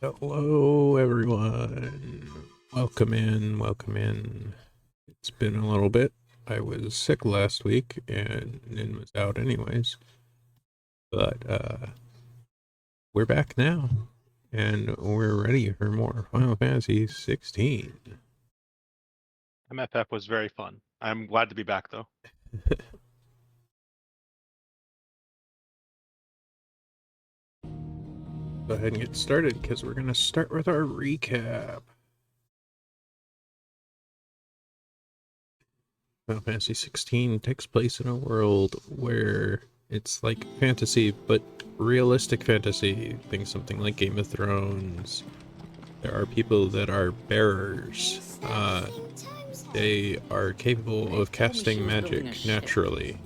Hello, everyone. Welcome in, welcome in. It's been a little bit. I was sick last week and Nin was out anyways. But we're back now and we're ready for more Final Fantasy 16. MFF was very fun. I'm glad to be back though. Go ahead and get started because we're going to start with our recap. Final Fantasy 16 takes place in a world where it's like fantasy, but realistic fantasy. Think something like Game of Thrones. There are people that are bearers. They are capable of casting magic naturally.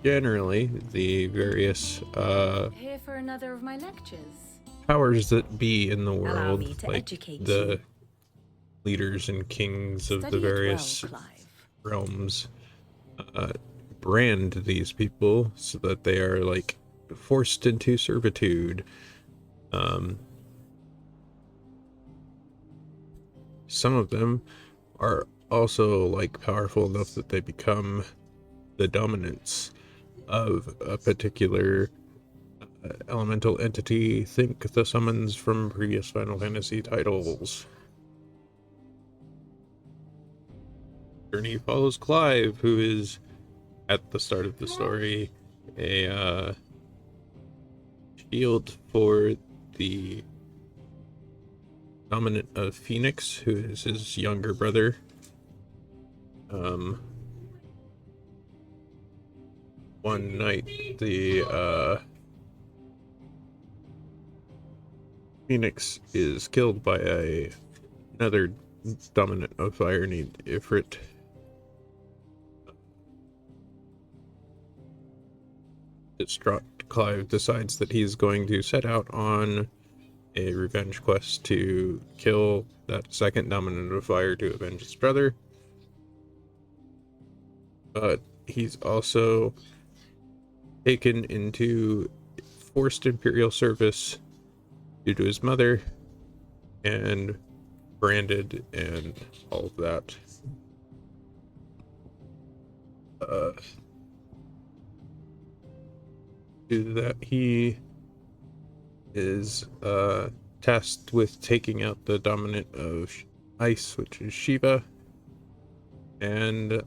Generally, the various Here for another of my lectures. powers that be in the Allow me world, to like educate the you. leaders and kings of the Study it well, various Clive. realms, brand these people so that they are like forced into servitude. Some of them are also like powerful enough that they become the dominants of a particular elemental entity. Think the summons from previous Final Fantasy titles. Journey follows Clive, who is at the start of the story a shield for the dominant of Phoenix, who is his younger brother. One night, the Phoenix is killed by another dominant of fire named Ifrit. Distraught, Clive decides that he's going to set out on a revenge quest to kill that second dominant of fire to avenge his brother. But he's also taken into forced imperial service due to his mother and branded and all of that. Due to that, he is tasked with taking out the dominant of ice, which is Shiva, and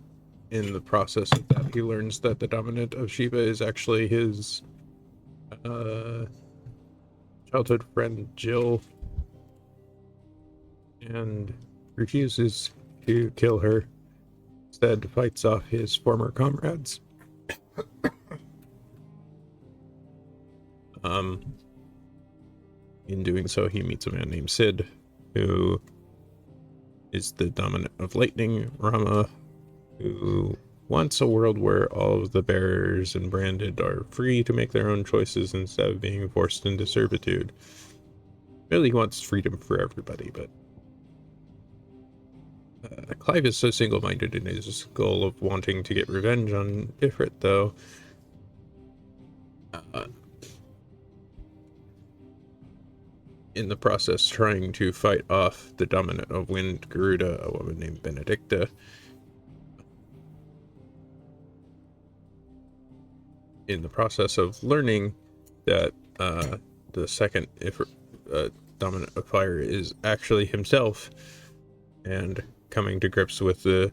in the process of that, he learns that the dominant of Shiva is actually his childhood friend Jill, and refuses to kill her. Instead, fights off his former comrades. In doing so, he meets a man named Sid, who is the dominant of lightning, Rama, who wants a world where all of the bearers and branded are free to make their own choices instead of being forced into servitude. Really, he wants freedom for everybody, but Clive is so single-minded in his goal of wanting to get revenge on Ifrit, though. In the process, trying to fight off the dominant of Wind, Garuda, a woman named Benedicta. In the process of learning that the second dominant of fire is actually himself, and coming to grips with the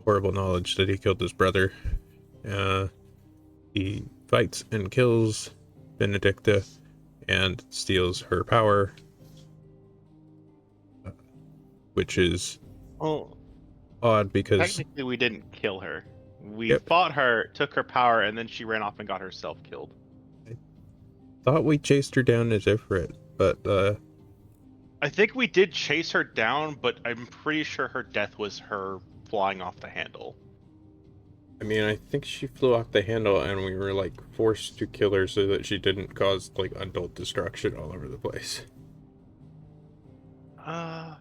horrible knowledge that he killed his brother, he fights and kills Benedicta and steals her power, which is odd because Technically we didn't kill her. We yep, fought her, took her power, and then she ran off and got herself killed. I thought we chased her down as Ifrit, but I think we did chase her down, but I'm pretty sure her death was her flying off the handle. I mean, I think she flew off the handle and we were like forced to kill her so that she didn't cause like adult destruction all over the place. I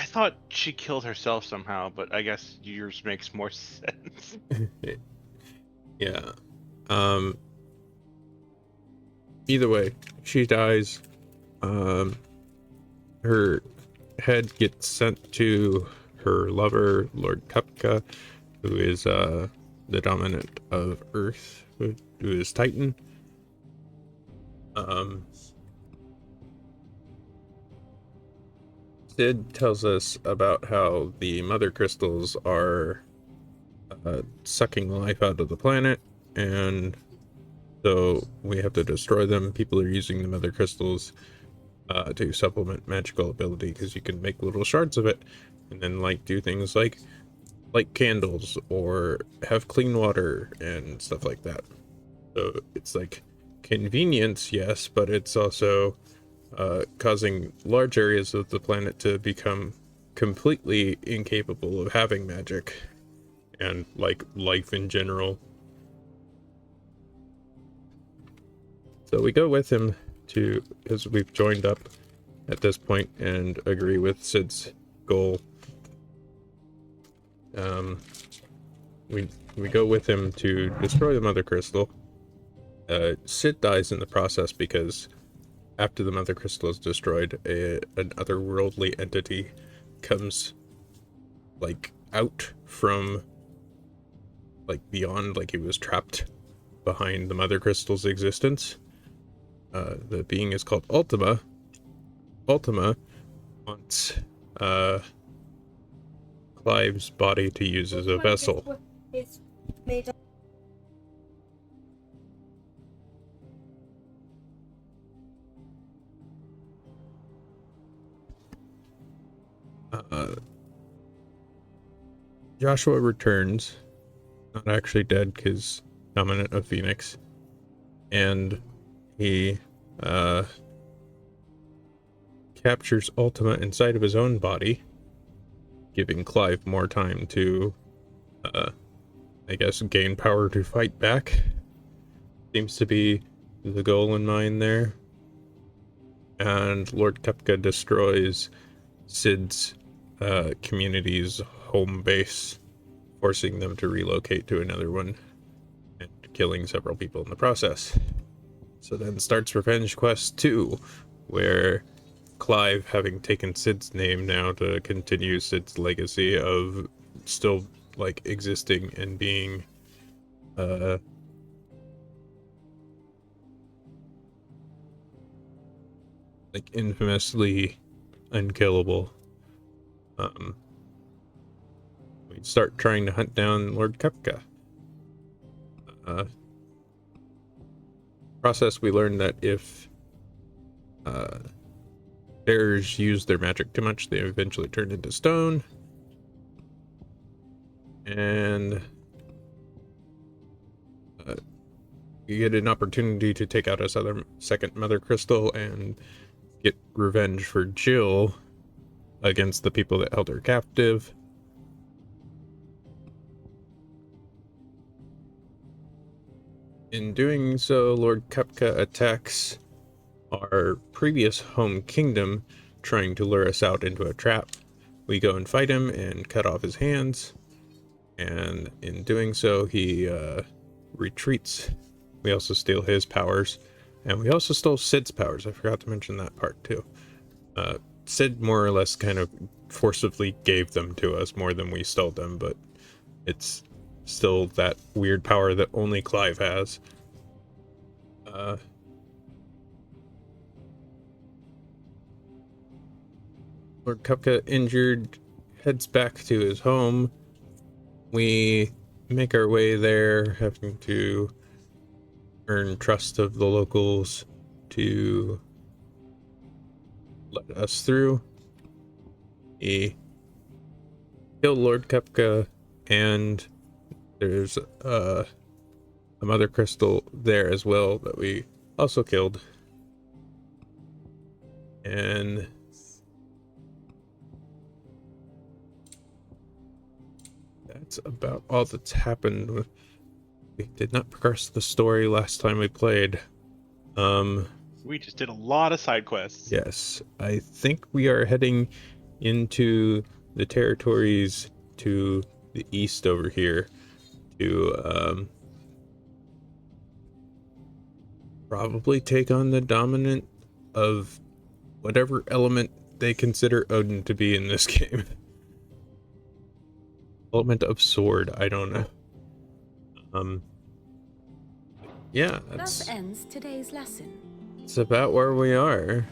thought she killed herself somehow, but I guess yours makes more sense. Yeah. Um either way, she dies. Her head gets sent to her lover, Lord Kupka, who is the dominant of Earth, who is Titan. Sid tells us about how the mother crystals are sucking life out of the planet, and so we have to destroy them. People are using the mother crystals to supplement magical ability, because you can make little shards of it and then like do things like light candles or have clean water and stuff like that. So it's like convenience, yes, but it's also causing large areas of the planet to become completely incapable of having magic and like life in general. So we go with him to, because we've joined up at this point and agree with Sid's goal. We go with him to destroy the mother crystal. Sid dies in the process because after the mother crystal is destroyed, an otherworldly entity comes like out from like beyond, like he was trapped behind the mother crystal's existence. The being is called Ultima. Ultima wants Clive's body to use as a vessel. Joshua returns, not actually dead, because dominant of Phoenix, and he captures Ultima inside of his own body, giving Clive more time to I guess gain power to fight back. Seems to be the goal in mind there. And Lord Kepka destroys Sid's community's home base, forcing them to relocate to another one and killing several people in the process. So then starts Revenge Quest 2, where Clive, having taken Sid's name now to continue Sid's legacy of still like existing and being like infamously unkillable, we start trying to hunt down Lord Kepka. Process, we learned that if bears use their magic too much, they eventually turn into stone. And you get an opportunity to take out a second mother crystal and get revenge for Jill against the people that held her captive. In doing so, Lord Kepka attacks our previous home kingdom, trying to lure us out into a trap. We go and fight him and cut off his hands, and in doing so, he retreats. We also steal his powers, and we also stole Sid's powers. I forgot to mention that part too. Sid more or less kind of forcibly gave them to us more than we stole them, but it's still that weird power that only Clive has. Lord Kupka, injured, heads back to his home. We make our way there, having to earn trust of the locals to let us through. We kill Lord Kupka, and there's a mother crystal there as well that we also killed. And that's about all that's happened. We did not progress the story last time we played. We just did a lot of side quests. Yes, I think we are heading into the territories to the east over here to probably take on the dominant of whatever element they consider Odin to be in this game. Element of sword, I don't know. Yeah, Thus ends today's lesson. it's about where we are.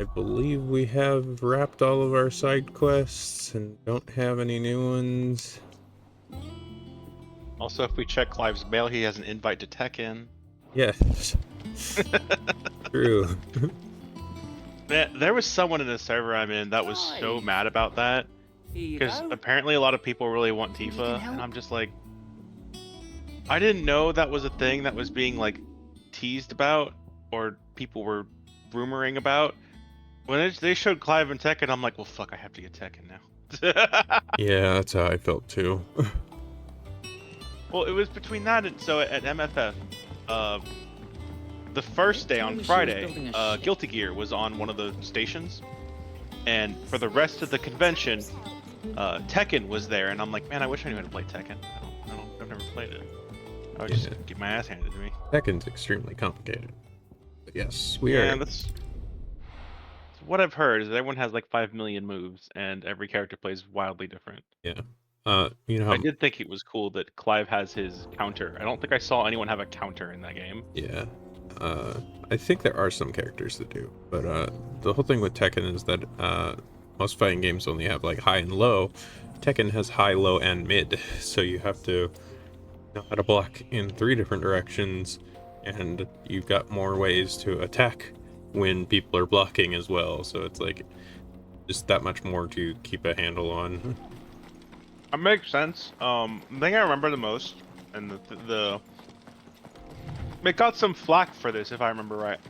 I believe we have wrapped all of our side quests and don't have any new ones. Also, if we check Clive's mail, he has an invite to Tekken. Yes. True. Man, there was someone in the server I'm in that was so mad about that. Because apparently a lot of people really want Tifa, and I'm just like, I didn't know that was a thing that was being like teased about, or people were rumoring about. When they showed Clive and Tekken, I'm like, well, fuck, I have to get Tekken now. Yeah, that's how I felt too. Well, it was between that and so at MFF, the first day on Friday, Guilty Gear was on one of the stations, and for the rest of the convention, Tekken was there, and I'm like, man, I wish I knew how to play Tekken. I've never played it. I would just get my ass handed to me. Tekken's extremely complicated. But yes, we are. That's what I've heard is that everyone has like 5 million moves, and every character plays wildly different. Yeah. You know how I did think it was cool that Clive has his counter. I don't think I saw anyone have a counter in that game. Yeah. I think there are some characters that do, but the whole thing with Tekken is that most fighting games only have like high and low. Tekken has high, low, and mid, so you have to know how to block in 3 different directions, and you've got more ways to attack when people are blocking as well, so it's like just that much more to keep a handle on. That makes sense. The thing I remember the most, and it got some flack for this if I remember right,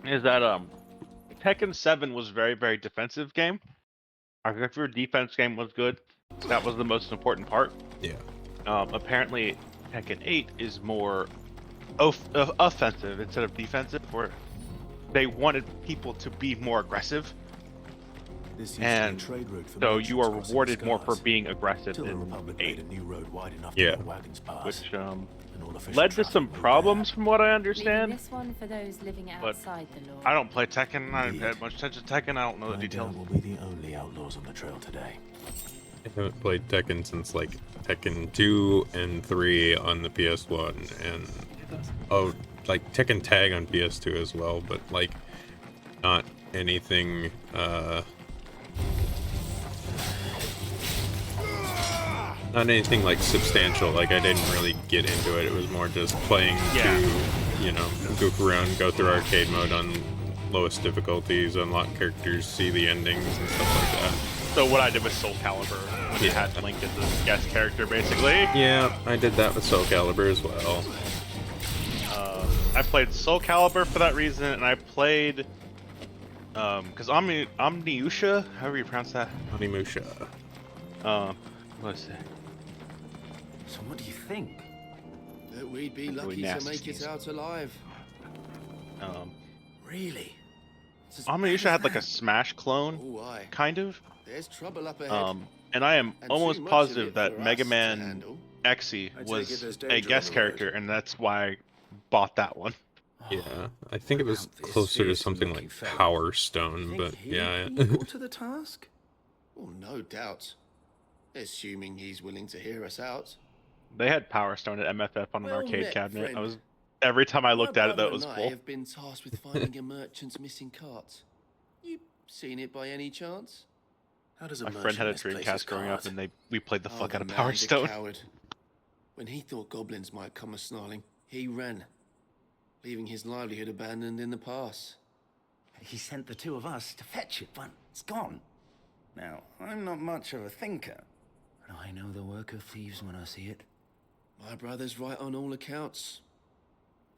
is that Tekken 7 was very, very defensive game. If your defense game was good, that was the most important part. Yeah. Apparently, Tekken 8 is more offensive instead of defensive, where they wanted people to be more aggressive. And so you are rewarded more for being aggressive in 8. Yeah. Which led to some problems from what I understand. This one for those living outside the law. I don't play Tekken. I don't pay much attention to Tekken. I don't know the details. Will be the only outlaws on the trail today. I haven't played Tekken since like Tekken 2 and 3 on the PS1, and like Tekken Tag on PS2 as well, but like not anything like substantial. Like I didn't really get into it. It was more just playing to, you know, goof around, go through arcade mode on lowest difficulties, unlock characters, see the endings and stuff like that. So what I did with Soul Calibur, when you had Link as a guest character, basically. Yeah, I did that with Soul Calibur as well. I played Soul Calibur for that reason, and I played, because Omniusha, however you pronounce that. Onimusha. Let's see. So what do you think? That we'd be Really lucky to nasty make it sneeze. out alive. Really? It's as Omniusha bad had as like a that? Smash clone, Oh, aye. kind of. There's trouble up ahead. And I am And almost too much of positive it that for us Mega to Man handle. XE I take was it there's a danger guest on the road. character, and that's why I bought that one. Yeah, I think it was About this closer to fearsome something looking like fella. Power Stone, Think but he'd yeah. be equal to the task? Oh, no doubt. Assuming he's willing to hear us out. They had Power Stone at MFF on an Well arcade met, cabinet. friend. I was every time I looked at it, that My was brother and cool. I have been tasked with finding a merchant's missing cart. You seen it by any chance? How does a My friend had a merchant misplace his Dreamcast growing up, card? and we played the Oh, fuck out of the Power man's a Stone. coward. When he thought goblins might come a snarling, he ran, leaving his livelihood abandoned in the pass. He sent the 2 of us to fetch it, but it's gone. Now, I'm not much of a thinker, but I know the work of thieves when I see it. My brother's right on all accounts.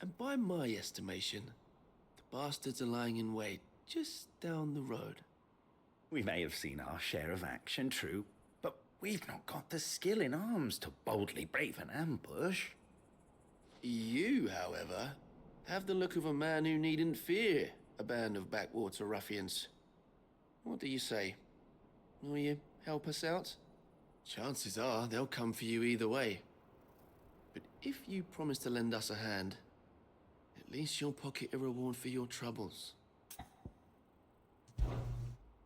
And by my estimation, the bastards are lying in wait just down the road. We may have seen our share of action, true, but we've not got the skill in arms to boldly brave an ambush. You, however, have the look of a man who needn't fear a band of backwater ruffians. What do you say? Will you help us out? Chances are they'll come for you either way. But if you promise to lend us a hand, At least you'll pocket a reward for your troubles.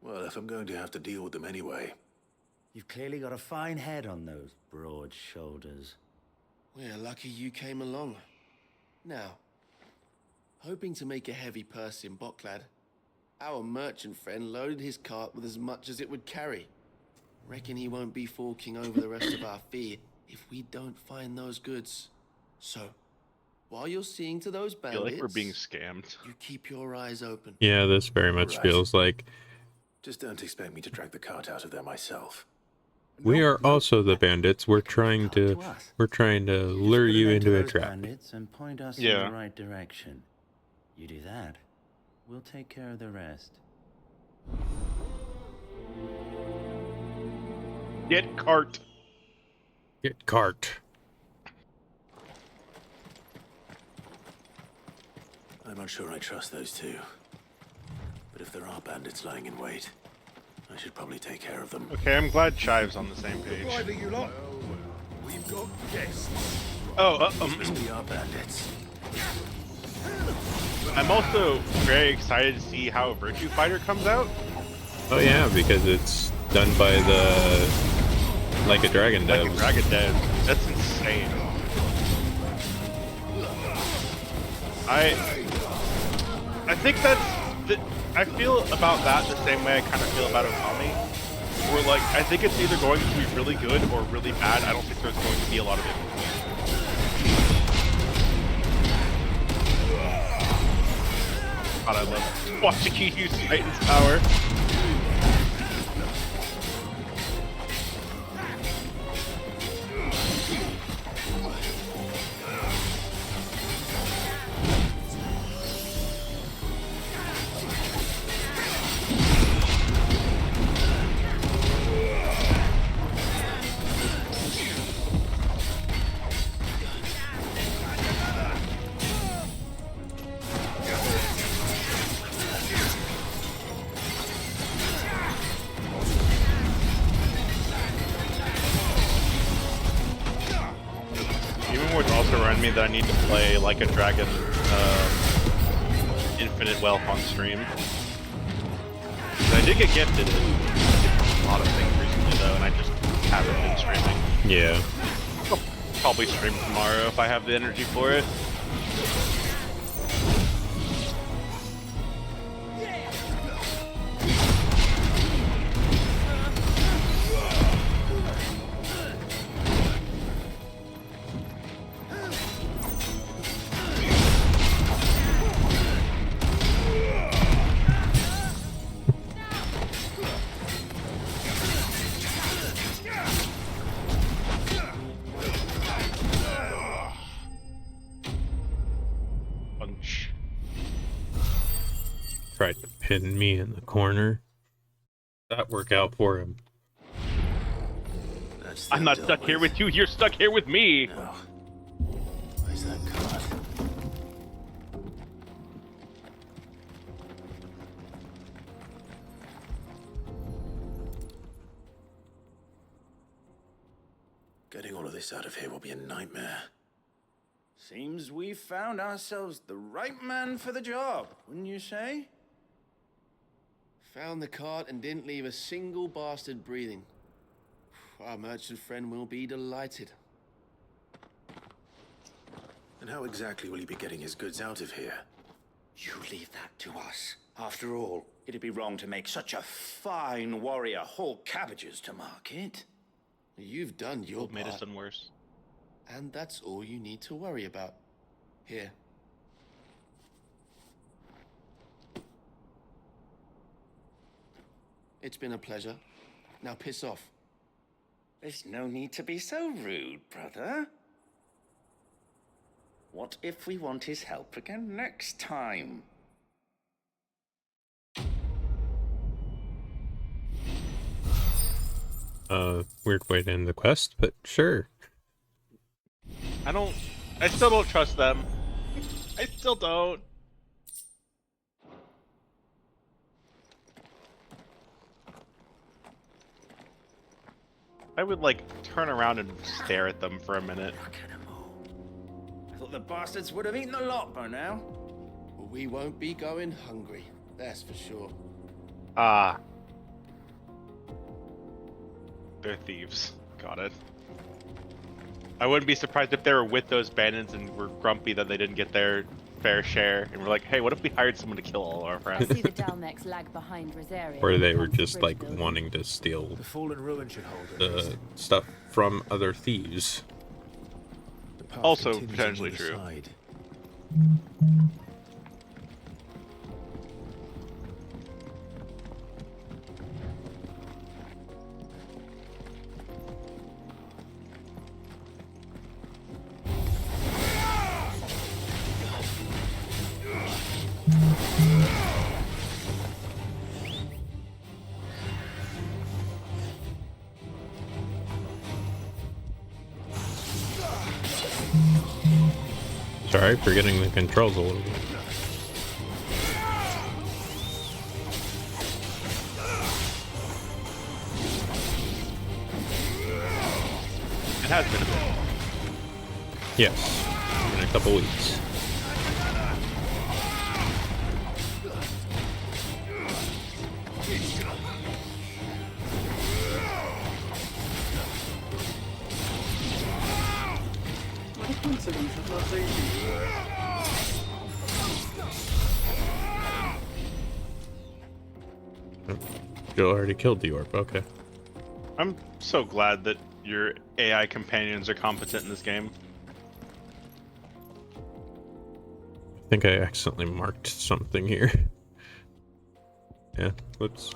Well, if I'm going to have to deal with them anyway. You've clearly got a fine head on those broad shoulders. We're lucky you came along. Now, hoping to make a heavy purse in Boklad, our merchant friend loaded his cart with as much as it would carry. Reckon he won't be forking over the rest of our fee if we don't find those goods. So, while you're seeing to those I bandits, feel like we're being scammed. you keep your eyes open. Yeah, this very much Right. feels like Just don't expect me to drag the cart out of there myself. we No, are no, also the bandits. We're trying to us. lure Just put you an end into to a those trap. bandits and point us in Yeah. the right direction. You do that, we'll take care of the rest. Get cart. Get cart. I'm not sure I trust those two. But if there are bandits lying in wait, I should probably take care of them. Okay, I'm glad Chive's on the same page. you lot. We've got guests. Oh, We are bandits. I'm also very excited to see how Virtue Fighter comes out. Oh yeah, because it's done by the Like a Dragon Like a devs. Dragon Dev. That's insane. I think I feel about that the same way I kind of feel about Okami. Where like I think it's either going to be really good or really bad. I don't think there's going to be a lot of it. God, I love watching you use Titan's power. Me that I need to play Like a Dragon Infinite Wealth on stream. I did get gifted a lot of things recently though, and I just haven't been streaming. Yeah. I'll probably stream tomorrow if I have the energy for it. Tried to pin me in the corner. That worked out for him. I'm not stuck here with you, you're stuck here with me! No. Where's that card? Getting all of this out of here will be a nightmare. Seems we've found ourselves the right man for the job, wouldn't you say? Found the cart and didn't leave a single bastard breathing. Our merchant friend will be delighted. And how exactly will he be getting his goods out of here? You leave that to us. After all, it'd be wrong to make such a fine warrior haul cabbages to market. You've done your Made us part, done worse. and that's all you need to worry about. Here. It's been a pleasure. Now piss off. There's no need to be so rude, brother. What if we want his help again next time? Weird way to end the quest, but sure. I still don't trust them. I still don't. I would like turn around and stare at them for a minute. Look at 'em all. Thought the bastards would have eaten the lot by now. Well, we won't be going hungry, that's for sure. Ah. They're thieves. Got it. I wouldn't be surprised if they were with those bandits and were grumpy that they didn't get their fair share, and we're like, hey, what if we hired someone to kill all our I friends? see the Dalmex lag behind Rosaria. Or they when it were comes to just bridge like building. wanting to steal The fallen ruin should hold at the least. stuff from other thieves. The path Also continues on potentially the true. side. Sorry for getting the controls a little bit. It has been a bit. Yes, in a couple weeks. You already killed the orb, okay. I'm so glad that your AI companions are competent in this game. I think I accidentally marked something here. Yeah, whoops.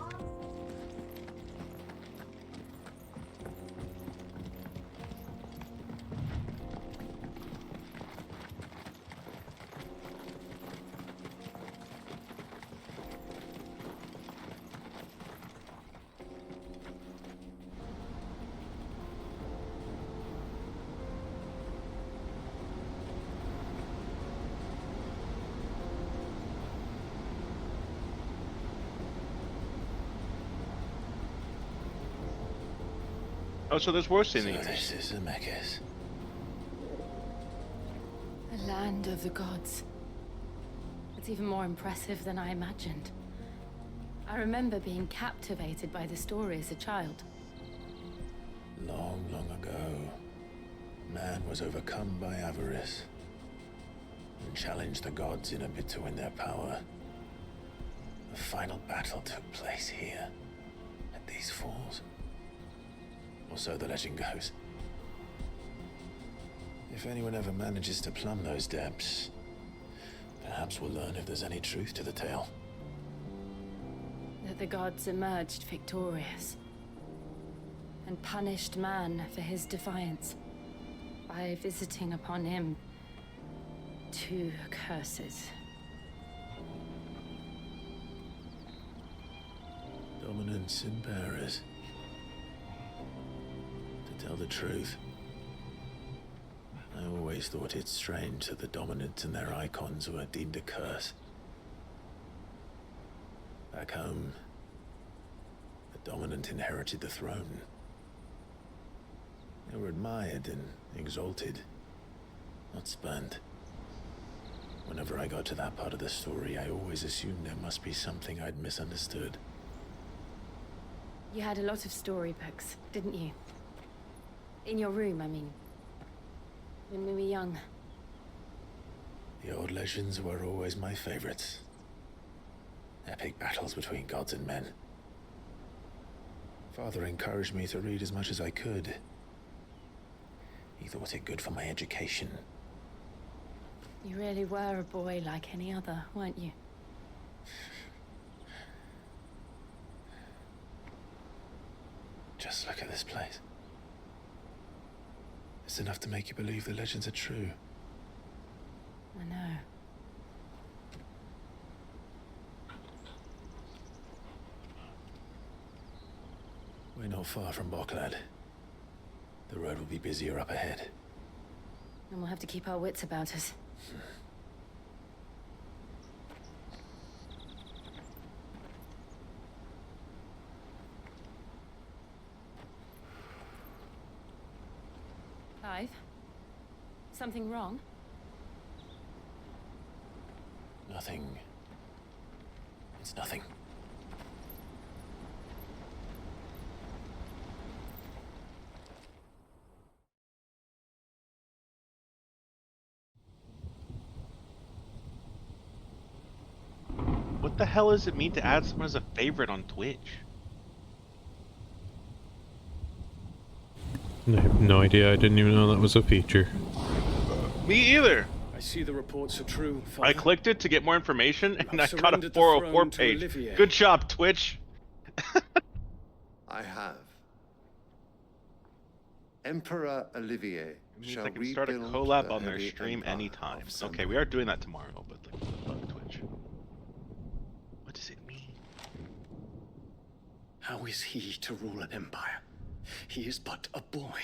Oh, so there's worse in So these. this is Zemeckis. The land of the gods. It's even more impressive than I imagined. I remember being captivated by the story as a child. Long, long ago, man was overcome by avarice and challenged the gods in a bid to win their power. The final battle took place here, at these falls. Or so the legend goes. If anyone ever manages to plumb those depths, perhaps we'll learn if there's any truth to the tale. That the gods emerged victorious and punished man for his defiance by visiting upon him 2 curses. Dominance and bearers. To tell the truth, I always thought it strange that the dominant and their icons were deemed a curse. Back home, the dominant inherited the throne. They were admired and exalted, not spurned. Whenever I got to that part of the story, I always assumed there must be something I'd misunderstood. You had a lot of storybooks, didn't you? In your room, I mean. When we were young. The old legends were always my favorites. Epic battles between gods and men. Father encouraged me to read as much as I could. He thought it good for my education. You really were a boy like any other, weren't you? Just look at this place. It's enough to make you believe the legends are true. I know. We're not far from Boklad. The road will be busier up ahead. And we'll have to keep our wits about us. Clive? Something wrong? Nothing. It's nothing. What the hell does it mean to add someone as a favorite on Twitch? I have no idea. I didn't even know that was a feature. Me either. I see the reports are true, I Father. clicked it to get more information, and I have got a surrendered the 404 throne to page. Olivier. Good job, Twitch. I have. Emperor Olivier It means shall I can start a rebuild collab the on their heavy stream empire anytime. of Okay, Samurai. we are doing that tomorrow, but like, fuck Twitch. What does it mean? How is he to rule an empire? He is but a boy.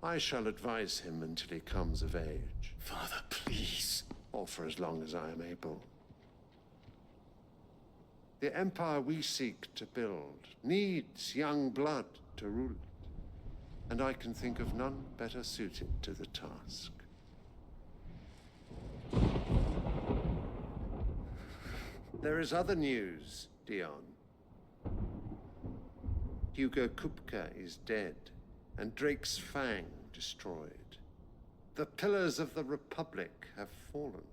I shall advise him until he comes of age, Father, please. or for as long as I am able. The empire we seek to build needs young blood to rule it, and I can think of none better suited to the task. There is other news, Dion. Hugo Kupka is dead, and Drake's Fang destroyed. The pillars of the Republic have fallen.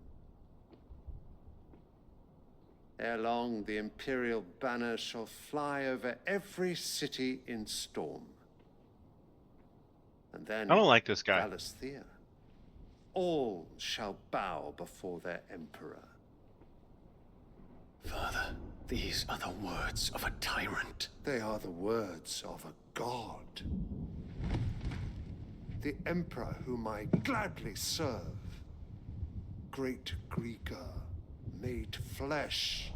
Ere long, the Imperial banner shall fly over every city in Storm. And then, I don't like this guy. Valisthea. All shall bow before their Emperor. Father, these are the words of a tyrant. They are the words of a god. The Emperor whom I gladly serve. Great Greeker, made flesh.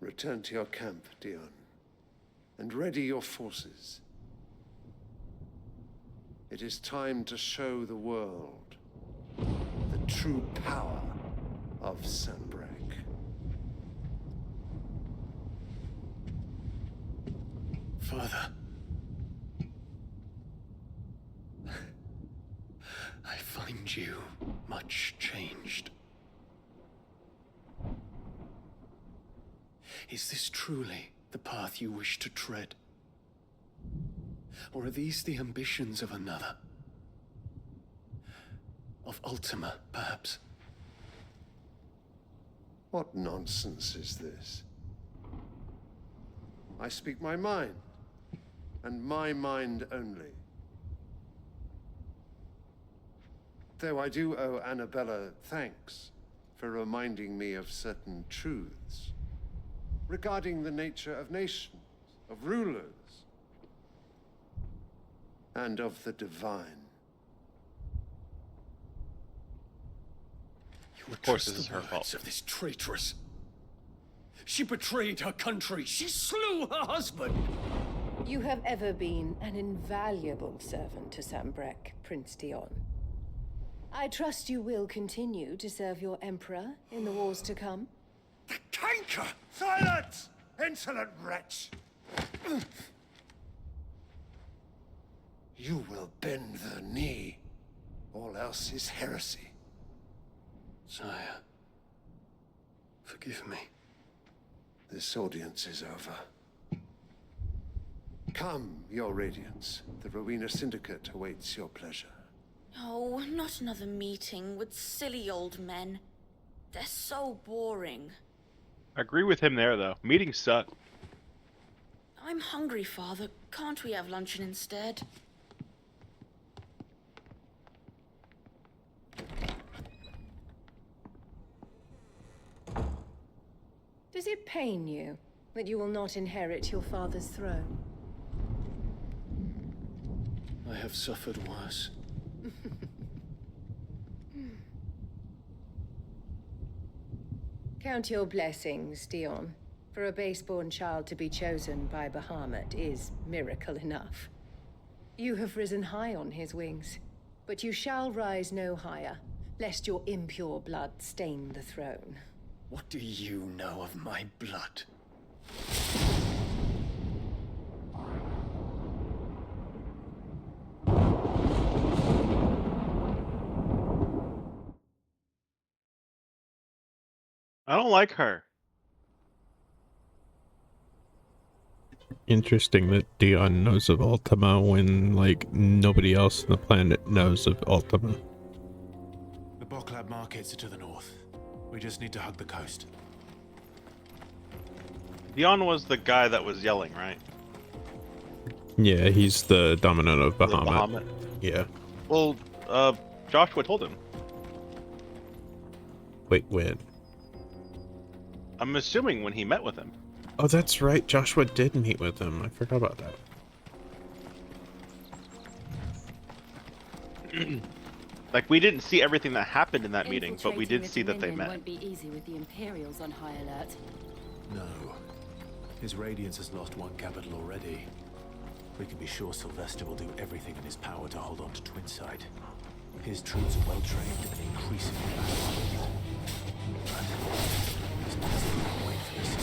Return to your camp, Dion, and ready your forces. It is time to show the world the true power of Sanbreque. Father. I find you much changed. Is this truly the path you wish to tread? Or are these the ambitions of another? Of Ultima, perhaps? What nonsense is this? I speak my mind, and my mind only. Though I do owe Annabella thanks for reminding me of certain truths regarding the nature of nations, of rulers, and of the divine. Of course, this is her fault. Of this traitress. She betrayed her country. She slew her husband. You have ever been an invaluable servant to Sanbreque, Prince Dion. I trust you will continue to serve your Emperor in the wars to come. The canker! Silence! Insolent wretch! You will bend the knee. All else is heresy. Sire, forgive me. This audience is over. Come, your Radiance. The Rowena Syndicate awaits your pleasure. Oh, not another meeting with silly old men. They're so boring. I agree with him there, though. Meetings suck. I'm hungry, Father. Can't we have luncheon instead? Does it pain you that you will not inherit your father's throne? I have suffered worse. Count your blessings, Dion. For a base-born child to be chosen by Bahamut is miracle enough. You have risen high on his wings, but you shall rise no higher, lest your impure blood stain the throne. What do you know of my blood? I don't like her. Interesting that Dion knows of Ultima when, like, nobody else on the planet knows of Ultima. The Boklab markets are to the north. We just need to hug the coast. Dion was the guy that was yelling, right? Yeah, he's the dominant of Bahamut. Bahamut. Yeah. Well, Joshua told him. Wait, when? I'm assuming when he met with him. Oh, that's right. Joshua did meet with him. I forgot about that. Like, we didn't see everything that happened in that meeting, but we Infiltrating did the see that they Dominion met. won't be easy with the Imperials on high alert. No. His Radiance has lost one capital already. We can be sure Sylvester will do everything in his power to hold on to Twinside. His troops are well trained and increasingly battle. But there's no wait for this.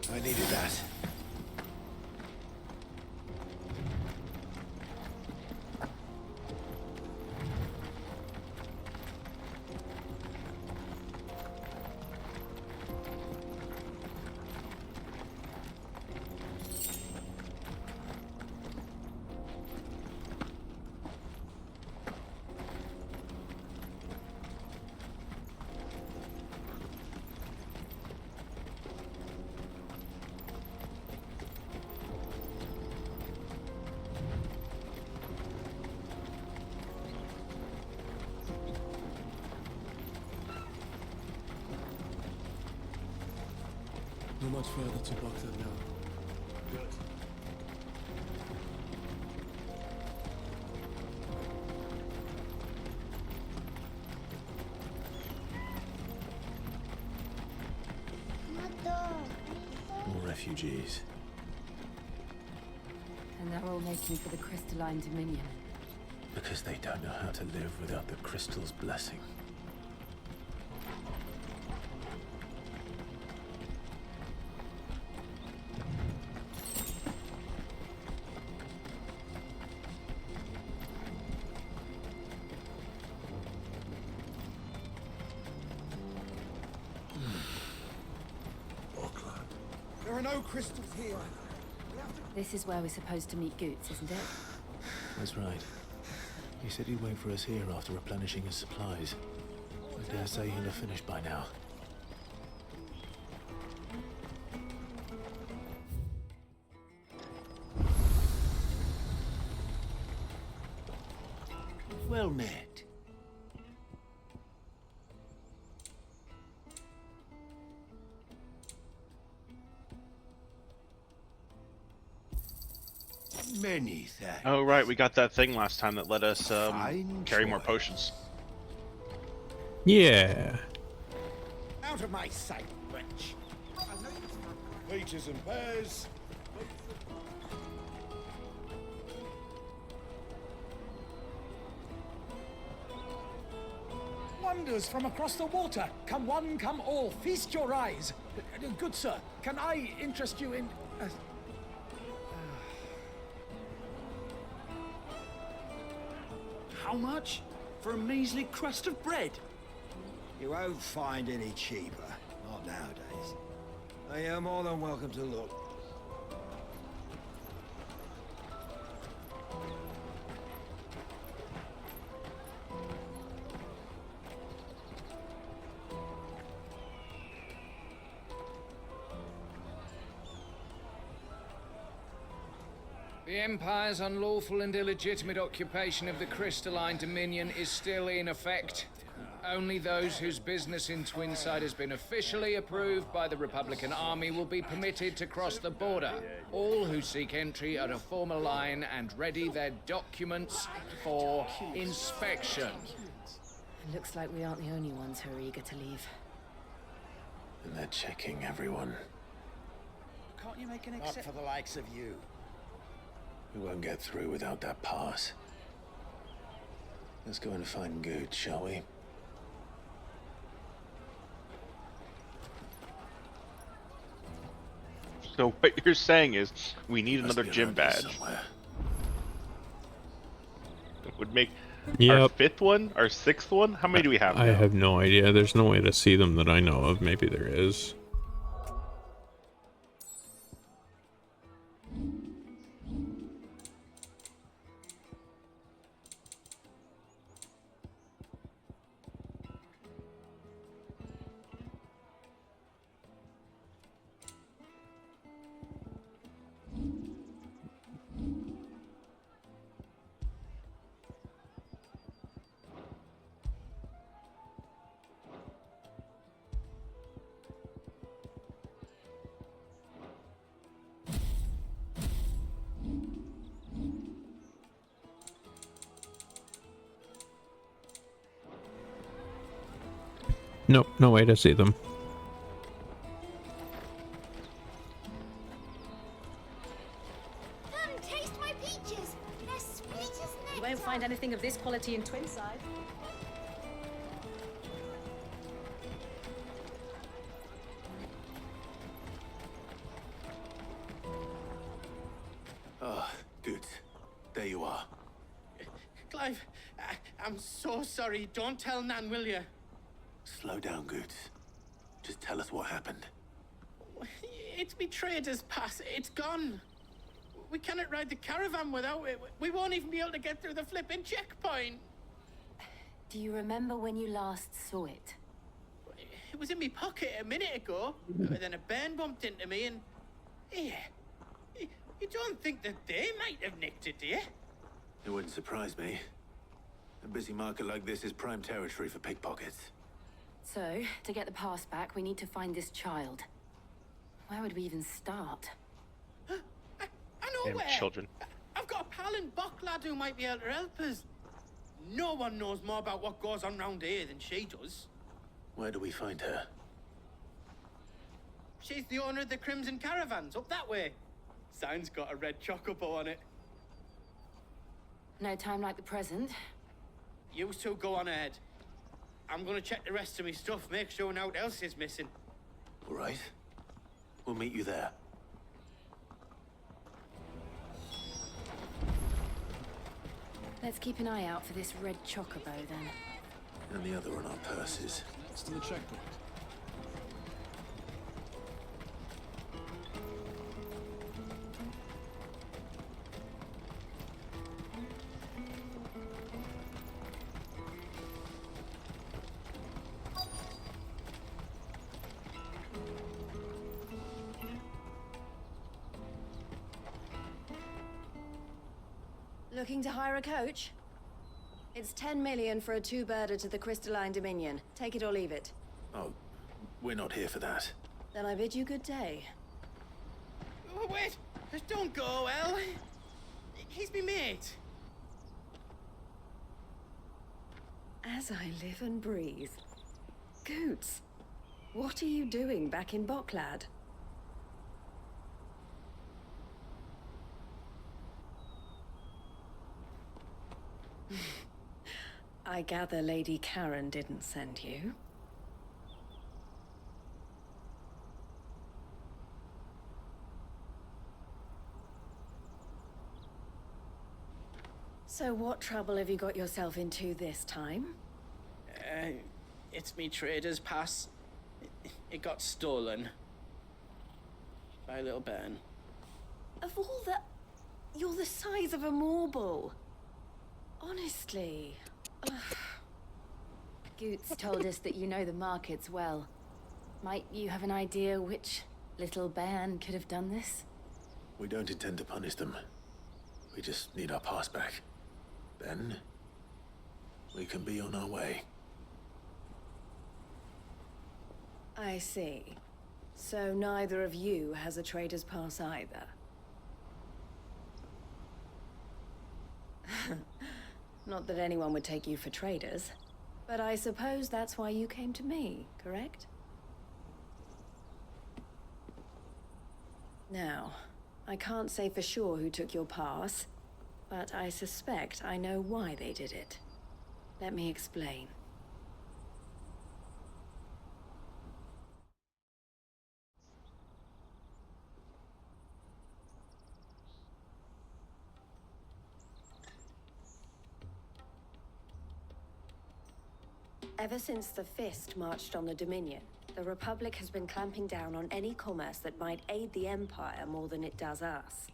I needed that. Not much further to Baghdad now. Good. More refugees. And they're all making for the crystalline dominion. Because they don't know how to live without the crystal's blessing. There are no crystals here. This is where we're supposed to meet Goots, isn't it? That's right. He said he'd wait for us here after replenishing his supplies. I dare say he'll have finished by now. Well met. Many thanks. Oh right, we got that thing last time that let us Fine carry more choice. potions. Yeah. Out of my sight, wretch. Peaches and pears. Wonders from across the water. Come one, come all. Feast your eyes. Good sir, can I interest you in... How much? For a measly crust of bread? You won't find any cheaper. Not nowadays. But you're more than welcome to look. The Empire's unlawful and illegitimate occupation of the crystalline dominion is still in effect. Only those whose business in Twinside has been officially approved by the Republican Army will be permitted to cross the border. All who seek entry are to form a line and ready their documents for inspection. It looks like we aren't the only ones who are eager to leave. And they're checking everyone. Can't you make an Not for the likes of you. We won't get through without that pass. Let's go and find Good, shall we? So what you're saying is we need Must another be gym around here badge. somewhere. It would make our Yep. 5th one, our 6th one. How many do we have I now? have no idea. There's no way to see them that I know of. Maybe there is. Nope, no way to see them. Come taste my peaches. They're sweet as nectar. You won't find anything of this quality in Twinside. Oh, Good. There you are. Clive, I'm so sorry. Don't tell Nan, will you? Slow down, Good. Just tell us what happened. It's me trader's pass. It's gone. We cannot ride the caravan without it. We won't even be able to get through the flipping checkpoint. Do you remember when you last saw it? It was in my pocket a minute ago. Then a bairn bumped into me and... Yeah. You don't think that they might have nicked it, do you? It wouldn't surprise me. A busy market like this is prime territory for pickpockets. So, to get the pass back, we need to find this child. Where would we even start? I know Damn where. children. I've got a pal in Bocklad who might be able to help us. No one knows more about what goes on round here than she does. Where do we find her? She's the owner of the Crimson Caravans, up that way. Sign's got a red chocobo on it. No time like the present. You two go on ahead. I'm gonna check the rest of my stuff, make sure no one else is missing. All right. We'll meet you there. Let's keep an eye out for this red chocobo then. And the other on our purses. It's to the checkpoint. Looking to hire a coach? It's 10 million for a two-birder to the Crystalline Dominion. Take it or leave it. Oh, we're not here for that. Then I bid you good day. Oh, wait! Don't go, El. He's me mate. As I live and breathe. Goots, what are you doing back in Bocklad? I gather Lady Karen didn't send you. So what trouble have you got yourself into this time? It's me trader's pass. It got stolen. By little Ben. Of all the... You're the size of a marble. Honestly. Ugh. Goots told us that you know the markets well. Might you have an idea which little bairn could have done this? We don't intend to punish them. We just need our pass back. Then, we can be on our way. I see. So neither of you has a trader's pass either. Not that anyone would take you for traders, but I suppose that's why you came to me, correct? Now, I can't say for sure who took your pass, but I suspect I know why they did it. Let me explain. Ever since the Fist marched on the Dominion, the Republic has been clamping down on any commerce that might aid the Empire more than it does us.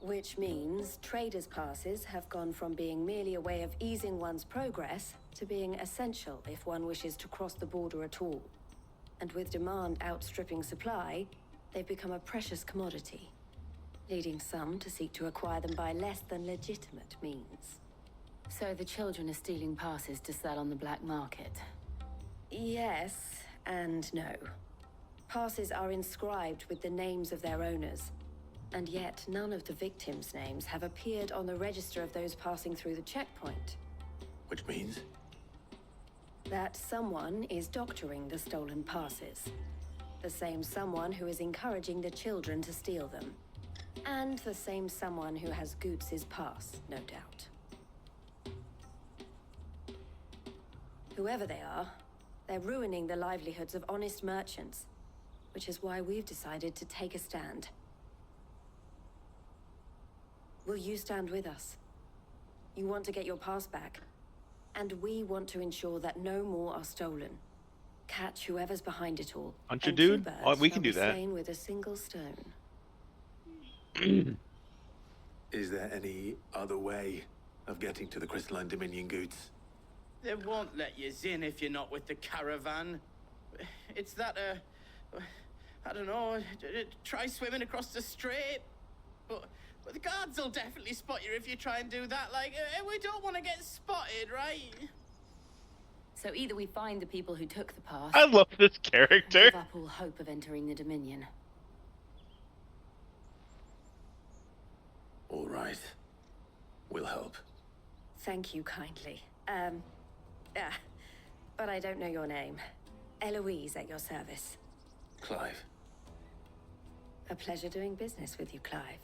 Which means traders' passes have gone from being merely a way of easing one's progress to being essential if one wishes to cross the border at all. And with demand outstripping supply, they've become a precious commodity, leading some to seek to acquire them by less than legitimate means. So the children are stealing passes to sell on the black market? Yes and no. Passes are inscribed with the names of their owners, and yet none of the victims' names have appeared on the register of those passing through the checkpoint. Which means? That someone is doctoring the stolen passes. The same someone who is encouraging the children to steal them. And the same someone who has Goots' pass, no doubt. Whoever they are, they're ruining the livelihoods of honest merchants, which is why we've decided to take a stand. Will you stand with us? You want to get your pass back, and we want to ensure that no more are stolen. Catch whoever's behind it all. Aren't you, dude? Oh, we can do that. Slain with a single stone. Is there any other way of getting to the Crystalline Dominion, Goots? They won't let you in if you're not with the caravan. It's that, I don't know, try swimming across the strait. But the guards will definitely spot you if you try and do that. Like, we don't want to get spotted, right? So either we find the people who took the pass... I love this character. Give up all hope of entering the Dominion. All right. We'll help. Thank you kindly. But I don't know your name. Eloise at your service. Clive. A pleasure doing business with you, Clive.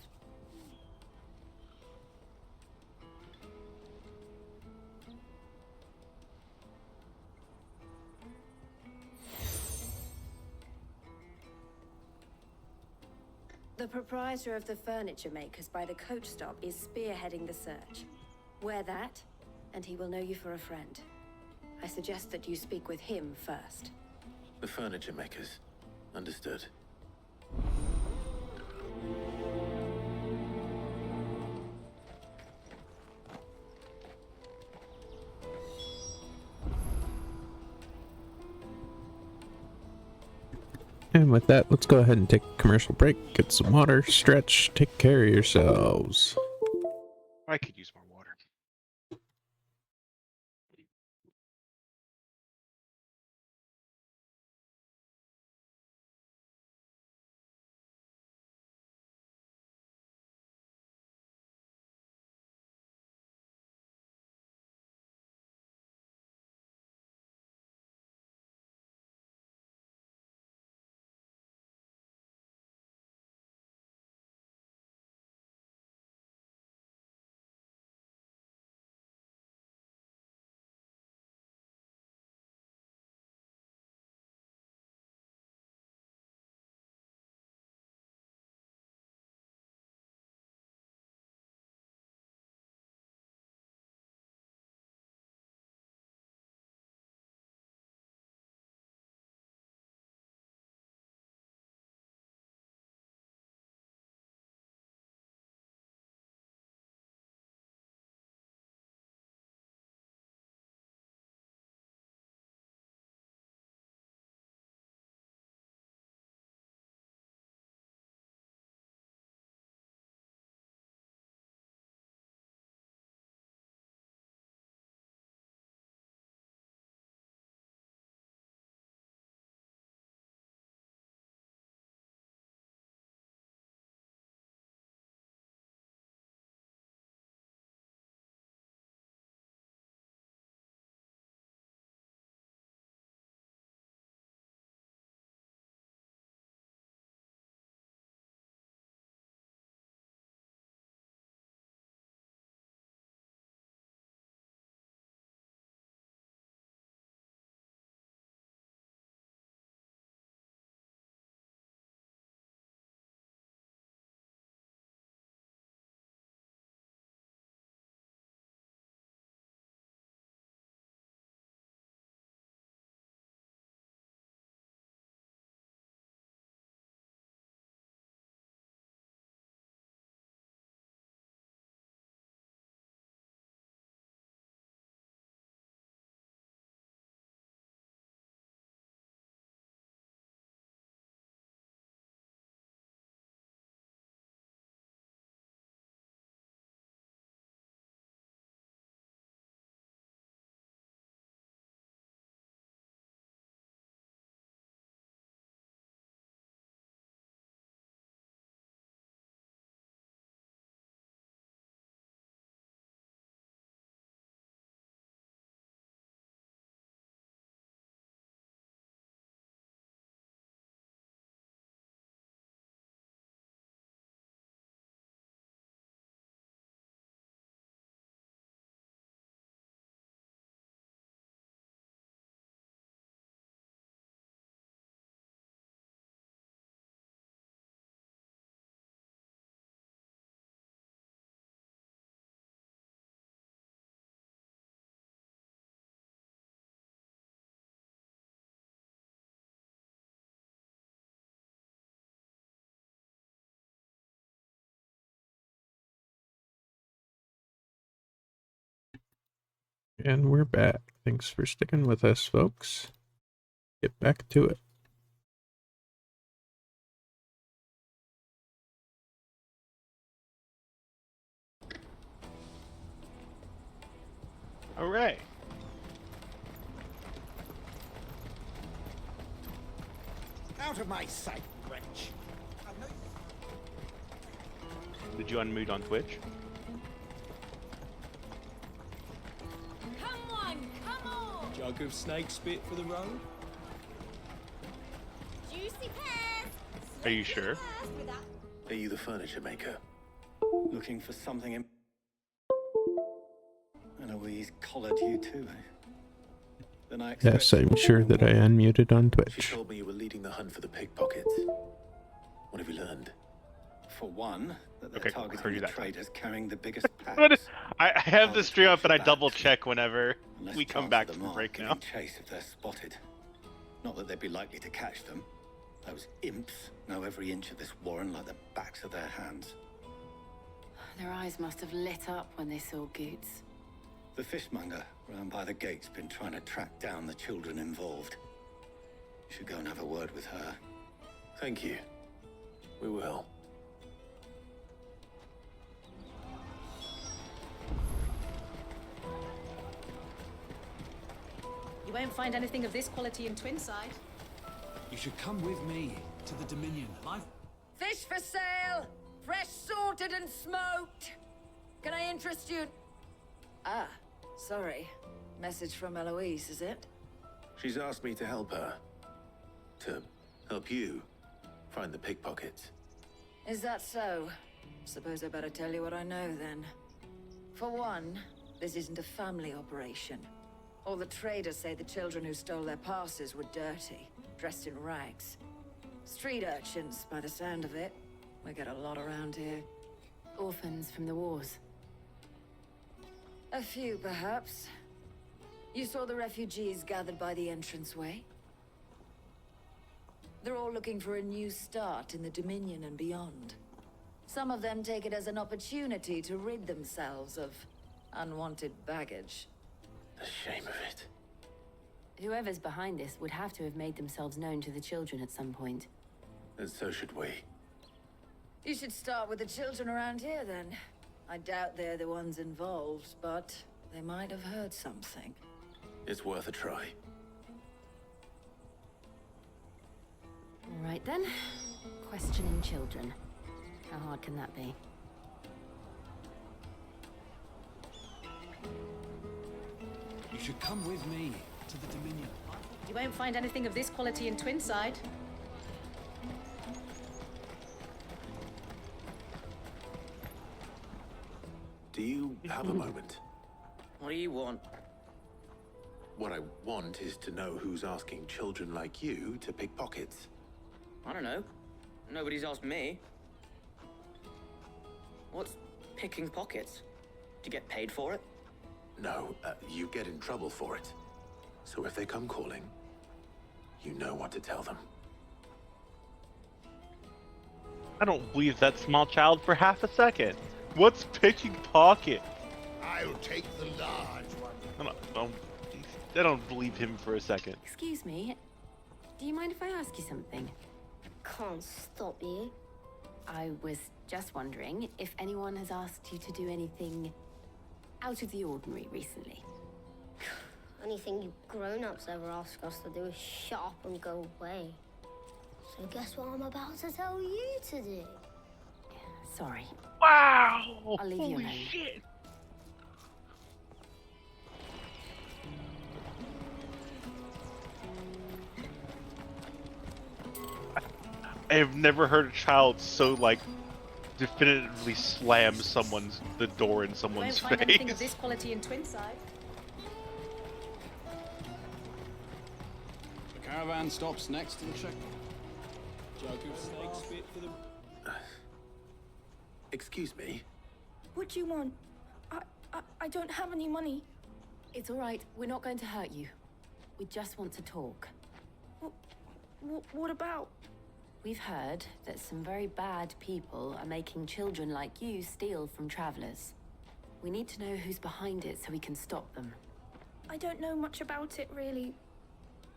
The proprietor of the furniture makers by the coach stop is spearheading the search. Wear that, and he will know you for a friend. I suggest that you speak with him first. The furniture makers. Understood. And with that, let's go ahead and take a commercial break, get some water, stretch, take care of yourselves. I could use more. And we're back. Thanks for sticking with us, folks. Get back to it. All right. Out of my sight, wretch. Did you unmute on Twitch? Come on! Jug of snake spit for the road? Juicy pears! Are you sure? Are you the furniture maker? Looking for something in... And Louise collared you too, eh? Then I Yes, I'm sure that I unmuted on She Twitch. told me you were leading the hunt for the pickpockets. What have you learned? For one, that they're Okay, targeting heard you the that. traders carrying the biggest packs. What is- I have the Harder stream to up and I capture double bags. check whenever Less we come chance back of from the mark break giving now. chase if they're spotted. Not that they'd be likely to catch them. Those imps know every inch of this warren like the backs of their hands. Their eyes must have lit up when they saw Goots. The fishmonger round by the gate's been trying to track down the children involved. You should go and have a word with her. Thank you. We will. You won't find anything of this quality in Twinside. You should come with me to the Dominion. Fish for sale! Fresh sorted and smoked! Can I interest you? Ah, sorry. Message from Eloise, is it? She's asked me to help her. To help you find the pickpockets. Is that so? Suppose I better tell you what I know then. For one, this isn't a family operation. All the traders say the children who stole their passes were dirty, dressed in rags. Street urchins, by the sound of it. We get a lot around here. Orphans from the wars. A few, perhaps. You saw the refugees gathered by the entranceway? They're all looking for a new start in the Dominion and beyond. Some of them take it as an opportunity to rid themselves of unwanted baggage. The shame of it. Whoever's behind this would have to have made themselves known to the children at some point. And so should we. You should start with the children around here, then. I doubt they're the ones involved, but they might have heard something. It's worth a try. All right then. Questioning children. How hard can that be? You should come with me to the Dominion. You won't find anything of this quality in Twinside. Do you have a moment? What do you want? What I want is to know who's asking children like you to pick pockets. I don't know. Nobody's asked me. What's picking pockets? Do you get paid for it? No, you get in trouble for it. So if they come calling, you know what to tell them. I don't believe that small child for half a second. What's picking pocket? I'll take the large one. I don't believe him for a second. Excuse me. Do you mind if I ask you something? Can't stop you. I was just wondering if anyone has asked you to do anything out of the ordinary recently. Anything you grown-ups ever ask us to do is shut up and go away. So guess what I'm about to tell you to do? Sorry. Wow! I'll leave you Holy alone. shit! I have never heard a child so definitively slam the door in You won't someone's find anything of face. this quality in Twinside. The caravan stops next in check. Jug of snake spit for the... Excuse me? What do you want? I don't have any money. It's all right. We're not going to hurt you. We just want to talk. What about? We've heard that some very bad people are making children like you steal from travelers. We need to know who's behind it so we can stop them. I don't know much about it, really.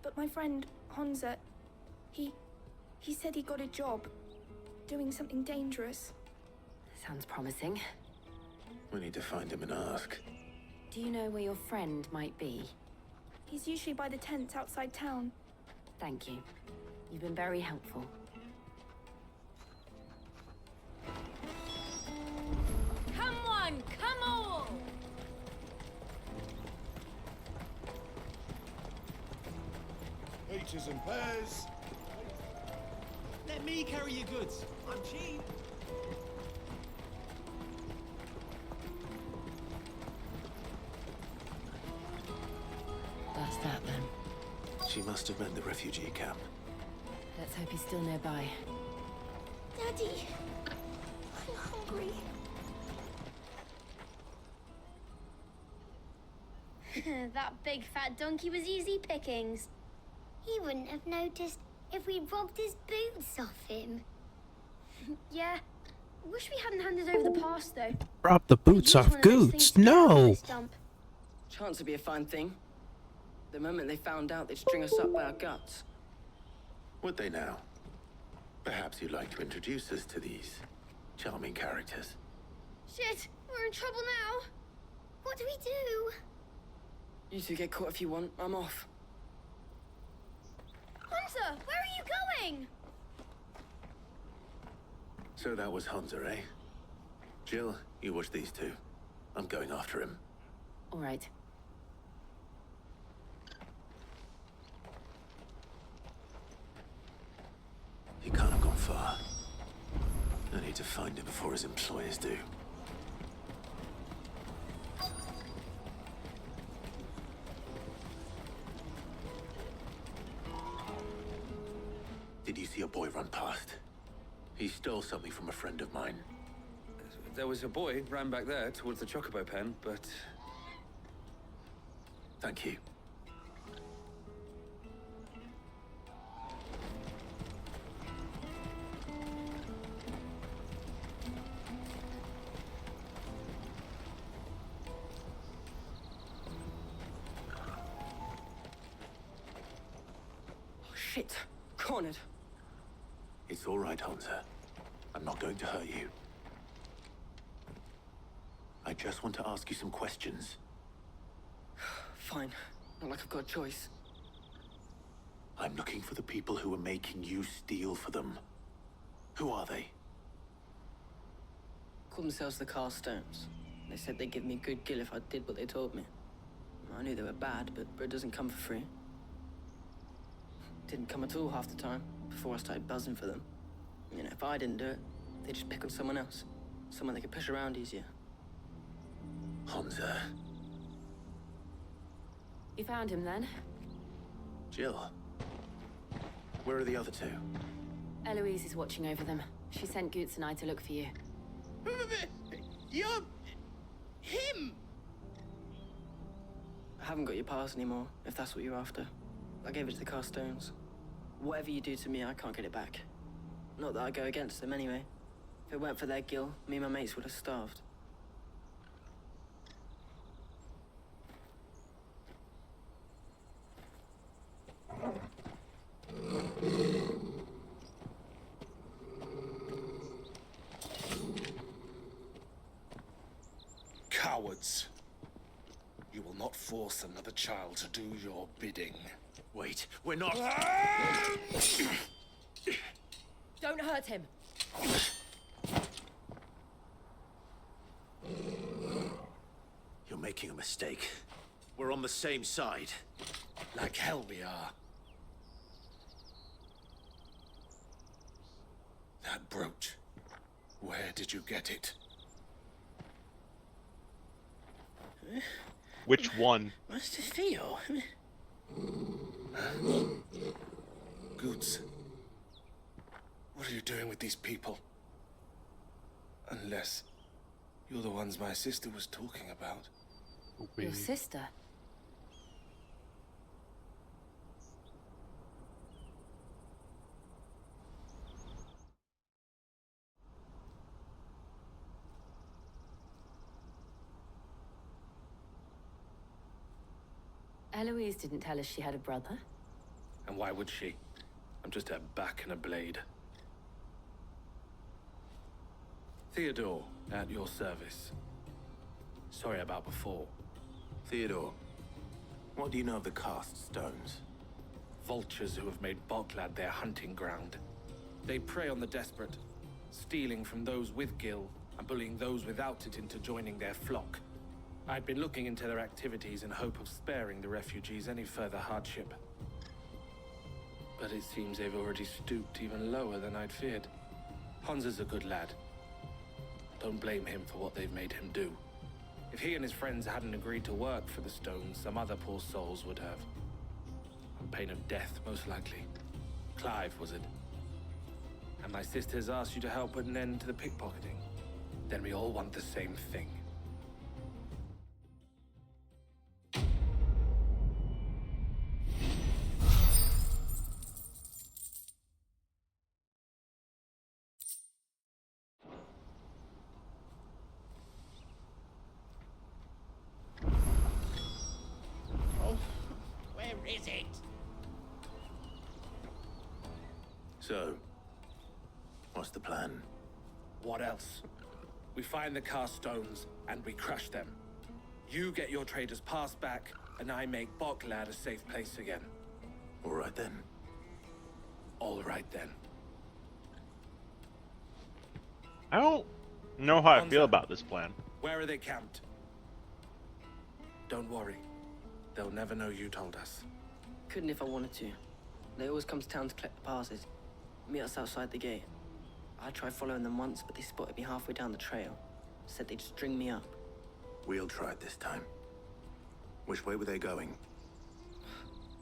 But my friend, Honza, he said he got a job doing something dangerous. Sounds promising. We need to find him and ask. Do you know where your friend might be? He's usually by the tents outside town. Thank you. You've been very helpful. Come on, come all! Peaches and pears. Let me carry your goods. I'm cheap. That's that then. She must have meant the refugee camp. Let's hope he's still nearby. Daddy, I'm hungry. That big fat donkey was easy pickings. He wouldn't have noticed if we robbed his boots off him. Yeah. Wish we hadn't handed over the pass, though. Drop the boots off Goots. No! Chance to be a fine thing. The moment they found out, they'd string us up by our guts. Would they now? Perhaps you'd like to introduce us to these charming characters. Shit, we're in trouble now. What do we do? You two get caught if you want. I'm off. Hunter, where are you going? So that was Hunter, eh? Jill, you watch these two. I'm going after him. All right. He can't have gone far. I need to find him before his employers do. Did you see a boy run past? He stole something from a friend of mine. There was a boy ran back there towards the chocobo pen, but... Thank you. Oh, shit. Cornered. It's all right, Hunter. I'm not going to hurt you. I just want to ask you some questions. Fine. Not like I've got a choice. I'm looking for the people who are making you steal for them. Who are they? Call themselves the Carstones. They said they'd give me good gill if I did what they told me. I knew they were bad, but bread doesn't come for free. Didn't come at all half the time, before I started buzzing for them. You know, if I didn't do it, they'd just pick on someone else. Someone they could push around easier. Hunter. You found him then? Jill. Where are the other two? Eloise is watching over them. She sent Goots and I to look for you. You're... him! I haven't got your pass anymore, if that's what you're after. I gave it to the Carstones. Whatever you do to me, I can't get it back. Not that I go against them anyway. If it weren't for their gill, me and my mates would have starved. Cowards. You will not force another child to do your bidding. Wait, we're not... Don't hurt him. You're making a mistake. We're on the same side. Like hell we are. That brooch. Where did you get it? Which one? Master Theo. Goots. What are you doing with these people? Unless you're the ones my sister was talking about. Your sister? Eloise didn't tell us she had a brother. And why would she? I'm just her back and a blade. Theodore, at your service. Sorry about before. Theodore, what do you know of the cast stones? Vultures who have made Boklad their hunting ground. They prey on the desperate, stealing from those with gil and bullying those without it into joining their flock. I'd been looking into their activities in hope of sparing the refugees any further hardship. But it seems they've already stooped even lower than I'd feared. Hans is a good lad. Don't blame him for what they've made him do. If he and his friends hadn't agreed to work for the stones, some other poor souls would have. On pain of death, most likely. Clive, was it? And my sisters asked you to help put an end to the pickpocketing. Then we all want the same thing. Is it? So, what's the plan? What else? We find the cast stones and we crush them. You get your traders' pass back, and I make Boklad a safe place again. All right then. All right then. I don't know how I feel about this plan. Where are they camped? Don't worry. They'll never know you told us. Couldn't if I wanted to. They always come to town to collect the passes. Meet us outside the gate. I tried following them once, but they spotted me halfway down the trail. Said they'd string me up. We'll try it this time. Which way were they going?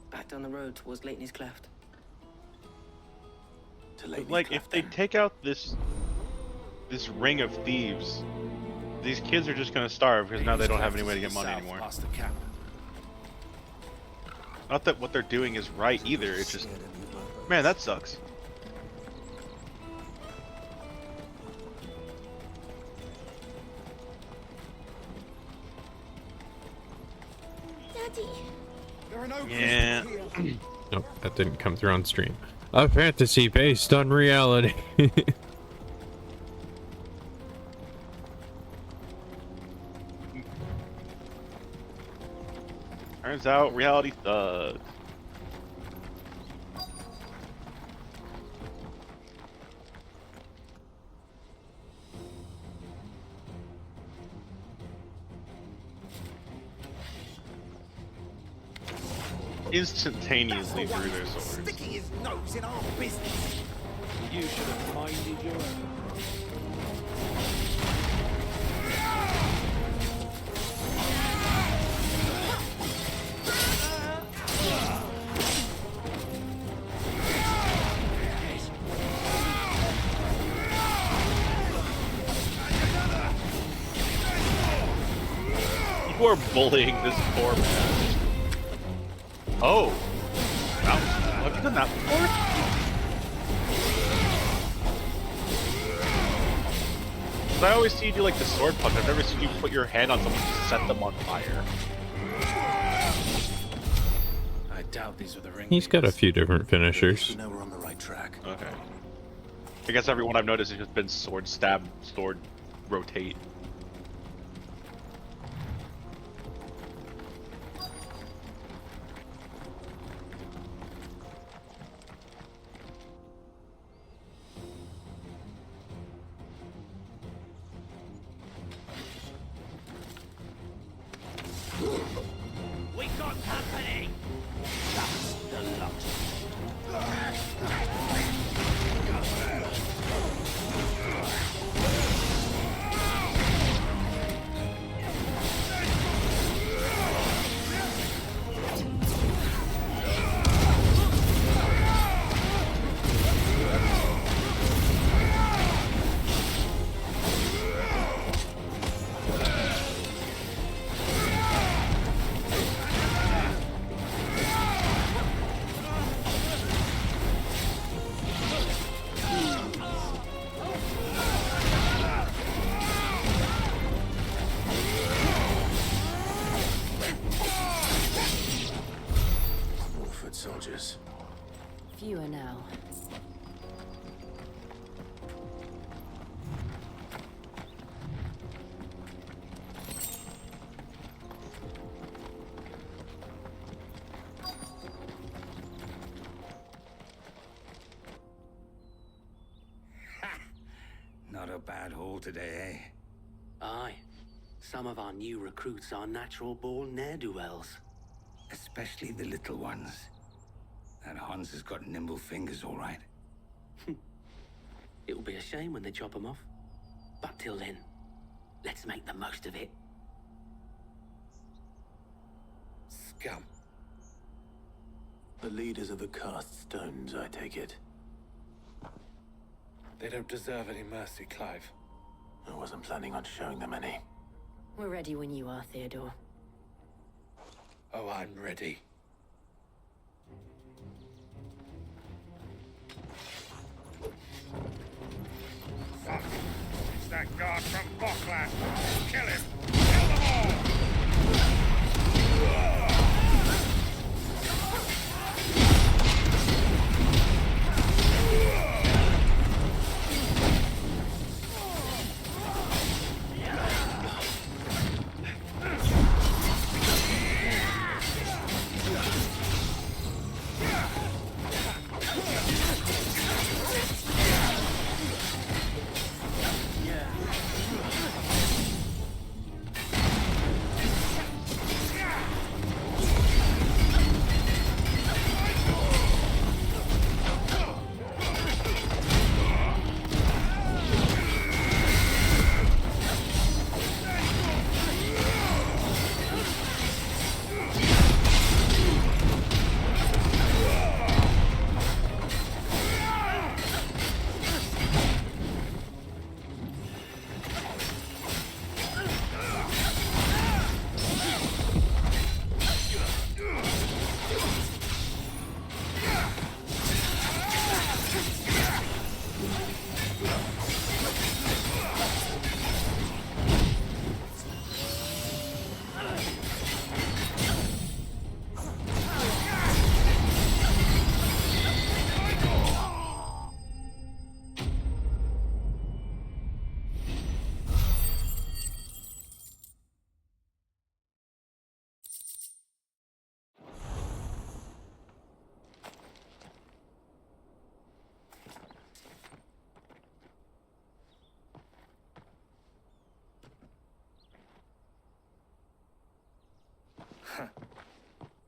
Back down the road towards Leighton's Cleft. To Leighton's Like, Cleft, if they then? take out this ring of thieves, these kids are just gonna starve because now they don't have any way to get money anymore. Past the camp. Not that what they're doing is right either, it's just... Man, that sucks. Daddy. There are no Yeah. Nope, that didn't come through on stream. A fantasy based on reality. Turns out reality sucks. Instantaneously threw their swords. Sticking his nose in our business. You should have minded your own. You are bullying this poor man. Oh. Wow. Have you done that before? I always see you do like the sword punch. I've never seen you put your hand on someone to set them on fire. I doubt these are the ring. He's got a few different finishers. Now we're on the right track. Okay. I guess everyone I've noticed has just been sword stab, sword rotate. We got company. That's the lot. soldiers? Fewer now. Not a bad haul today, eh? Aye. Some of our new recruits are natural-born ne'er-do-wells. Especially the little ones. That Hans has got nimble fingers, all right. It'll be a shame when they chop them off. But till then, let's make the most of it. Scum. The leaders of the cast stones, I take it. They don't deserve any mercy, Clive. I wasn't planning on showing them any. We're ready when you are, Theodore. Oh, I'm ready. It's that guard from Bockland. Kill him! Kill them all!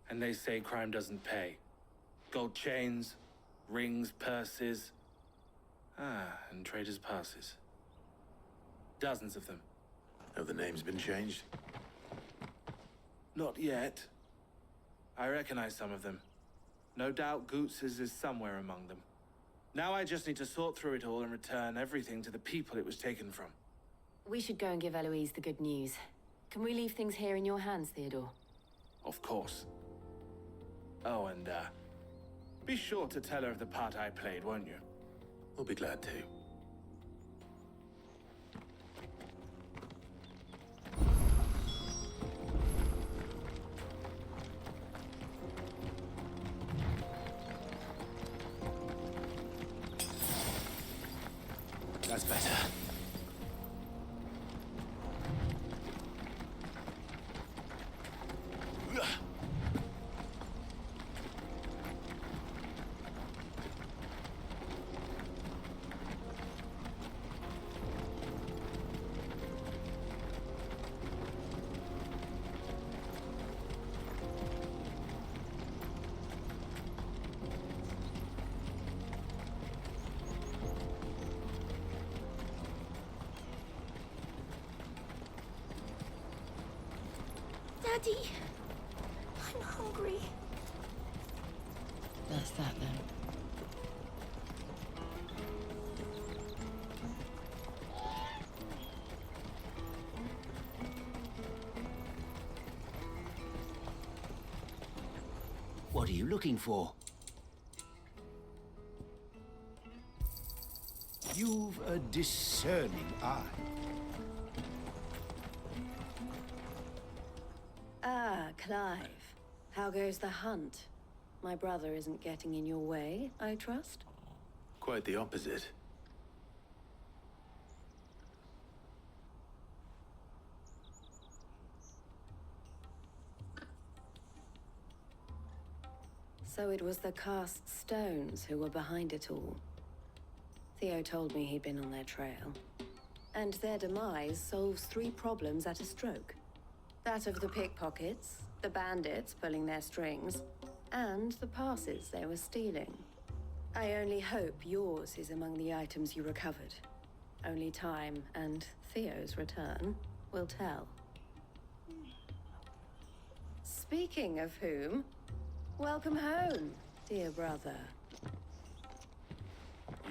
And they say crime doesn't pay. Gold chains, rings, purses. And traders' passes. Dozens of them. Have the names been changed? Not yet. I recognize some of them. No doubt Goots's is somewhere among them. Now I just need to sort through it all and return everything to the people it was taken from. We should go and give Eloise the good news. Can we leave things here in your hands, Theodore? Of course. Oh, and, be sure to tell her of the part I played, won't you? We'll be glad to. That's better. Daddy, I'm hungry. That's that then. What are you looking for? You've a discerning eye. Ah, Clive. How goes the hunt? My brother isn't getting in your way, I trust? Quite the opposite. So it was the cast stones who were behind it all. Theo told me he'd been on their trail. And their demise solves 3 problems at a stroke. That of the pickpockets, the bandits pulling their strings, and the passes they were stealing. I only hope yours is among the items you recovered. Only time and Theo's return will tell. Speaking of whom, welcome home, dear brother.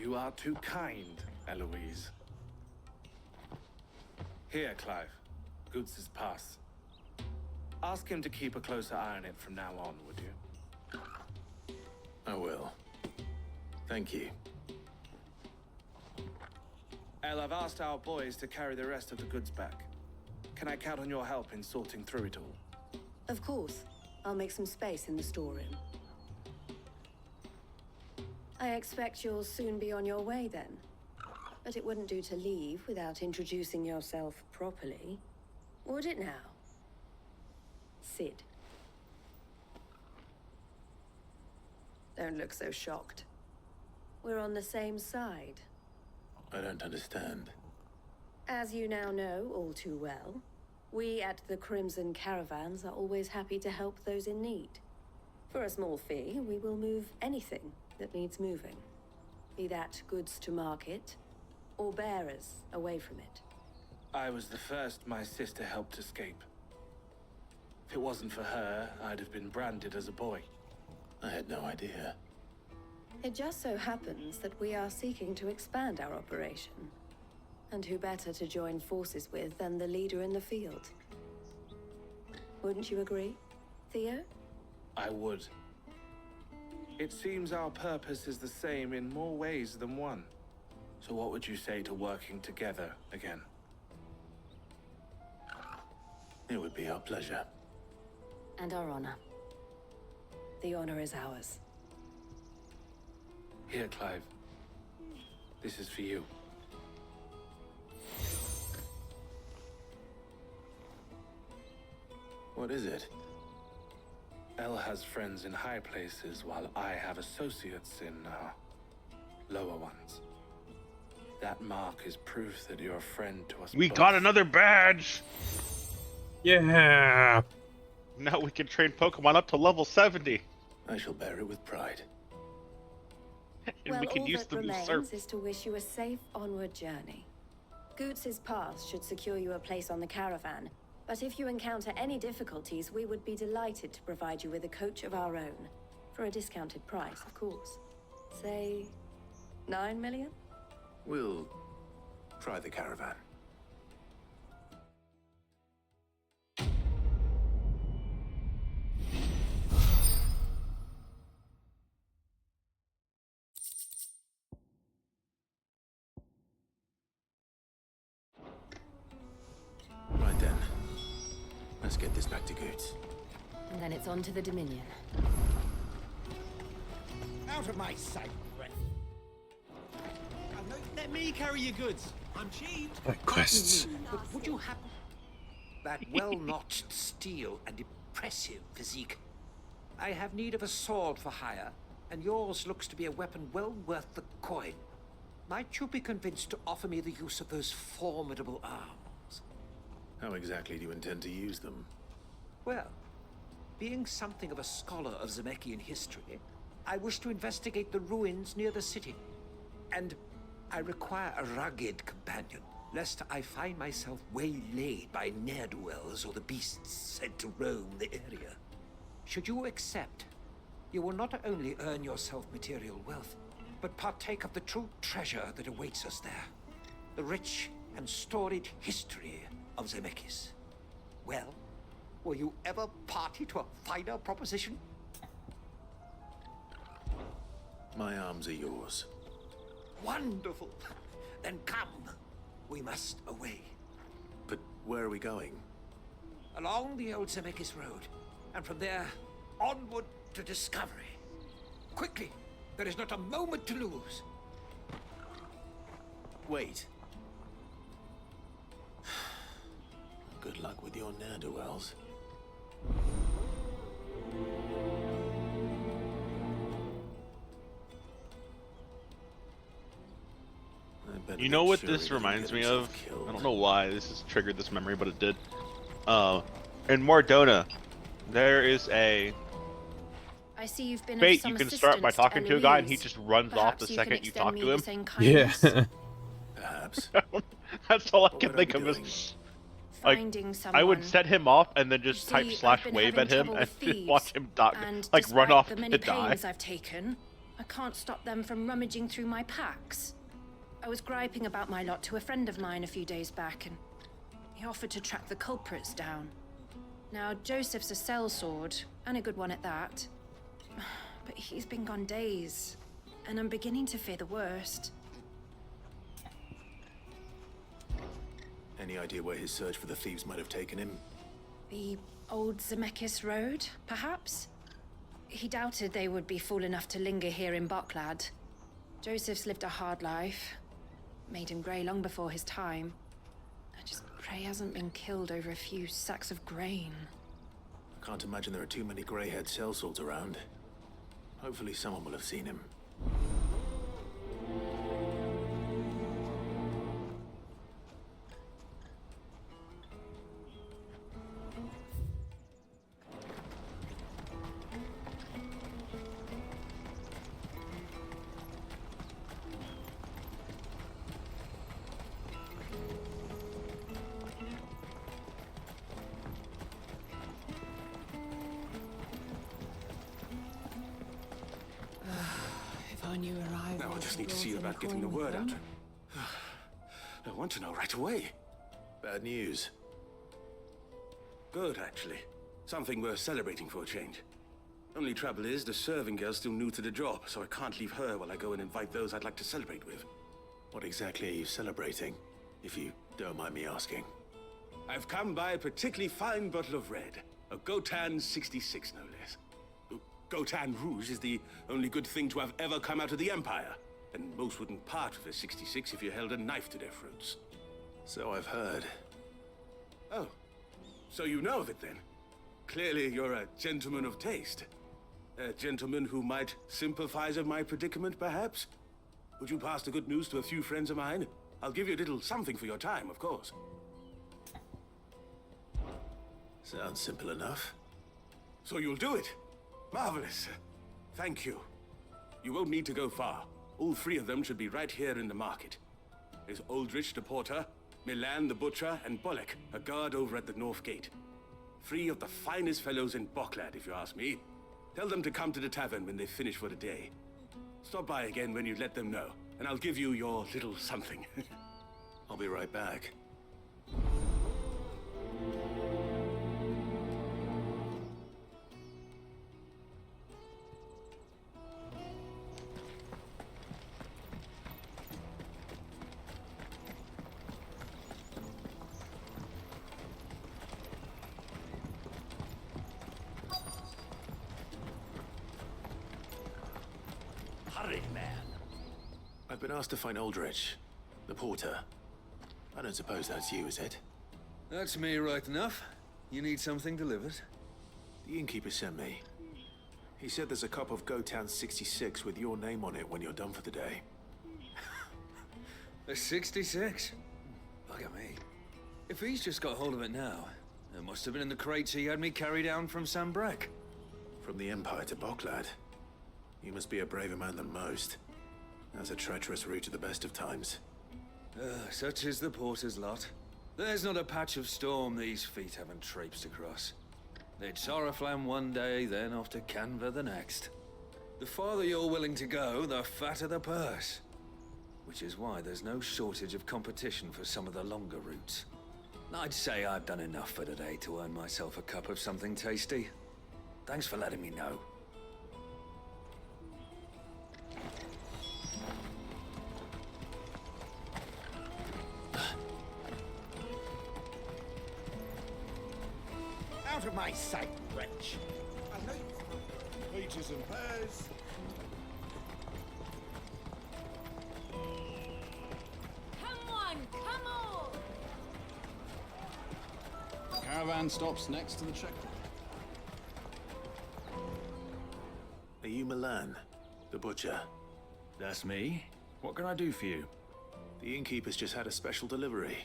You are too kind, Eloise. Here, Clive. Goots' pass. Ask him to keep a closer eye on it from now on, would you? I will. Thank you. El, I've asked our boys to carry the rest of the goods back. Can I count on your help in sorting through it all? Of course. I'll make some space in the storeroom. I expect you'll soon be on your way then. But it wouldn't do to leave without introducing yourself properly. Would it now? Sid. Don't look so shocked. We're on the same side. I don't understand. As you now know all too well, we at the Crimson Caravans are always happy to help those in need. For a small fee, we will move anything that needs moving. Be that goods to market, or bearers away from it. I was the first my sister helped escape. If it wasn't for her, I'd have been branded as a boy. I had no idea. It just so happens that we are seeking to expand our operation. And who better to join forces with than the leader in the field? Wouldn't you agree, Theo? I would. It seems our purpose is the same in more ways than one. So what would you say to working together again? It would be our pleasure. And our honor. The honor is ours. Here, Clive. This is for you. What is it? El has friends in high places, while I have associates in, lower ones. That mark is proof that you're a friend to us We both. got another badge! Yeah! Now we can train Pokemon up to level 70. I shall bear it with pride. And Well, we can all use that the remains usurp. is to wish you a safe onward journey. Goots' pass should secure you a place on the caravan, but if you encounter any difficulties, we would be delighted to provide you with a coach of our own. For a discounted price, of course. Say, 9 million? We'll try the caravan. Right then. Let's get this back to Goots. And then it's on to the Dominion. Out of my sight, Brett. Now, no, let me carry your goods. I'm cheap. Quests. But would you happen... That well-notched steel and impressive physique. I have need of a sword for hire, and yours looks to be a weapon well worth the coin. Might you be convinced to offer me the use of those formidable arms? How exactly do you intend to use them? Well, being something of a scholar of Zemeckis history, I wish to investigate the ruins near the city. And I require a rugged companion, lest I find myself waylaid by ne'er-do-wells or the beasts sent to roam the area. Should you accept, you will not only earn yourself material wealth, but partake of the true treasure that awaits us there. The rich and storied history of Zemeckis. Well, were you ever party to a finer proposition? My arms are yours. Wonderful! Then come. We must away. But where are we going? Along the old Zemeckis Road, and from there, onward to discovery. Quickly! There is not a moment to lose. Wait. Good luck with your ne'er-do-wells. You know what this reminds me of? I don't know why this has triggered this memory, but it did. In Mordona, there is a I see you've been bait you can start by talking to a guy, and he just runs off the second you talk to him. Yeah. Perhaps. That's all I can think of. Is like I would set him off and then just type /wave at him and just watch him like run off the many and die. pains I've taken, I can't stop them from rummaging through my packs. I was griping about my lot to a friend of mine a few days back, and he offered to track the culprits down. Now, Joseph's a sellsword, and a good one at that. But he's been gone days, and I'm beginning to fear the worst. Any idea where his search for the thieves might have taken him? The old Zemeckis Road, perhaps? He doubted they would be fool enough to linger here in Boklad. Joseph's lived a hard life. Made him grey long before his time. I just pray he hasn't been killed over a few sacks of grain. I can't imagine there are too many grey-haired sellswords around. Hopefully someone will have seen him. Now I just need to see about getting the word out. I want to know right away. Bad news. Good, actually. Something worth celebrating for a change. Only trouble is, the serving girl's still new to the job, so I can't leave her while I go and invite those I'd like to celebrate with. What exactly are you celebrating, if you don't mind me asking? I've come by a particularly fine bottle of red. A Gotan 66, no less. Gotan Rouge is the only good thing to have ever come out of the Empire, and most wouldn't part with a 66 if you held a knife to their throats. So I've heard. Oh, so you know of it then? Clearly you're a gentleman of taste. A gentleman who might sympathize with my predicament, perhaps? Would you pass the good news to a few friends of mine? I'll give you a little something for your time, of course. Sounds simple enough. So you'll do it? Marvelous. Thank you. You won't need to go far. All three of them should be right here in the market. There's Aldrich the porter, Milan the butcher, and Bolek, a guard over at the north gate. Three of the finest fellows in Boklad, if you ask me. Tell them to come to the tavern when they finish for the day. Stop by again when you let them know, and I'll give you your little something. I'll be right back. I've been asked to find Aldrich, the porter. I don't suppose that's you, is it? That's me right enough. You need something delivered? The innkeeper sent me. He said there's a cup of Gotan 66 with your name on it when you're done for the day. A 66? Look at me. If he's just got hold of it now, it must have been in the crates he had me carry down from Sambrek. From the Empire to Boklad. You must be a braver man than most. That's a treacherous route at the best of times. Such is the porter's lot. There's not a patch of storm these feet haven't traipsed across. It's Oriflamme one day, then off to Canva the next. The farther you're willing to go, the fatter the purse. Which is why there's no shortage of competition for some of the longer routes. I'd say I've done enough for today to earn myself a cup of something tasty. Thanks for letting me know. Out of my sight, wretch! Peaches and pears. Caravan stops next to the checkpoint. Are you Milan, the butcher? That's me. What can I do for you? The innkeeper's just had a special delivery.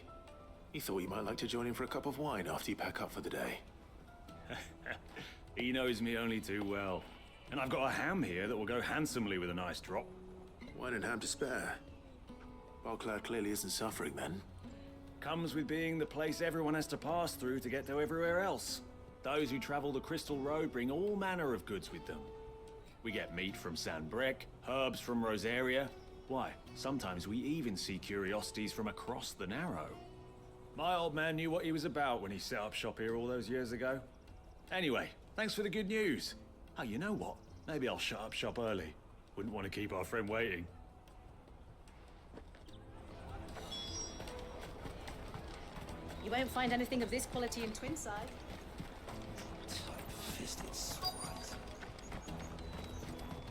He thought you might like to join him for a cup of wine after you pack up for the day. He knows me only too well. And I've got a ham here that will go handsomely with a nice drop. Wine and ham to spare. Bocklad clearly isn't suffering then. Comes with being the place everyone has to pass through to get to everywhere else. Those who travel the Crystal Road bring all manner of goods with them. We get meat from San Brec, herbs from Rosaria. Why, sometimes we even see curiosities from across the Narrow. My old man knew what he was about when he set up shop here all those years ago. Anyway, thanks for the good news. Oh, you know what? Maybe I'll shut up shop early. Wouldn't want to keep our friend waiting. You won't find anything of this quality in Twinside. Tight-fisted swines.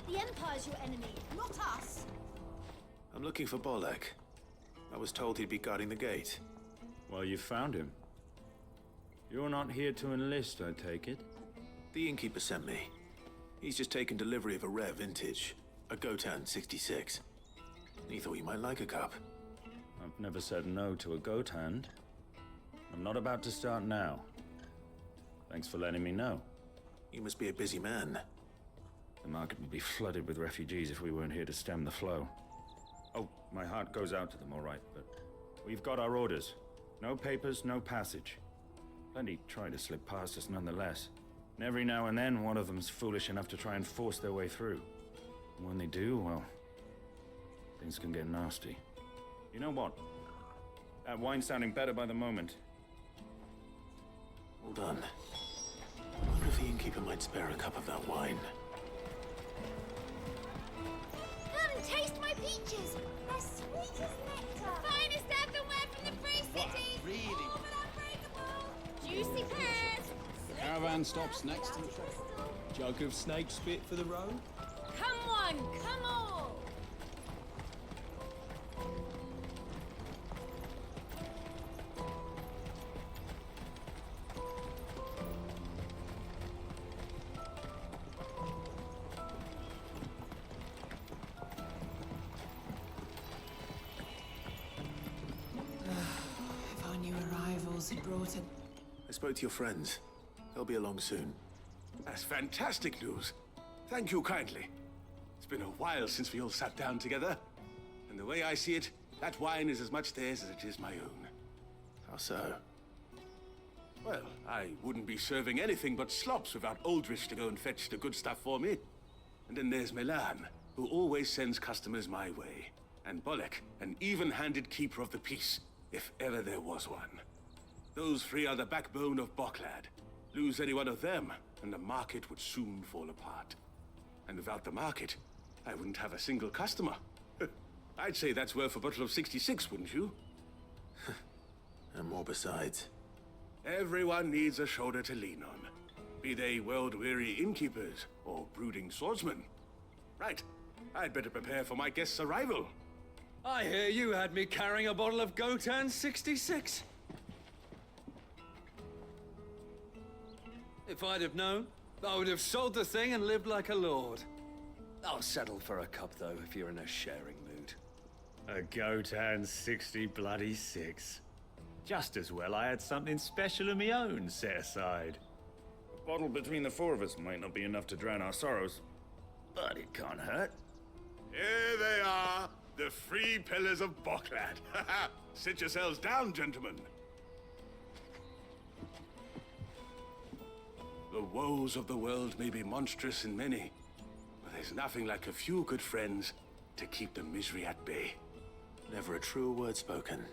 The Empire's your enemy, not us. I'm looking for Bolek. I was told he'd be guarding the gate. Well, you found him. You're not here to enlist, I take it? The innkeeper sent me. He's just taken delivery of a rare vintage, a Gotan 66. He thought you might like a cup. I've never said no to a goat hand. I'm not about to start now. Thanks for letting me know. You must be a busy man. The market would be flooded with refugees if we weren't here to stem the flow. Oh, my heart goes out to them, all right, but we've got our orders. No papers, no passage. Plenty try to slip past us nonetheless. And every now and then, one of them's foolish enough to try and force their way through. And when they do, well, things can get nasty. You know what? That wine's sounding better by the moment. Hold on. I wonder if the innkeeper might spare a cup of that wine. Come, taste my peaches. They're sweet as nectar. Finest earthenware from the Free City. Really? All but unbreakable. Juicy pears. Caravan stops next to the checkpoint. Jug of snake spit for the road? Come one, come all! If our new arrivals had brought it. I spoke to your friends. They'll be along soon. That's fantastic news. Thank you kindly. It's been a while since we all sat down together. And the way I see it, that wine is as much theirs as it is my own. How so? Well, I wouldn't be serving anything but slops without Aldrich to go and fetch the good stuff for me. And then there's Milan, who always sends customers my way. And Bolek, an even-handed keeper of the peace, if ever there was one. Those three are the backbone of Bocklad. Lose any one of them, and the market would soon fall apart. And without the market, I wouldn't have a single customer. I'd say that's worth a bottle of 66, wouldn't you? And more besides. Everyone needs a shoulder to lean on. Be they world-weary innkeepers or brooding swordsmen. Right, I'd better prepare for my guest's arrival. I hear you had me carrying a bottle of Gotan 66. If I'd have known, I would have sold the thing and lived like a lord. I'll settle for a cup, though, if you're in a sharing mood. A Gotan 66. Just as well I had something special of my own set aside. A bottle between the four of us might not be enough to drown our sorrows, but it can't hurt. Here they are, the three pillars of Bocklad. Sit yourselves down, gentlemen. The woes of the world may be monstrous in many, but there's nothing like a few good friends to keep the misery at bay. Never a truer word spoken.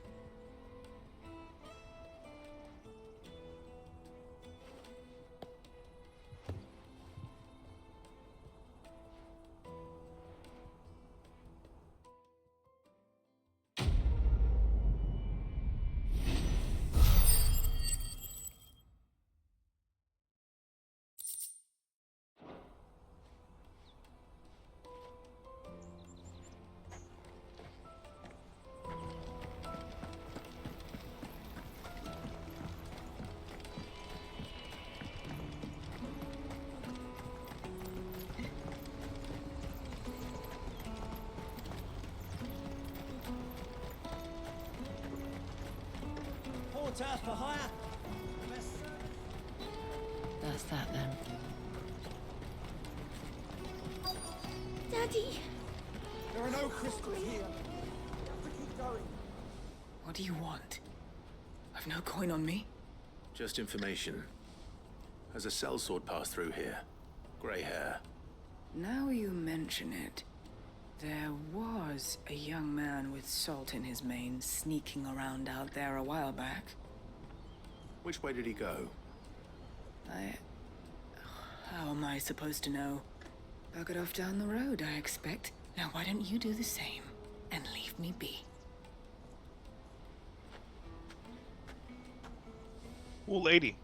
turf for hire. That's that then. Daddy! There are no crystals here. We have to keep going. What do you want? I've no coin on me. Just information. Has a sellsword passed through here? Grey hair. Now you mention it, there was a young man with salt in his mane sneaking around out there a while back. Which way did he go? How am I supposed to know? Buggered off down the road, I expect. Now why don't you do the same and leave me be? Ooh, lady.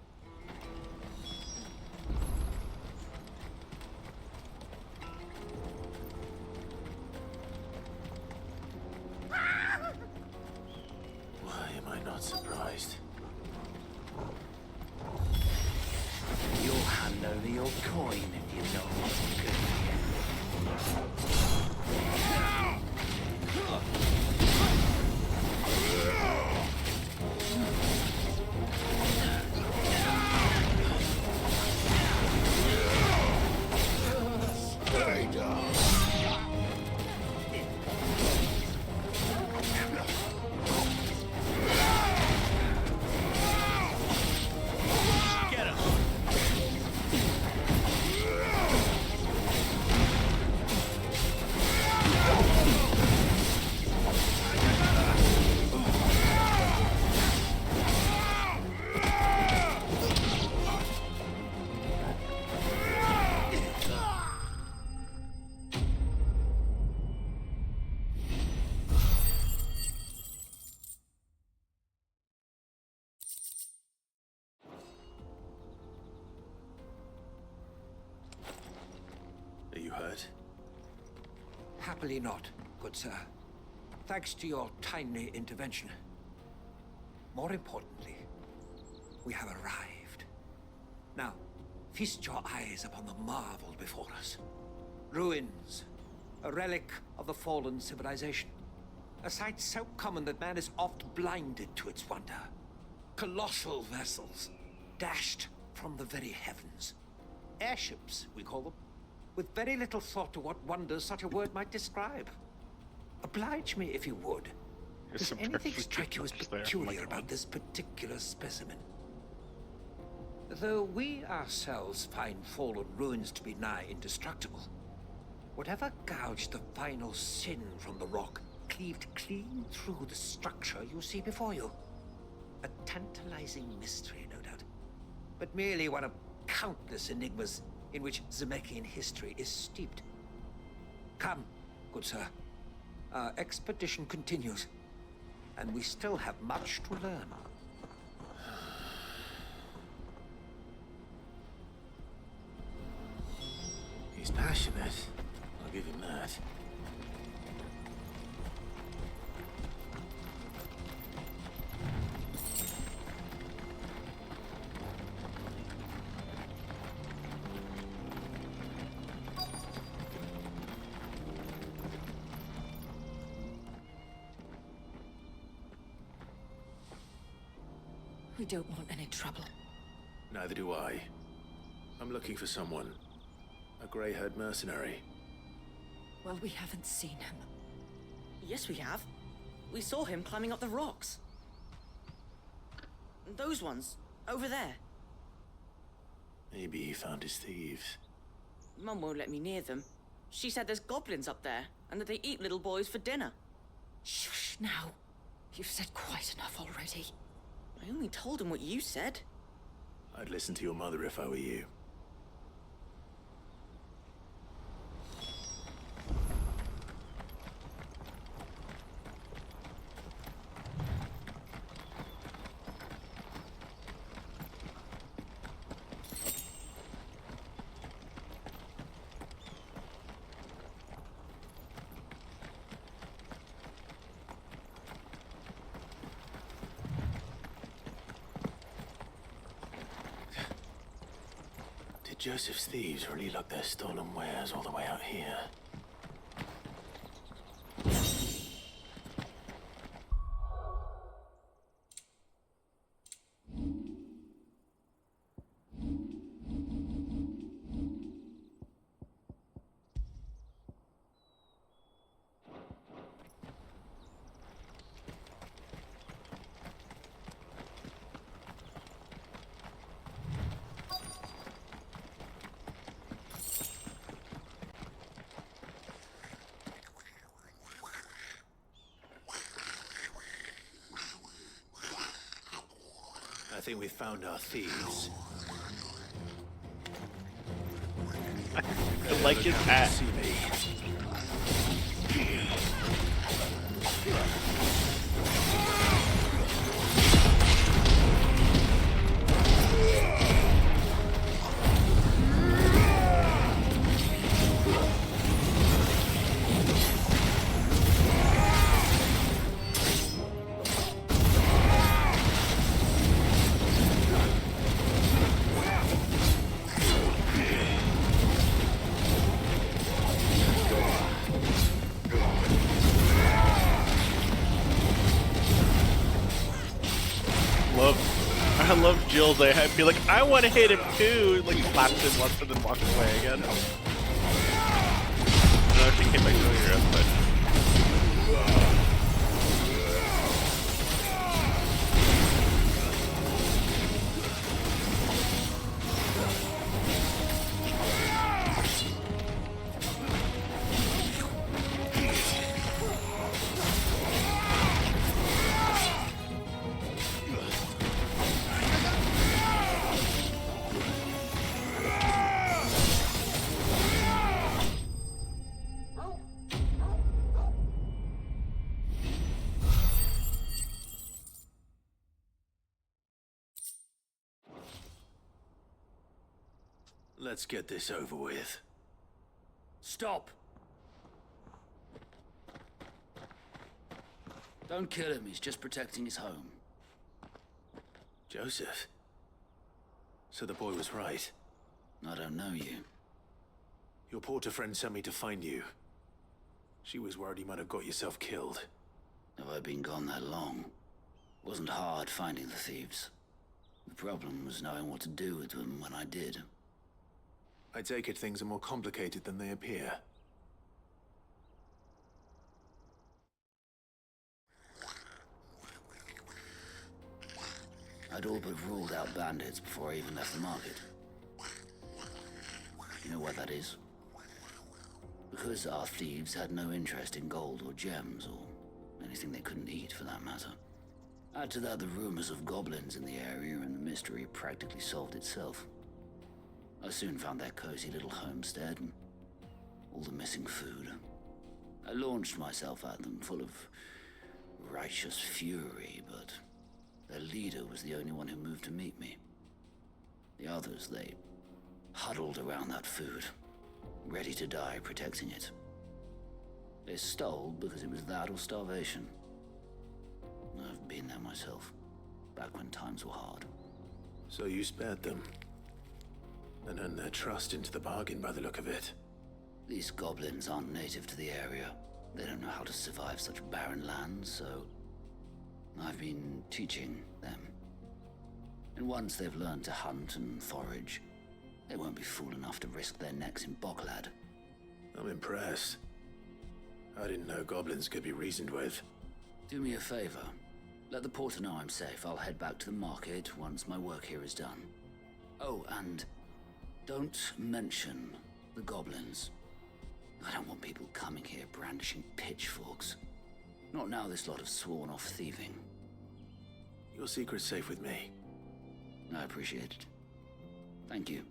Why am I not surprised? You'll hand over your coin if you know what's good for Stay down! Get him! Are you hurt? Happily not, good sir. Thanks to your timely intervention. More importantly, we have arrived. Now, feast your eyes upon the marvel before us. Ruins, a relic of the fallen civilization. A sight so common that man is oft blinded to its wonder. Colossal vessels, dashed from the very heavens. Airships, we call them, with very little thought to what wonders such a word might describe. Oblige me if you would. Does anything strike you as peculiar about this particular specimen? Though we ourselves find fallen ruins to be nigh indestructible, whatever gouged the final sin from the rock cleaved clean through the structure you see before you. A tantalizing mystery, no doubt, but merely one of countless enigmas in which Zemeckis history is steeped. Come, good sir. Our expedition continues, and we still have much to learn. He's passionate. I'll give him that. We don't want any trouble. Neither do I. I'm looking for someone. A grey-haired mercenary. Well, we haven't seen him. Yes, we have. We saw him climbing up the rocks. Those ones, over there. Maybe he found his thieves. Mum won't let me near them. She said there's goblins up there, and that they eat little boys for dinner. Shush now. You've said quite enough already. I only told him what you said. I'd listen to your mother if I were you. Joseph's thieves really lug their stolen wares all the way out here. think we've found our thieves. I like his hat. See me. I love Jill's. I feel like I want to hit him too. Like slaps him once and then walks away again. I don't know if she came back to Europe, but. Let's get this over with. Stop! Don't kill him, he's just protecting his home. Joseph? So the boy was right. I don't know you. Your porter friend sent me to find you. She was worried you might have got yourself killed. Have I been gone that long? Wasn't hard finding the thieves. The problem was knowing what to do with them when I did. I take it things are more complicated than they appear. I'd all but ruled out bandits before I even left the market. You know what that is? Because our thieves had no interest in gold or gems or anything they couldn't eat for that matter. Add to that the rumors of goblins in the area and the mystery practically solved itself. I soon found their cozy little homestead and all the missing food. I launched myself at them full of righteous fury, but their leader was the only one who moved to meet me. The others, they huddled around that food, ready to die protecting it. They stole because it was that or starvation. I've been there myself, back when times were hard. So you spared them? And earned their trust into the bargain by the look of it. These goblins aren't native to the area. They don't know how to survive such barren lands, so I've been teaching them. And once they've learned to hunt and forage, they won't be fool enough to risk their necks in Boklad. I'm impressed. I didn't know goblins could be reasoned with. Do me a favor. Let the porter know I'm safe. I'll head back to the market once my work here is done. Oh, and don't mention the goblins. I don't want people coming here brandishing pitchforks. Not now this lot have sworn off thieving. Your secret's safe with me. I appreciate it. Thank you.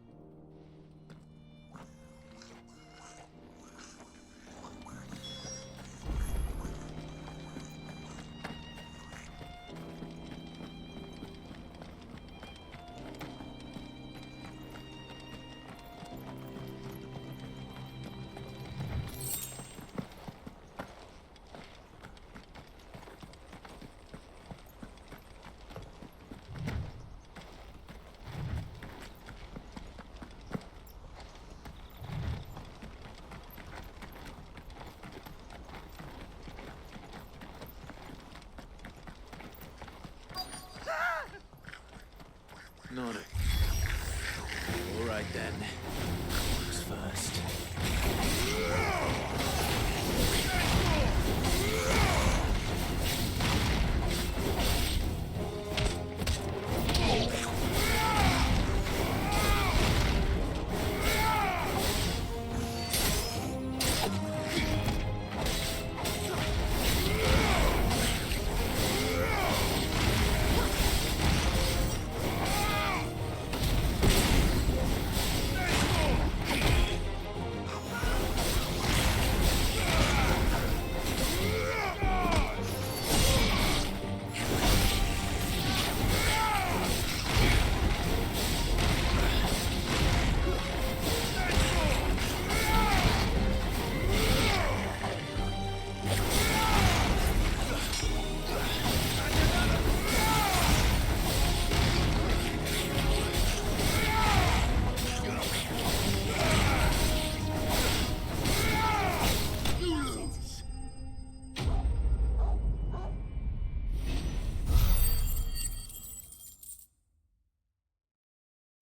Not it. All right then. Who's first?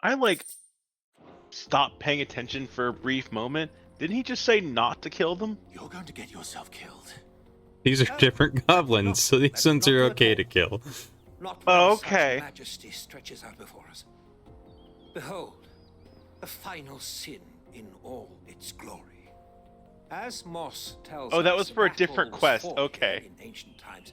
I like stopped paying attention for a brief moment. Didn't he just say not to kill them? You're going to get yourself killed. These are different goblins, so these ones are okay to kill. Not when Okay. such majesty stretches out before us. Behold, the final sin in all its glory. As Moss tells us, Oh, that was for a battle different was quest. fought Okay. in ancient times.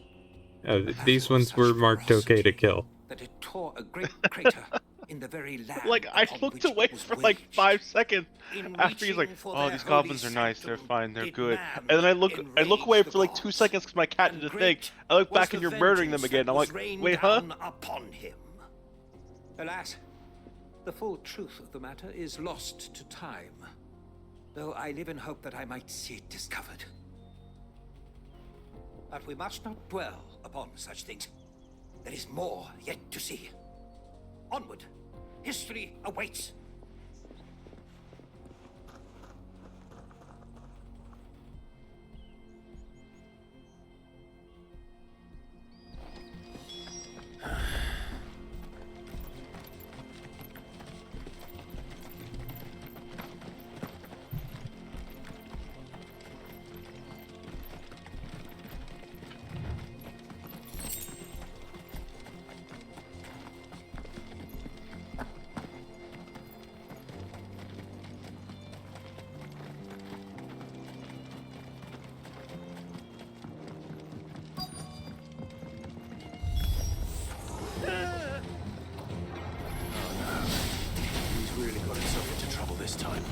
These ones were marked okay to kill. That it tore a great crater in the very land. Like, I upon looked which away it was for like waged. 5 seconds In after he's like, reaching for "Oh, their these holy goblins are nice. They're sanctum, fine. They're did good." man And then I look away enrage for like 2 seconds because my cat did and a thing. great I look was back the and you're murdering them vengeance again. that I'm was like, rained "Wait, huh?" down upon him. Alas, the full truth of the matter is lost to time, though I live in hope that I might see it discovered. But we must not dwell upon such things. There is more yet to see. Onward. History awaits. He's really got himself into trouble this time.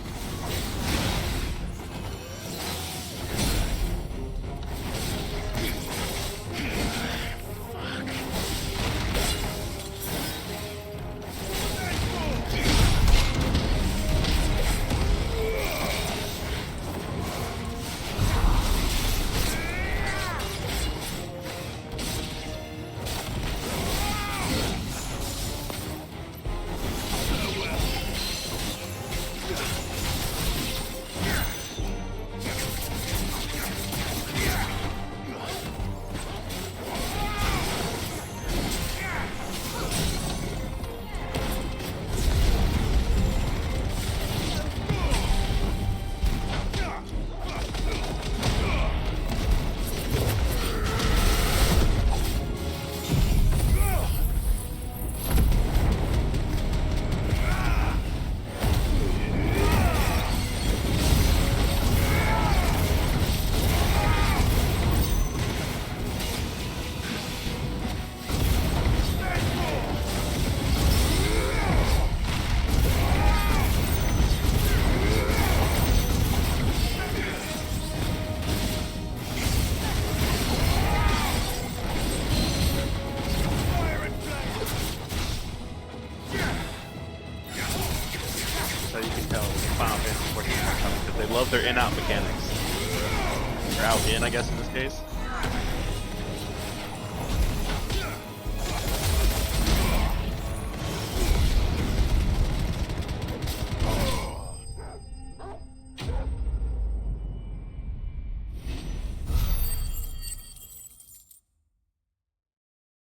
So you can tell Final Fantasy 14 is coming because they love their in-out mechanics. Or out-in, I guess, in this case.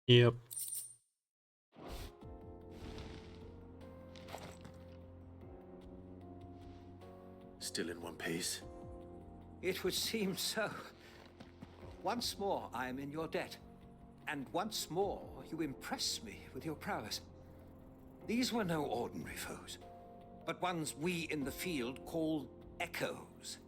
Yep. Still in one piece. It would seem so. Once more, I am in your debt. And once more, you impress me with your prowess. These were no ordinary foes, but ones we in the field call echoes.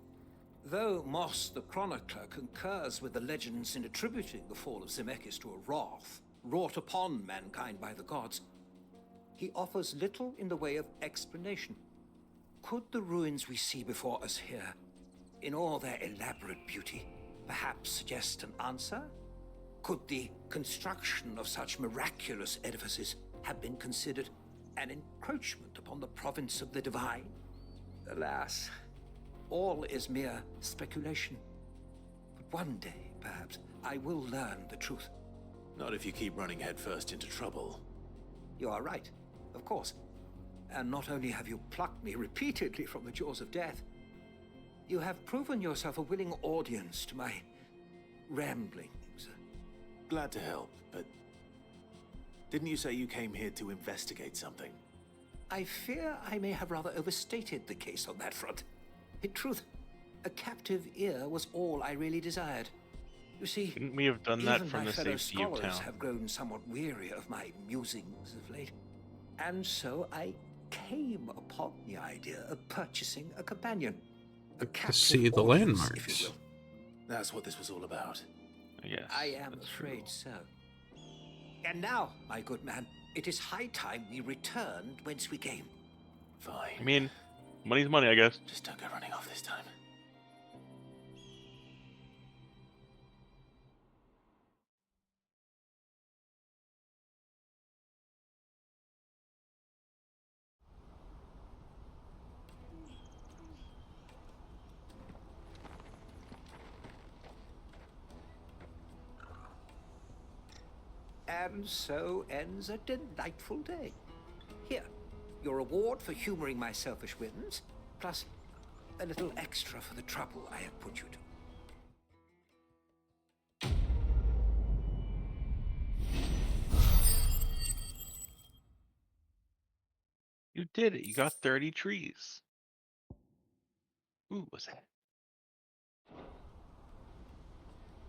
Though Moss the Chronicler concurs with the legends in attributing the fall of Zemeckis to a wrath wrought upon mankind by the gods, he offers little in the way of explanation. Could the ruins we see before us here, in all their elaborate beauty, perhaps suggest an answer? Could the construction of such miraculous edifices have been considered an encroachment upon the province of the divine? Alas, all is mere speculation. But one day, perhaps, I will learn the truth. Not if you keep running headfirst into trouble. You are right, of course. And not only have you plucked me repeatedly from the jaws of death, you have proven yourself a willing audience to my ramblings. Glad to help, but didn't you say you came here to investigate something? I fear I may have rather overstated the case on that front. In truth, a captive ear was all I really desired. You see, Couldn't we have done that even from my the fellow safety of scholars town? have grown somewhat weary of my musings of late. And so I came upon the idea of purchasing a companion. A To see the audience, landmarks. if you will. That's what this was all about. Yes. I am afraid so. And now, my good man, it is high time we returned whence we came. Fine. I mean, money's money, I guess. Just don't go running off this time. And so ends a delightful day. Here, your reward for humoring my selfish whims, plus a little extra for the trouble I have put you to. You did it. You got 30 trees. Ooh, what's that?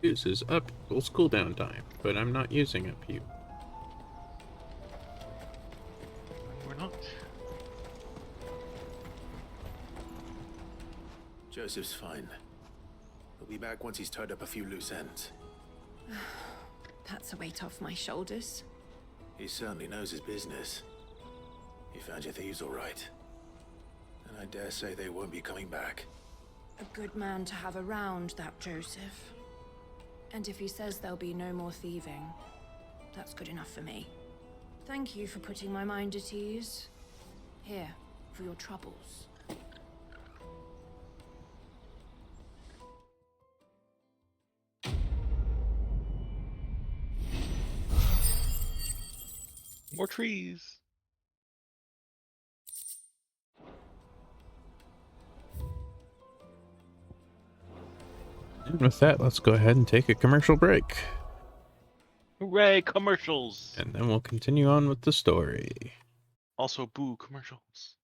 Uses up equals cooldown time, but I'm not using up you. We're not. Joseph's fine. He'll be back once he's tied up a few loose ends. That's a weight off my shoulders. He certainly knows his business. You found your thieves all right. And I dare say they won't be coming back. A good man to have around, that Joseph. And if he says there'll be no more thieving, that's good enough for me. Thank you for putting my mind at ease. Here, for your troubles. More trees. And with that, let's go ahead and take a commercial break. Hooray, commercials. And then we'll continue on with the story. Also, boo, commercials.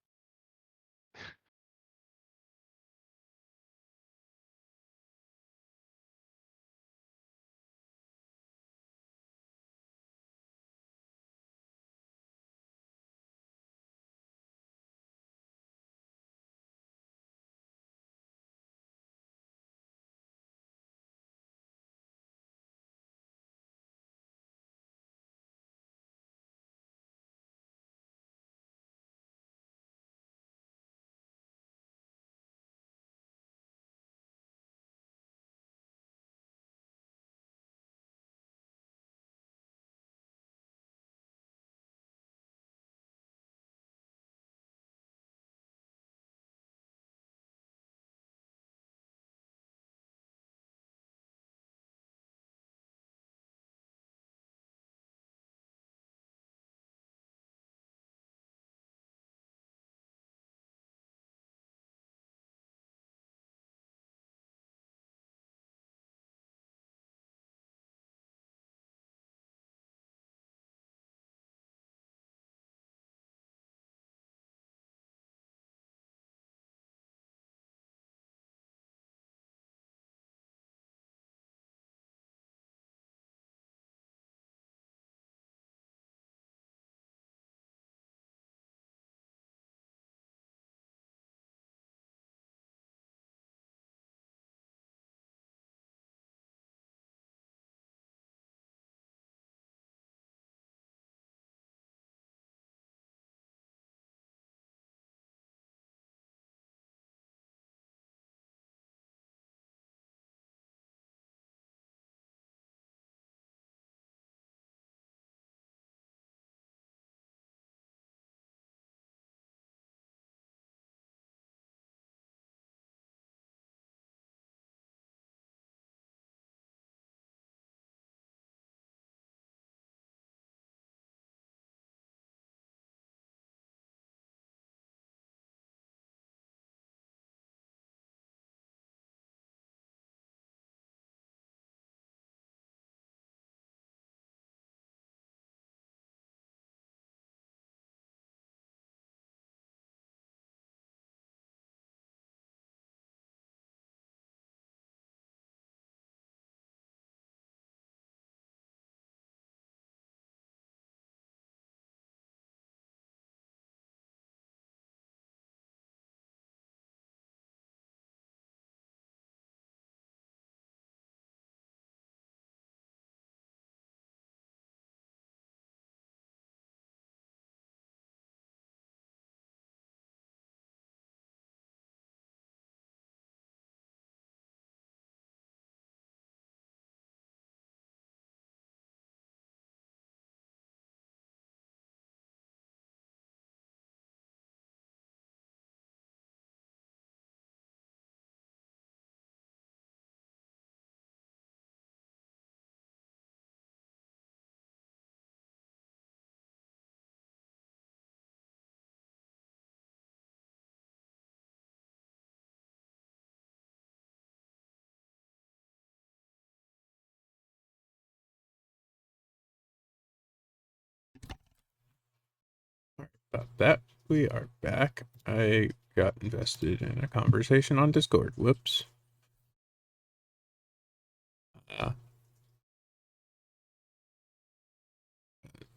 about that. We are back. I got invested in a conversation on Discord. Whoops.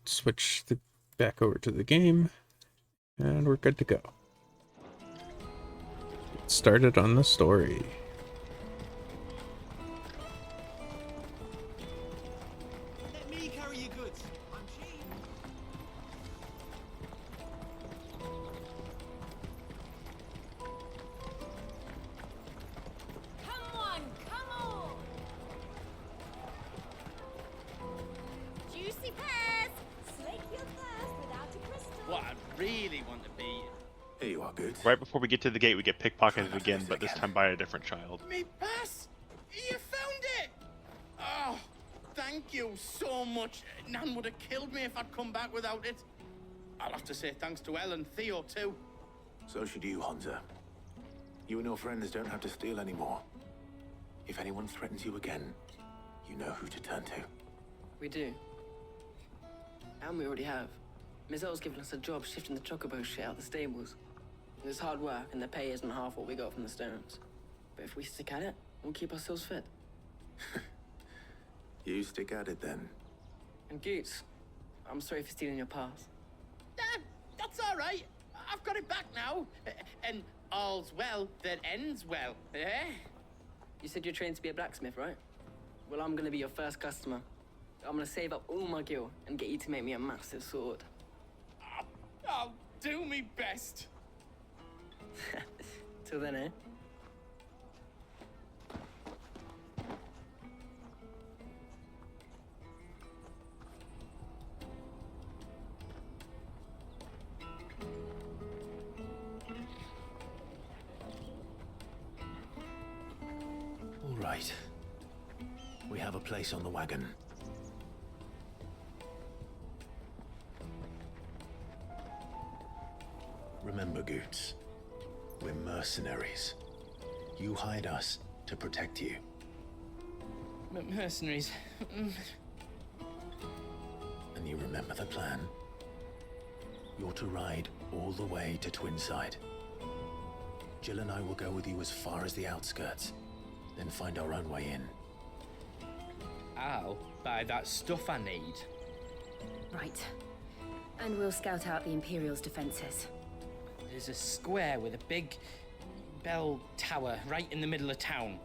Switch back over to the game, and we're good to go. Get started on the story. Let me carry your goods. I'm cheap. Come on, come on! Juicy pears! Slake your thirst without a crystal. What I really want to be. Here you are, good. Right before we get to the gate, we get pickpocketed again, but this time by a different child. Me pass! You found it! Oh, thank you so much. Nan would have killed me if I'd come back without it. I'll have to say thanks to Elle and Theo too. So should you, Hunter. You and your friends don't have to steal anymore. If anyone threatens you again, you know who to turn to. We do. And we already have. Mizelle's given us a job shifting the chocobo shit out the stables. It's hard work, and the pay isn't half what we got from the stones. But if we stick at it, we'll keep ourselves fit. You stick at it then. And Goots, I'm sorry for stealing your pass. That's all right. I've got it back now. And all's well that ends well, eh? You said you're trained to be a blacksmith, right? Well, I'm gonna be your first customer. I'm gonna save up all my gil and get you to make me a massive sword. I'll do me best. Till then, eh? All right. We have a place on the wagon. Remember, Goots, we're mercenaries. You hired us to protect you. Mercenaries. And you remember the plan? You're to ride all the way to Twinside. Jill and I will go with you as far as the outskirts, then find our own way in. I'll buy that stuff I need. Right. And we'll scout out the Imperial's defenses. There's a square with a big bell tower right in the middle of town.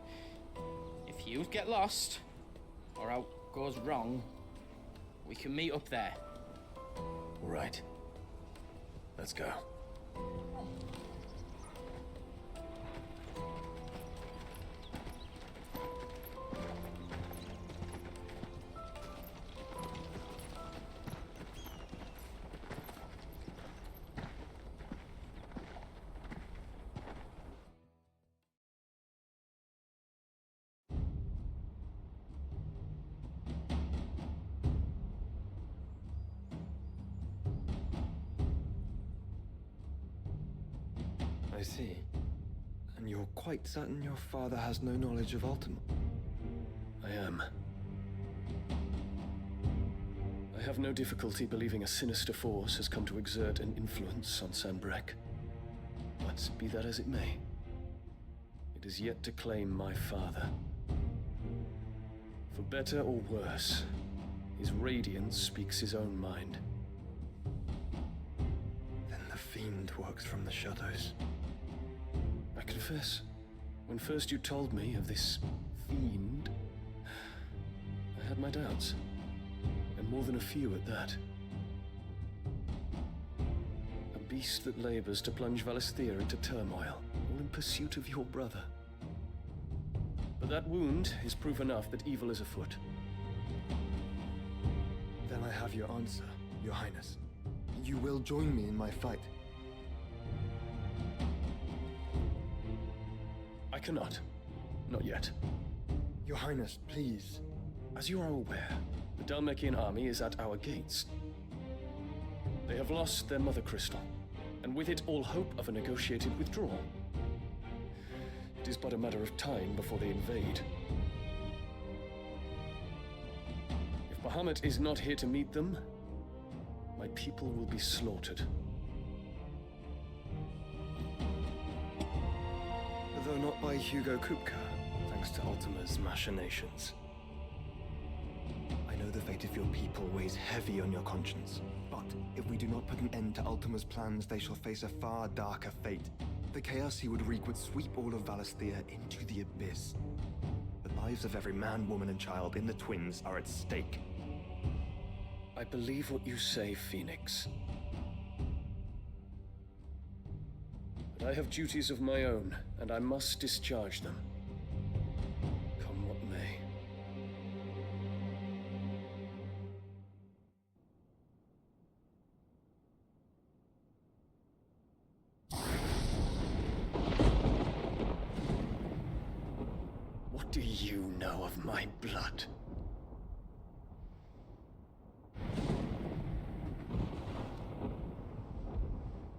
If you get lost, or out goes wrong, we can meet up there. All right. Let's go. I see. And you're quite certain your father has no knowledge of Ultima? I am. I have no difficulty believing a sinister force has come to exert an influence on Sanbreque. But be that as it may, it is yet to claim my father. For better or worse, his radiance speaks his own mind. Then the fiend works from the shadows. I confess, when first you told me of this fiend, I had my doubts, and more than a few at that. A beast that labors to plunge Valisthea into turmoil, all in pursuit of your brother. But that wound is proof enough that evil is afoot. Then I have your answer, Your Highness. You will join me in my fight. I cannot. Not yet. Your Highness, please. As you are aware, the Dhalmekian army is at our gates. They have lost their mother crystal, and with it all hope of a negotiated withdrawal. It is but a matter of time before they invade. If Bahamut is not here to meet them, my people will be slaughtered. Though not by Hugo Kupka, thanks to Ultima's machinations. I know the fate of your people weighs heavy on your conscience, but if we do not put an end to Ultima's plans, they shall face a far darker fate. The chaos he would wreak would sweep all of Valisthea into the abyss. The lives of every man, woman, and child in the Twins are at stake. I believe what you say, Phoenix. But I have duties of my own, and I must discharge them. Come what may. What do you know of my blood?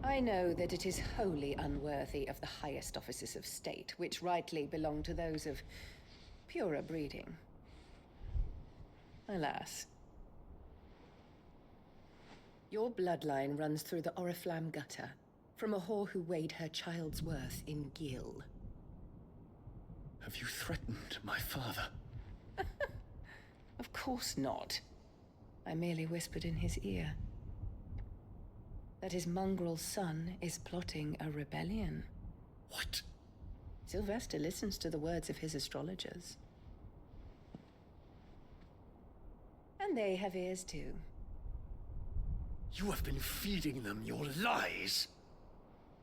I know that it is wholly unworthy of the highest offices of state, which rightly belong to those of purer breeding. Alas. Your bloodline runs through the Oriflamme gutter, from a whore who weighed her child's worth in gil. Have you threatened my father? Of course not. I merely whispered in his ear that his mongrel son is plotting a rebellion. What? Sylvester listens to the words of his astrologers. And they have ears too. You have been feeding them your lies!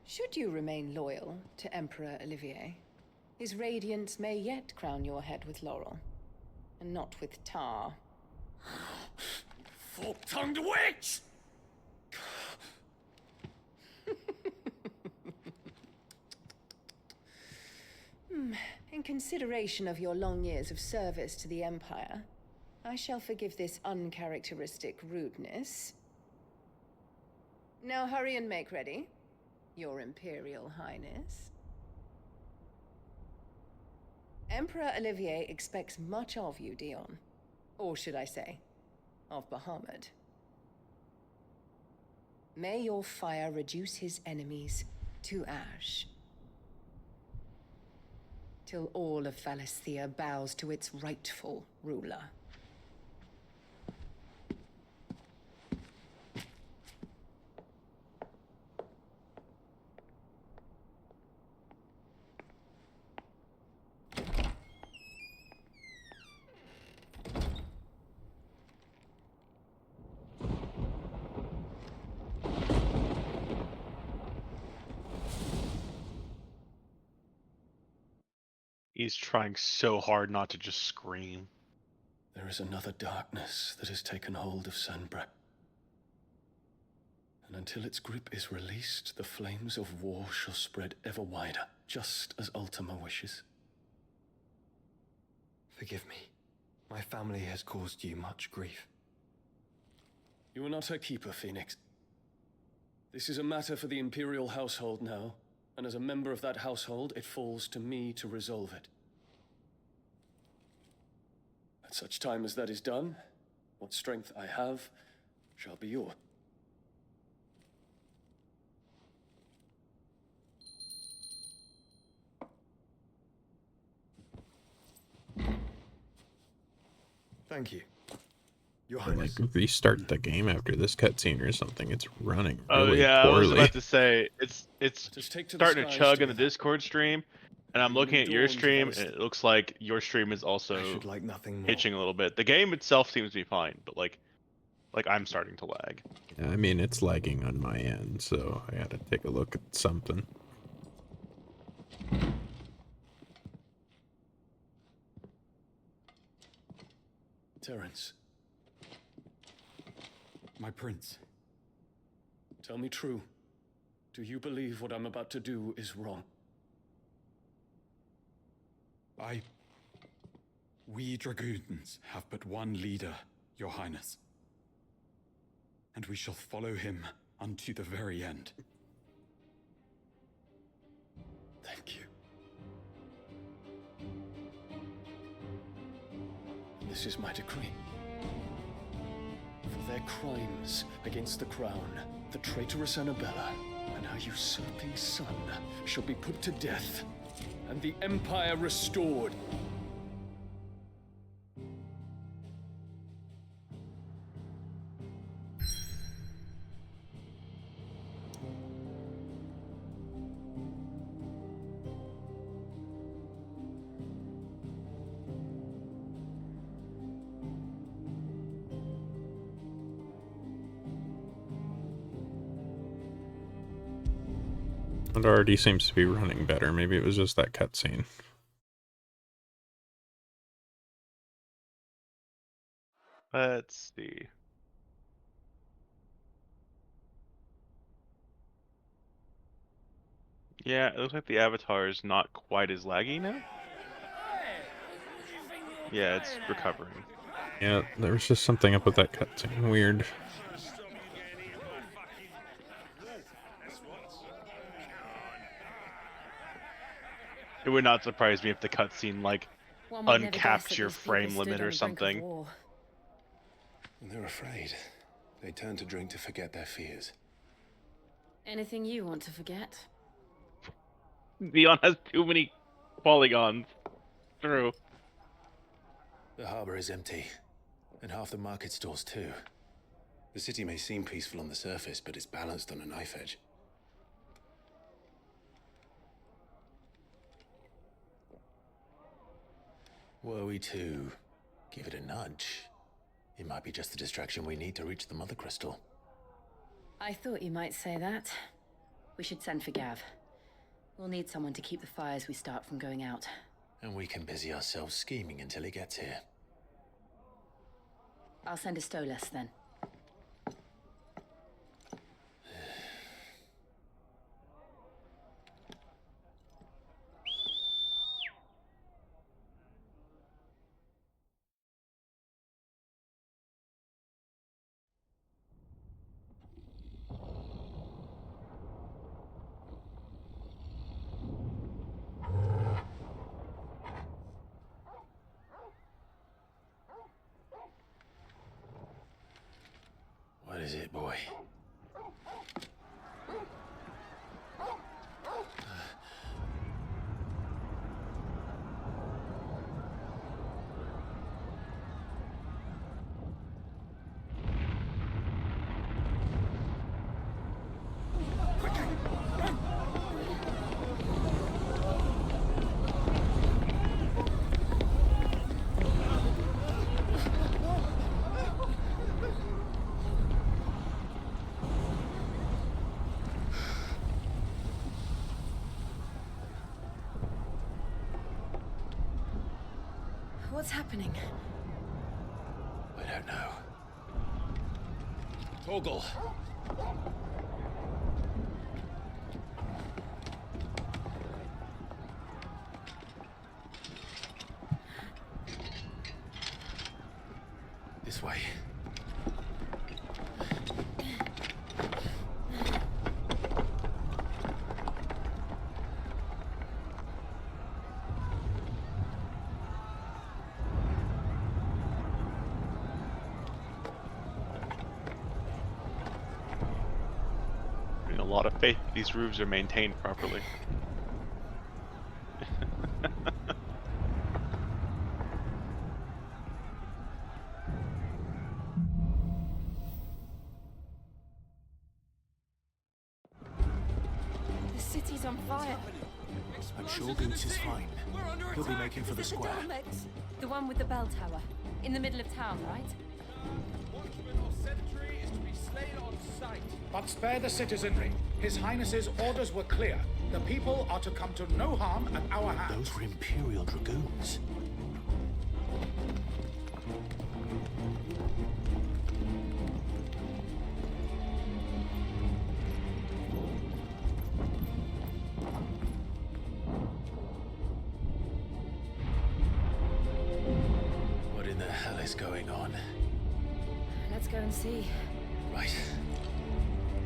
Should you remain loyal to Emperor Olivier, his radiance may yet crown your head with laurel, and not with tar. Fork-tongued witch! In consideration of your long years of service to the Empire, I shall forgive this uncharacteristic rudeness. Now hurry and make ready, Your Imperial Highness. Emperor Olivier expects much of you, Dion. Or should I say, of Bahamut. May your fire reduce his enemies to ash, till all of Valisthea bows to its rightful ruler. He's trying so hard not to just scream. There is another darkness that has taken hold of Sanbreque. And until its grip is released, the flames of war shall spread ever wider, just as Ultima wishes. Forgive me. My family has caused you much grief. You are not her keeper, Phoenix. This is a matter for the Imperial household now, and as a member of that household, it falls to me to resolve it. At such time as that is done, what strength I have shall be yours. Thank you. Your Or, like, Highness. restart the game after this cutscene or something. It's running Oh really yeah, I was poorly. about to say it's take to the starting to skies chug in the together. Discord stream, and I'm We will looking at your dawn to stream, Valisthea. and it looks like your stream is also should like nothing more. hitching a little bit. The game itself seems to be fine, but like I'm starting to lag. I mean, it's lagging on my end, so I gotta take a look at something. Terence, My prince. tell me true. Do you believe what I'm about to do is wrong? We dragoons have but one leader, Your Highness. And we shall follow him unto the very end. Thank you. This is my decree. For their crimes against the crown, the traitorous Annabella and her usurping son shall be put to death and the Empire restored. It already seems to be running better. Maybe it was just that cutscene. Let's see. Yeah, it looks like the avatar is not quite as laggy now. Yeah, it's recovering. Yeah, there was just something up with that cutscene. Weird. It would not surprise me if the cutscene like uncaps your frame limit or something. And they're afraid. They turn to drink to forget their fears. Anything you want to forget? Leon has too many polygons. True. The harbor is empty, and half the market stalls too. The city may seem peaceful on the surface, but it's balanced on a knife edge. Were we to give it a nudge, it might be just the distraction we need to reach the Mother Crystal. I thought you might say that. We should send for Gav. We'll need someone to keep the fires we start from going out. And we can busy ourselves scheming until he gets here. I'll send a Stolas then. What is it, boy? What's happening? I don't know. Torgal! This way. A lot of faith these roofs are maintained properly. The city's on fire. I'm sure Goots is fine. He'll be making for the square. The one with the bell tower. In the middle of town, right? Watchman or sentry is to be slain on sight. But spare the citizenry. His Highness's orders were clear. The people are to come to no harm at our hands. Those were Imperial Dragoons. What in the hell is going on? Let's go and see. Right.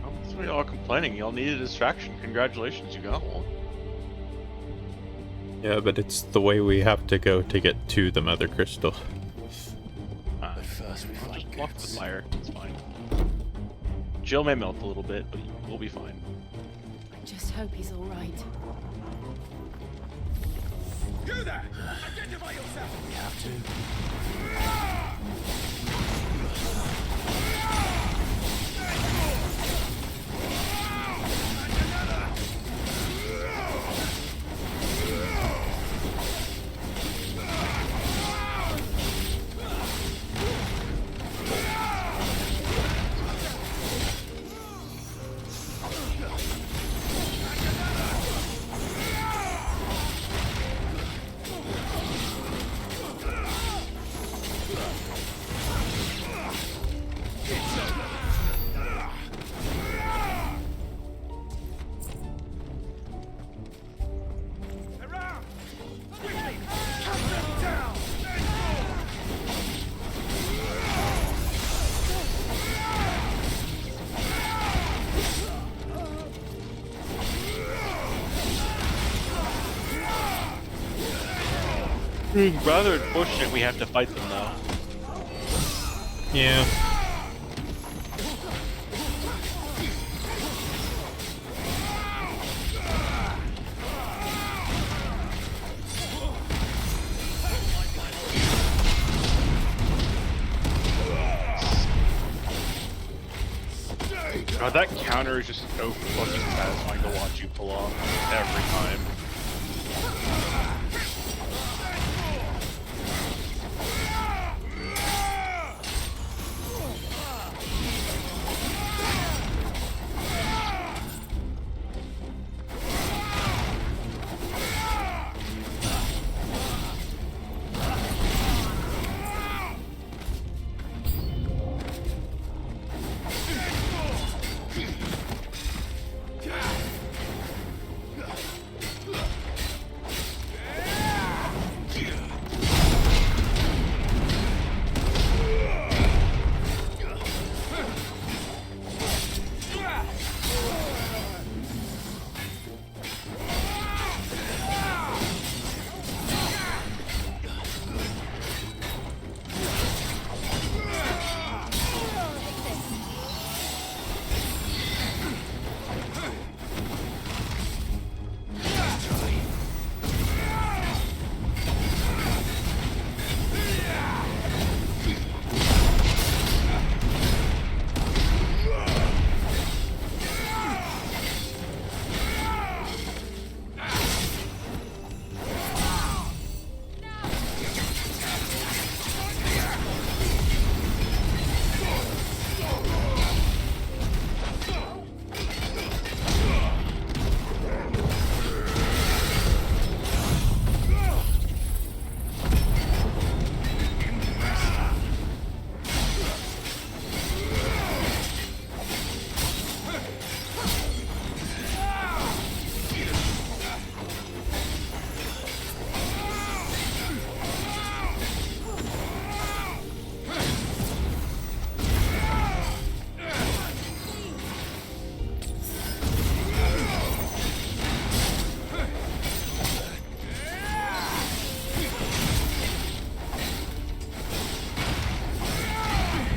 Oh, that's what y'all complaining. Y'all need a distraction. Congratulations, you got one. Yeah, but it's the way we have to go to get to the Mother Crystal. But first we I'll fight just block the Goots. fire. It's fine. Jill may melt a little bit, but we'll be fine. Just hope he's all right. You there! Identify yourself! We have to. Rather unfortunate we have to fight them though. Yeah. God, that counter is just so fucking satisfying to watch you pull off every time.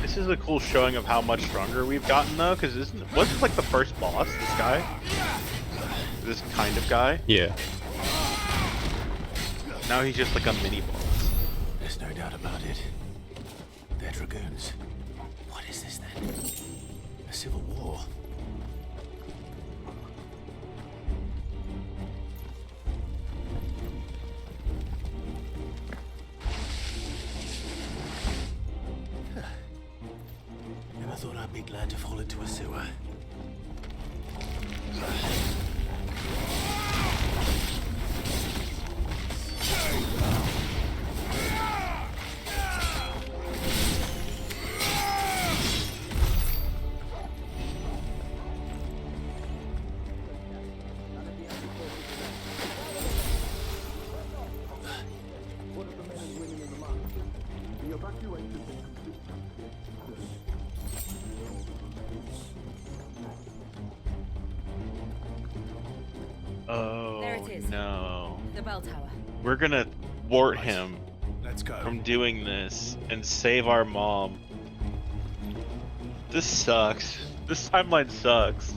This is a cool showing of how much stronger we've gotten though, because wasn't this like the first boss, this guy? This kind of guy? Yeah. Now he's just like a mini boss. There's no doubt about it. They're dragoons. What is this then? A civil war? Never thought I'd be glad to fall into a sewer. Oh There it is. no. The bell tower. We're gonna thwart him Let's go. from doing this and save our mom. This sucks. This timeline sucks.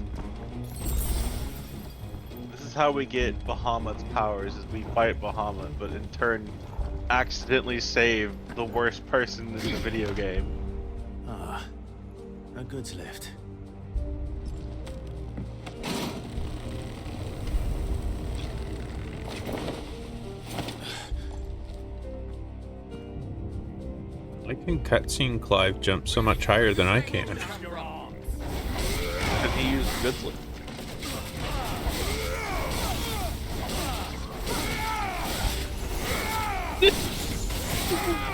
This is how we get Bahamut's powers, is we fight Bahamut, but in turn accidentally save the worst person in the video game. Ah, a goods lift. I can cutscene Clive jump so much higher than I can. Because he used goods lift.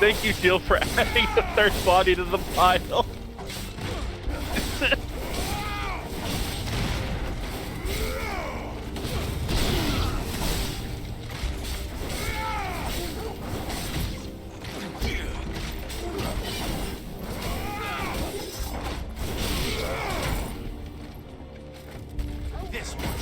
Thank you, Jill, for adding the third body to the pile. This one.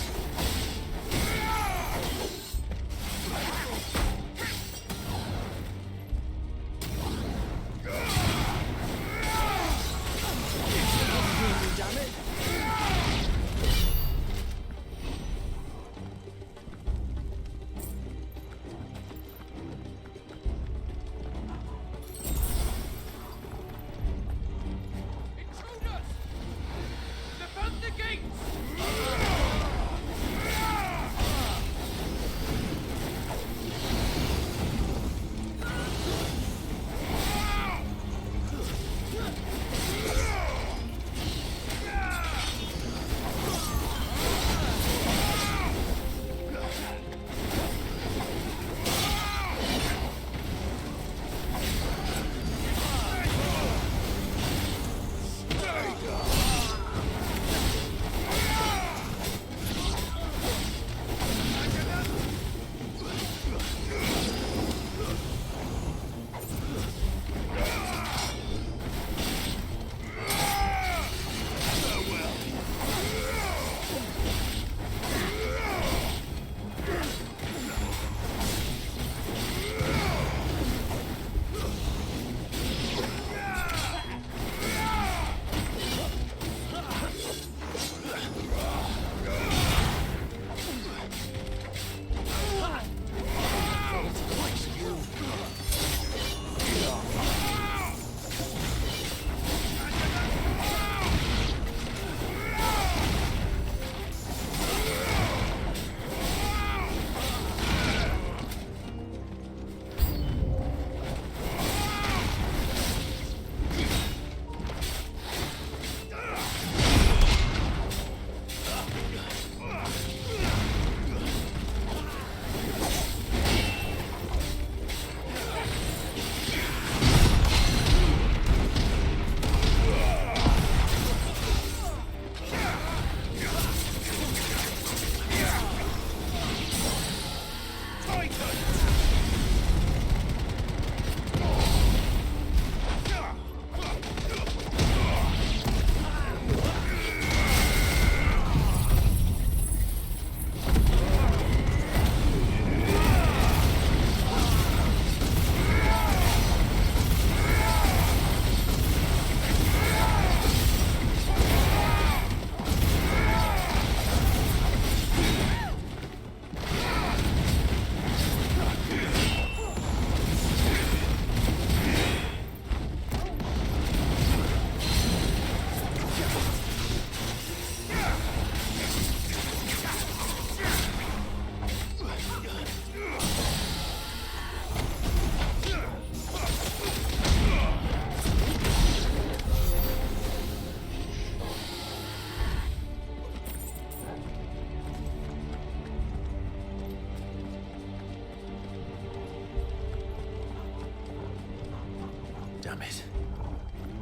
Damn it.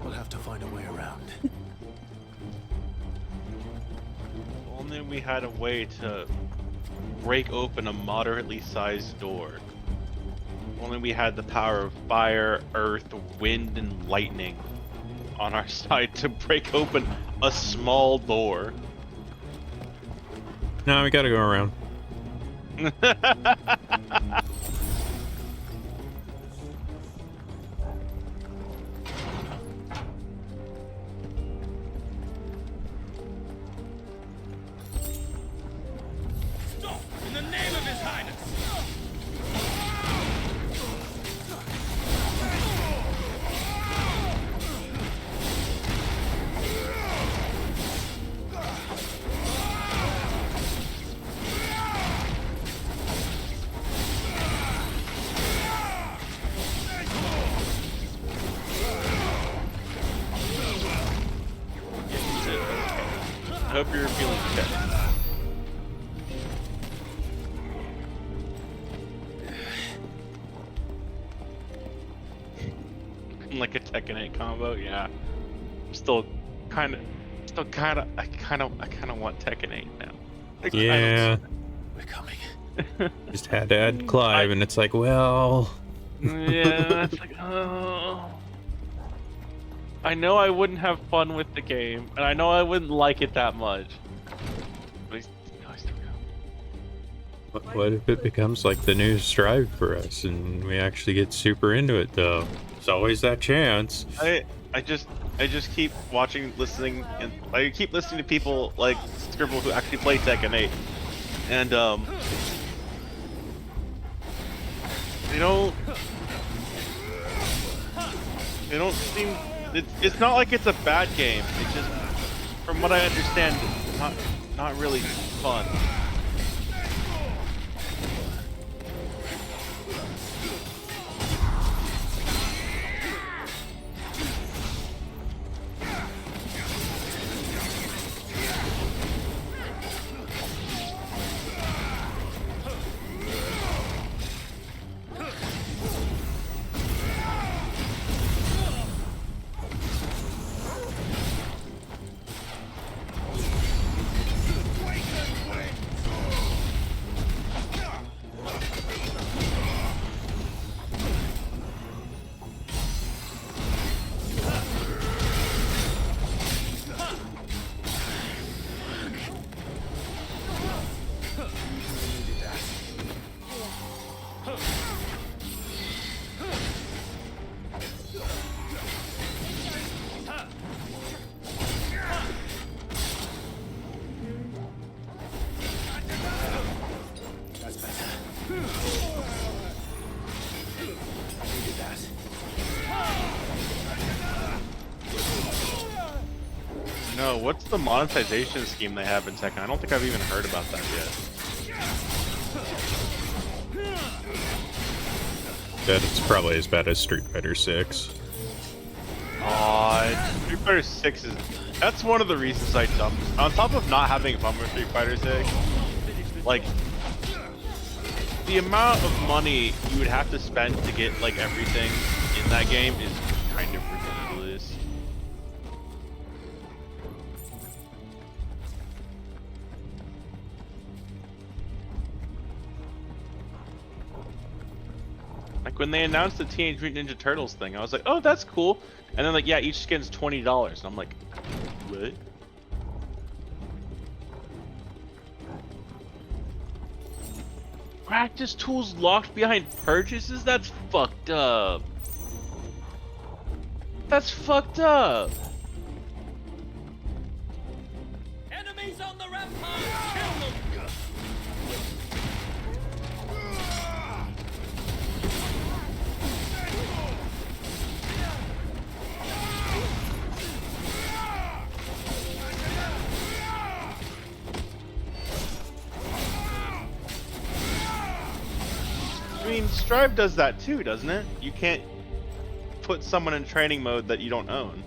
We'll have to find a way around. Only we had a way to break open a moderately sized door. Only we had the power of fire, earth, wind, and lightning on our side to break open a small door. No, we gotta go around. Stop! hope you're feeling okay. Like a Tekken 8 combo, yeah. I kind of want Tekken 8 now. Yeah. We're coming. Just had to add Clive, and it's like, well. Yeah, it's like, oh. I know I wouldn't have fun with the game, and I know I wouldn't like it that much. But What if it becomes like the new Strive for us, and we actually get super into it, though? There's always that chance. I just keep watching, listening, and I keep listening to people like Scribble who actually play Tekken 8, and they don't seem. It's not like it's a bad game. It's just, from what I understand, it's not really fun. No, what's the monetization scheme they have in Tekken? I don't think I've even heard about that yet. That it's probably as bad as Street Fighter 6. Street Fighter 6 is... That's one of the reasons I dumped. On top of not having fun with Street Fighter 6, like, the amount of money you would have to spend to get, like, everything in that game is kind of ridiculous. Like, when they announced the Teenage Mutant Ninja Turtles thing, I was like, oh, that's cool. And then, like, yeah, each skin's $20. And I'm like, what? Practice tools locked behind purchases? That's fucked up. That's fucked up. Enemies on the rampart! Kill them! I mean, Strive does that too, doesn't it? You can't put someone in training mode that you don't own.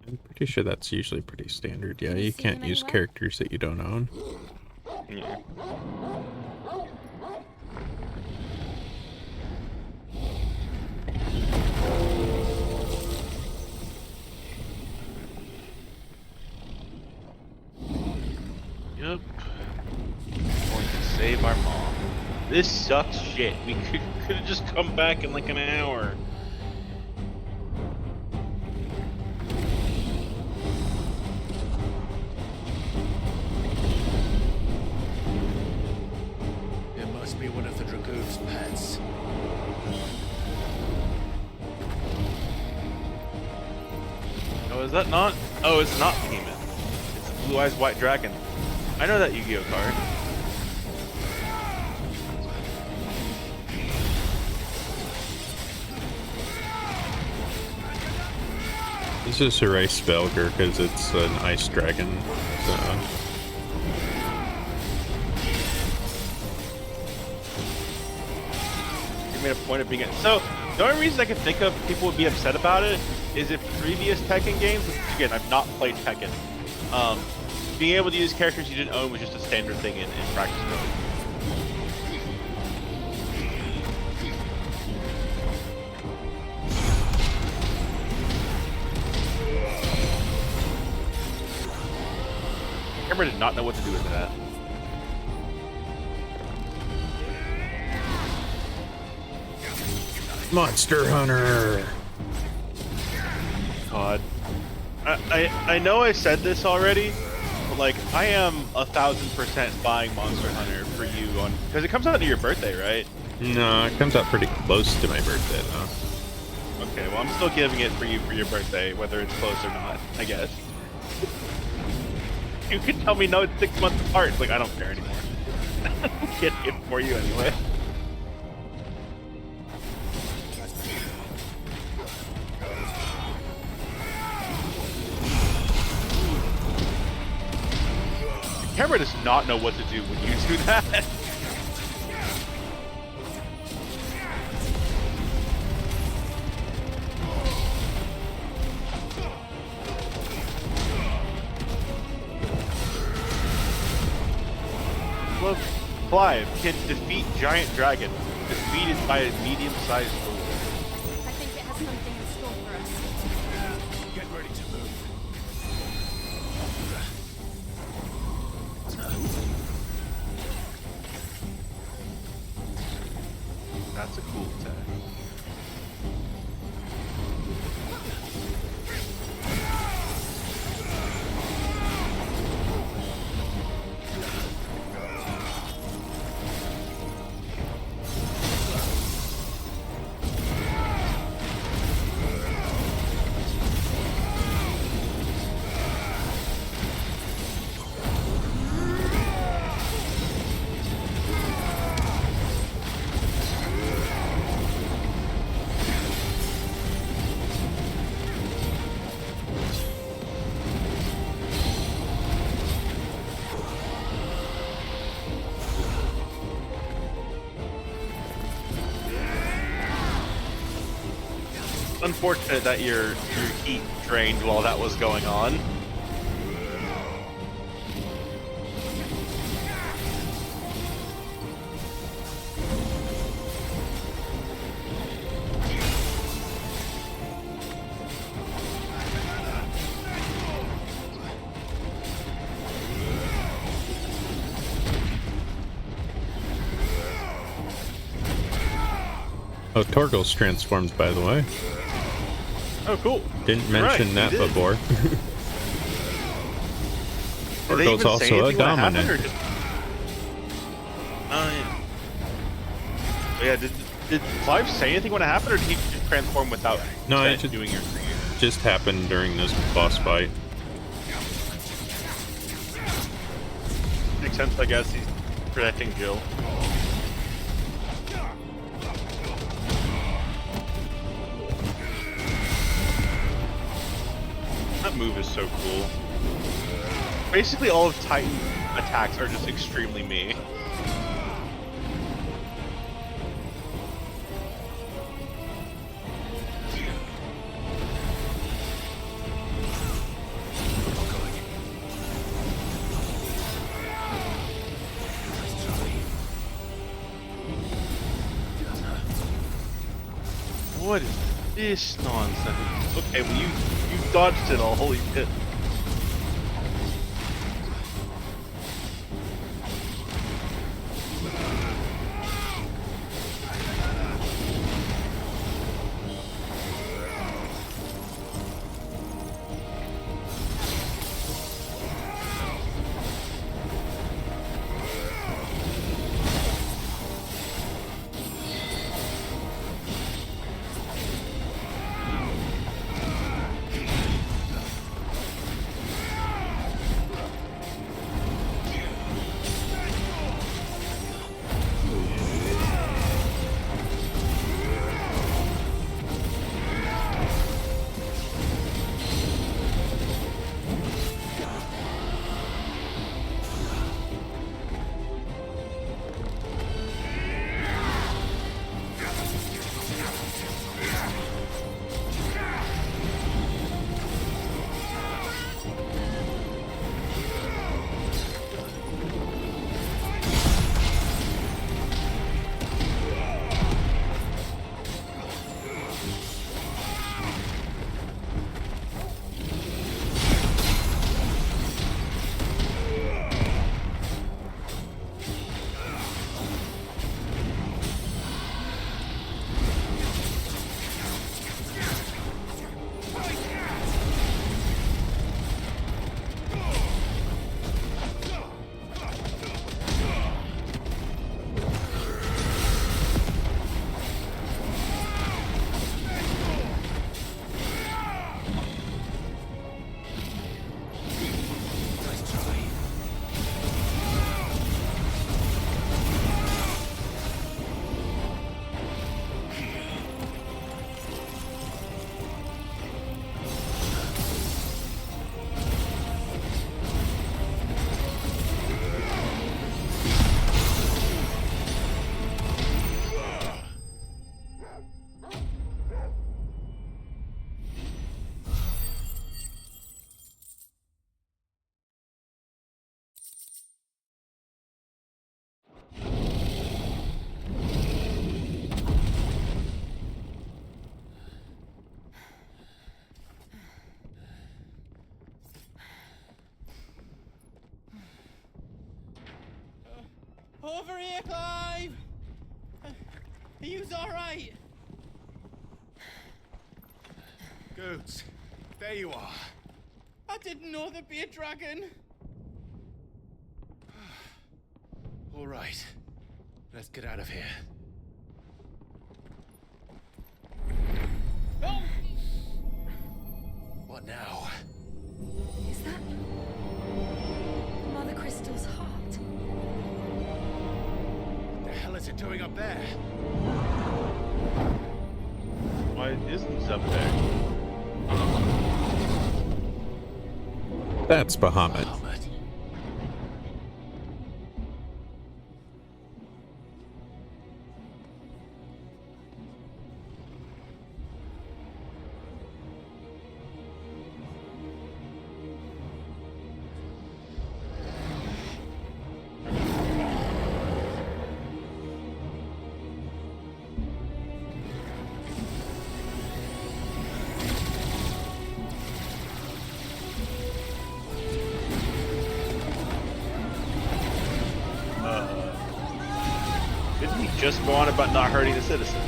I'm pretty sure that's usually pretty standard. Yeah, you can't use characters that you don't own. Yeah. Yep. Going to save our mom. This sucks shit. We could have just come back in like an hour. It must be one of the Dragoon's pets. Oh, is that not? Oh, it's not Behemoth. Blue Eyes White Dragon. I know that Yu-Gi-Oh card. Let's just erase Velger because it's an ice dragon. So. You made a point of being it. So the only reason I can think of people would be upset about it is if previous Tekken games, which again I've not played Tekken, being able to use characters you didn't own was just a standard thing in practice mode. I did not know what to do with that. Monster Hunter. God, I know I said this already, but like I am 1000% buying Monster Hunter for you on because it comes out to your birthday, right? No, it comes out pretty close to my birthday though. Okay, well I'm still giving it for you for your birthday, whether it's close or not, I guess. You can tell me no, it's 6 months apart. It's like, I don't care anymore. I'm getting it for you anyway. The camera does not know what to do when you do that. Clive can defeat giant dragon, defeated by a medium-sized bull. I think it has something in store for us. Get ready to move. That's a cool attack. Unfortunate that your heat drained while that was going on. Oh, Torgal's transformed, by the way. Oh, cool. Didn't mention that before. Did Torgal's also a dominant. Just... Oh, yeah. Yeah, did Clive say anything when it happened, or did he just transform without it just, doing your just happened during this boss fight. Makes sense, I guess. He's protecting Jill. That move is so cool. Basically, all of Titan attacks are just extremely me. What is this nonsense? Okay, well you dodged it all, holy shit. Over here, Clive! Are you alright? Goods, there you are. I didn't know there'd be a dragon. All right, let's get out of here. Oh! What now? Is that Mother Crystal's heart? What the hell is it doing up there? Why isn't it up there? That's Bahamut. Didn't he just go on about not hurting the citizens?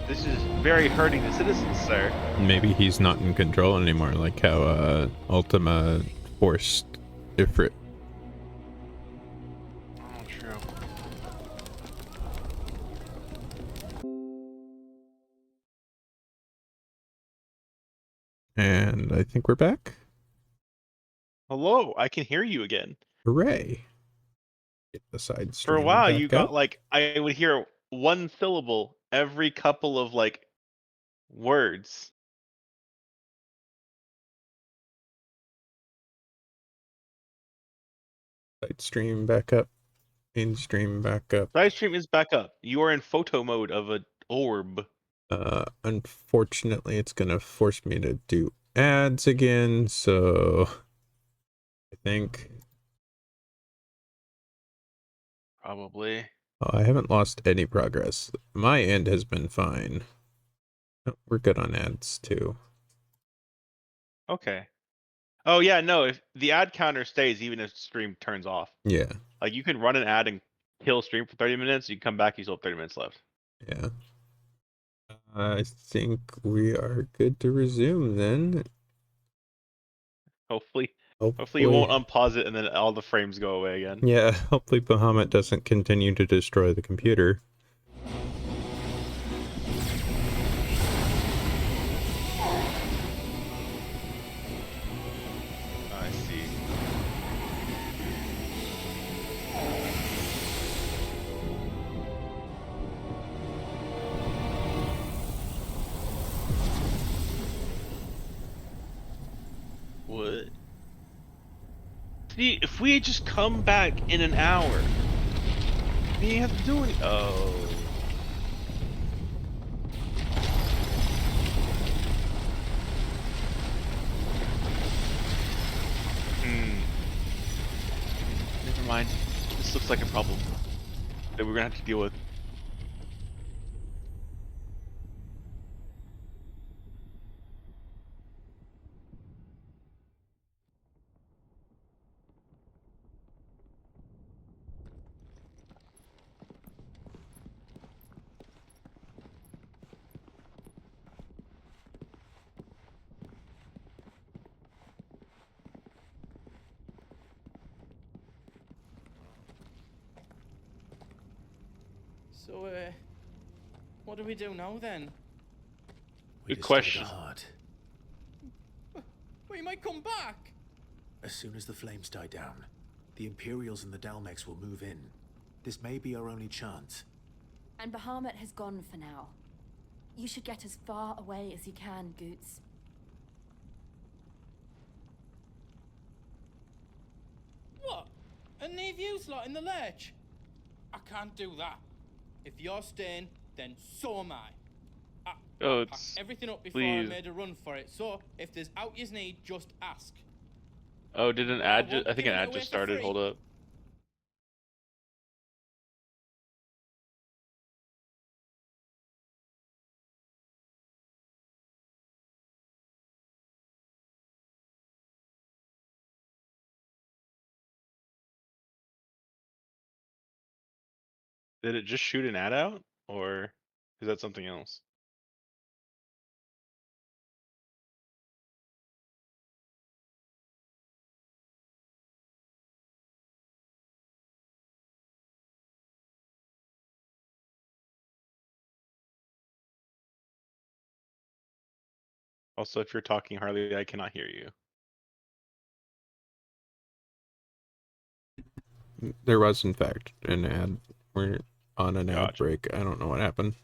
This is very hurting the citizens, sir. Maybe he's not in control anymore, like how Ultima forced Ifrit. Oh, true. And I think we're back. Hello, I can hear you again. Hooray. Get the side For a stream while, back you got up. like, I would hear one syllable every couple of like words. Side stream back up. In stream back up. Side stream is back up. You are in photo mode of an orb. Unfortunately, it's gonna force me to do ads again, so I think. Probably. Oh, I haven't lost any progress. My end has been fine. Oh, we're good on ads too. Okay. Oh yeah, no, if the ad counter stays even if stream turns off. Yeah. Like you can run an ad and kill stream for 30 minutes, you come back, you still have 30 minutes left. Yeah. I think we are good to resume then. Hopefully you won't unpause it and then all the frames go away again. Yeah, hopefully Bahamut doesn't continue to destroy the computer. I see. What? See, if we had just come back in an hour, we didn't have to do any. Oh. Never mind. This looks like a problem that we're gonna have to deal with. So, what do we do now then? Good question. The heart. We might come back. As soon as the flames die down, the Imperials and the Dalmex will move in. This may be our only chance. And Bahamut has gone for now. You should get as far away as you can, Goots. What? And leave you lot in the lurch? I can't do that. If you're staying, then so am I. Oh, packed everything up before please. I made a run for it, so if there's out you need, just ask. Oh, did an ad? I think give an it ad away just for started. free. Hold up. Did it just shoot an ad out, or is that something else? Also, if you're talking, Harley, I cannot hear you. There was, in fact, an ad. We're on an ad Gotcha. break. I don't know what happened.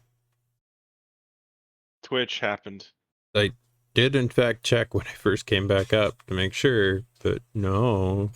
Twitch happened. I did, in fact, check when I first came back up to make sure, but no.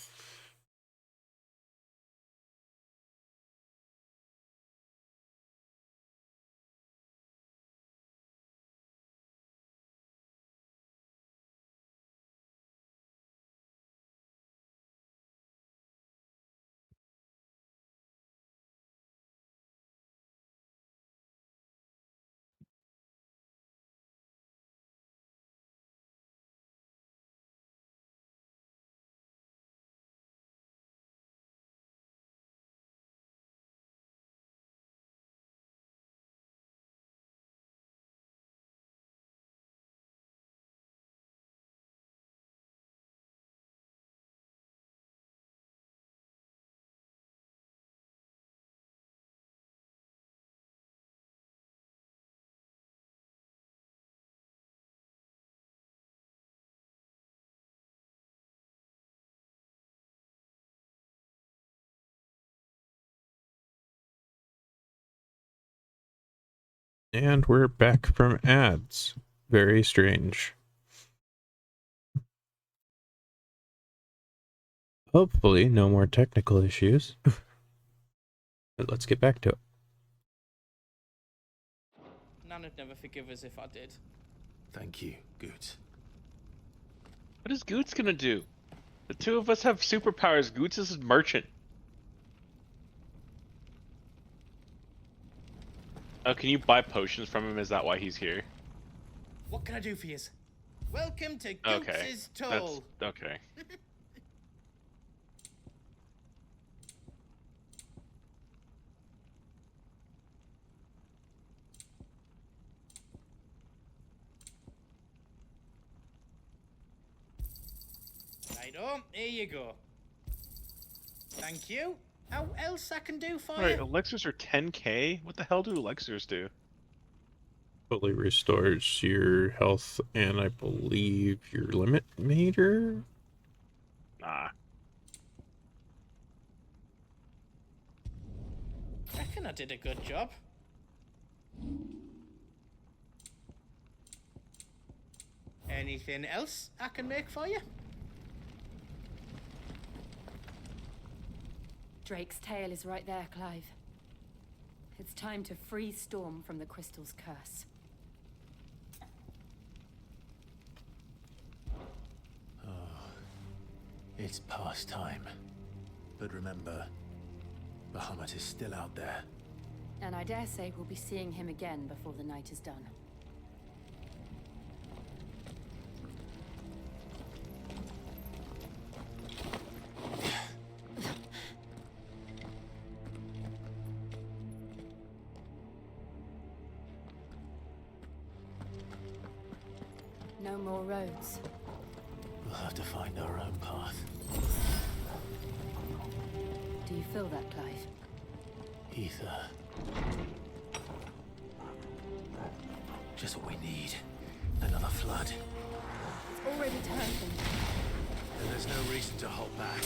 And we're back from ads. Very strange. Hopefully, no more technical issues. But let's get back to it. Nan would never forgive us if I did. Thank you, Goots. What is Goots gonna do? The two of us have superpowers. Goots is a merchant. Oh, can you buy potions from him? Is that why he's here? What can I do for you? Welcome to Okay. Goots' Toll. That's okay. Righto, here you go. Thank you. How else I can do for Alright, you? elixirs are 10k? What the hell do elixirs do? Fully restores your health and I believe your limit meter? Nah. Reckon I did a good job. Anything else I can make for you? Drake's tail is right there, Clive. It's time to free Storm from the crystal's curse. It's past time. But remember, Bahamut is still out there. And I dare say we'll be seeing him again before the night is done. No more roads. We'll have to find our own path. Do you feel that, Clive? Ether. Just what we need. Another flood. It's already turned them. And there's no reason to hold back.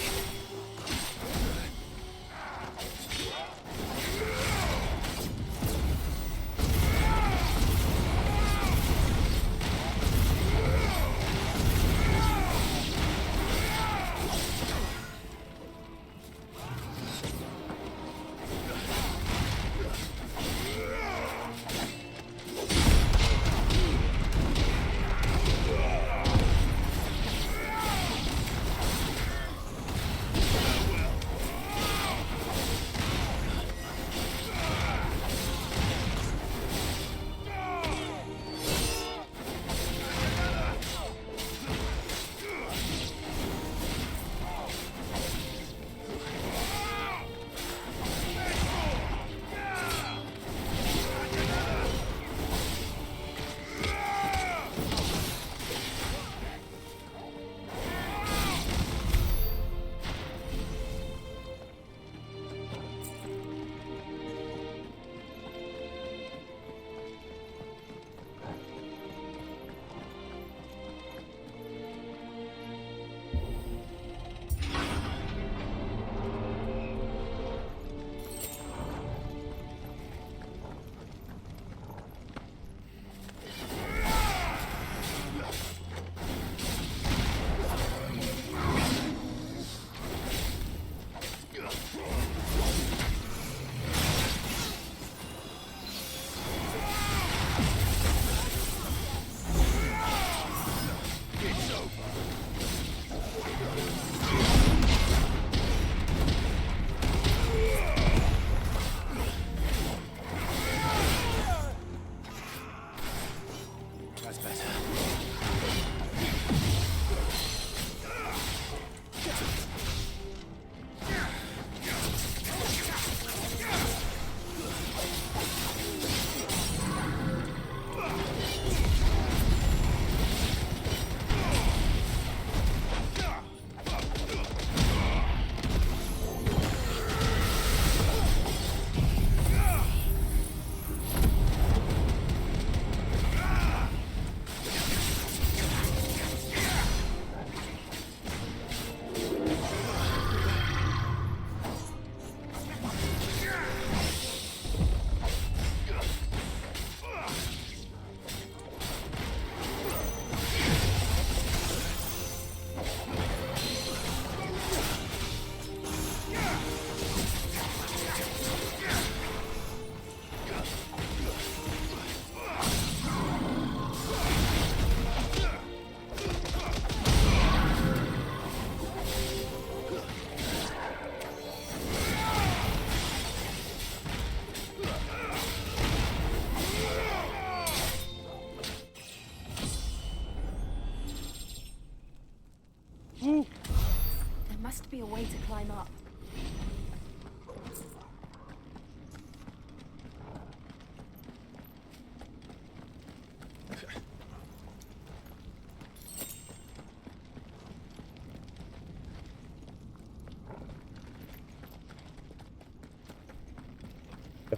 must be a way to climb up.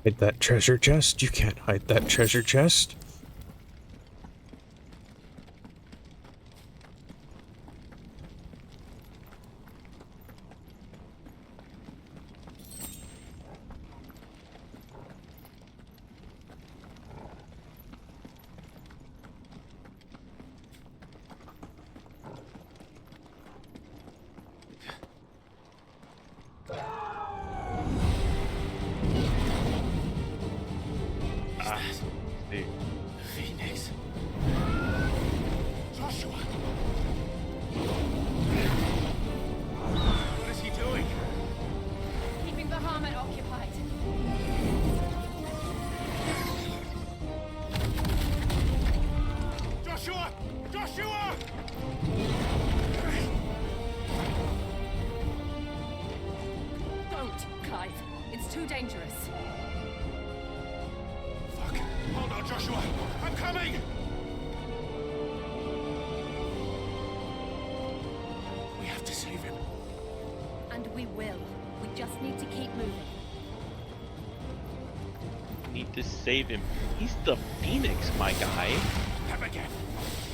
Hide that treasure chest? You can't hide that treasure chest. Save him. He's the Phoenix, my guy.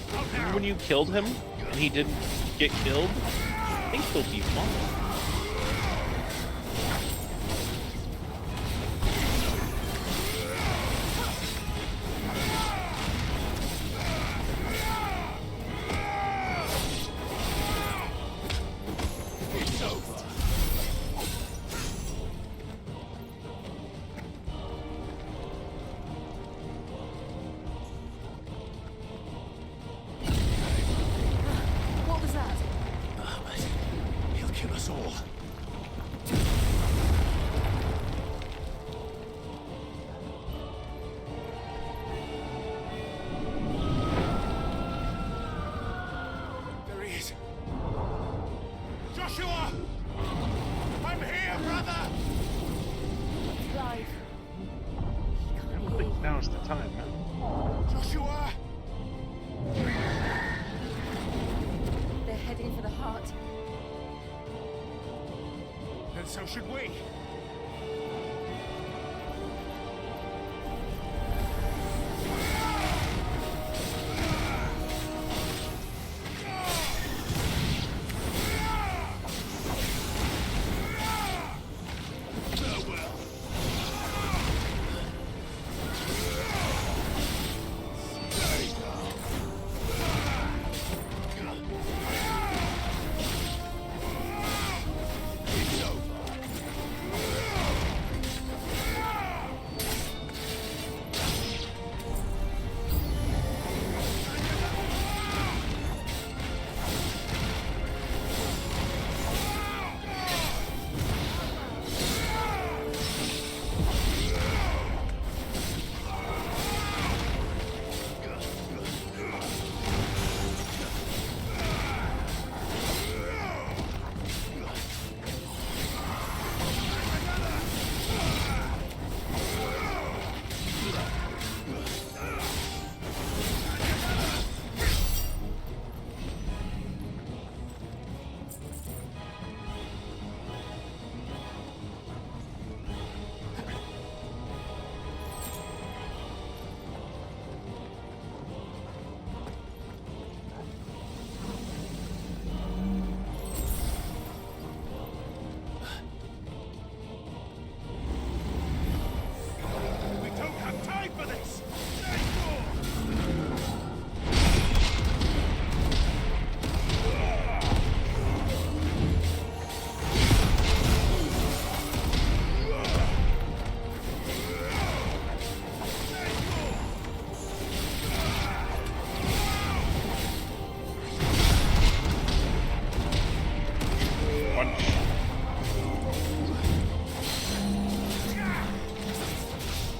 Even when you killed him and he didn't get killed, I think he'll be fine. So should we.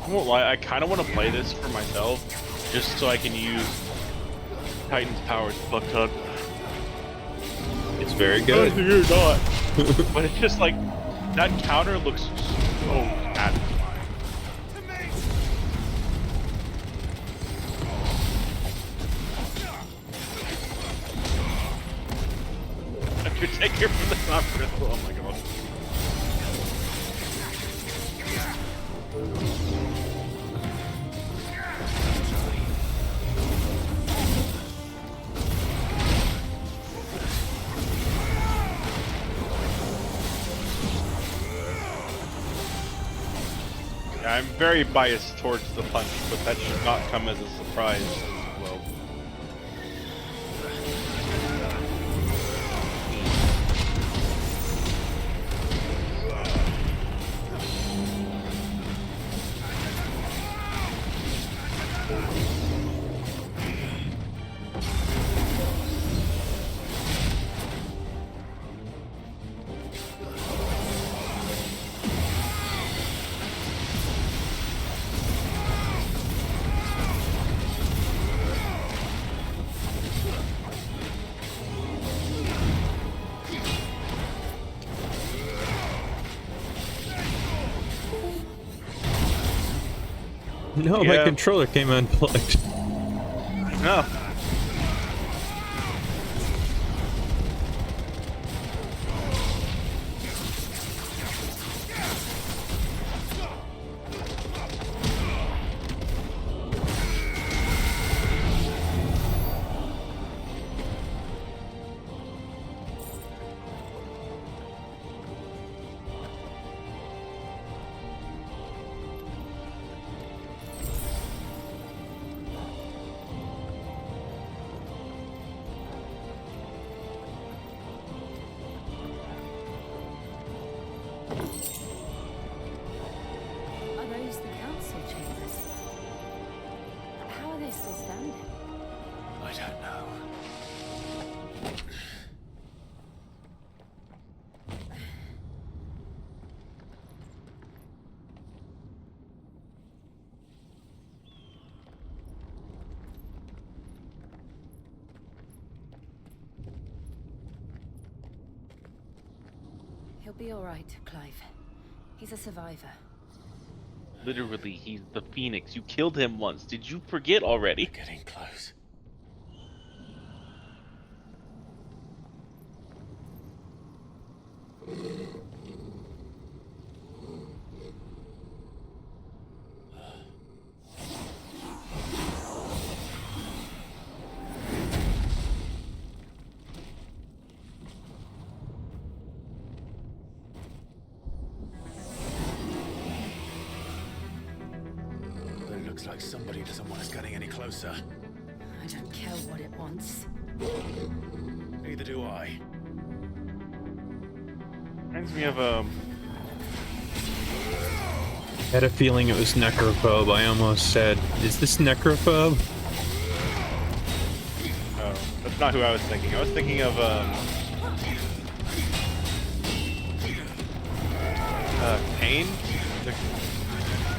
I won't lie, I kind of want to play this for myself, just so I can use Titan's powers buck tug. It's very good. You're not. But it's just like, that counter looks so satisfying. If you take her from the top crystal, oh my god. Yeah, I'm very biased towards the punch, but that should not come as a surprise as well. No, my controller came unplugged. No. Are those the council chambers? How are they still standing? I don't know. He'll be all right, Clive. He's a survivor. Literally, he's the Phoenix. You killed him once. Did you forget already? We're getting close. Looks like somebody doesn't want us getting any closer. I don't care what it wants. Neither do I. Reminds me of I had a feeling it was Necrophobe. I almost said, is this Necrophobe? Oh, that's not who I was thinking. I was thinking of Pain,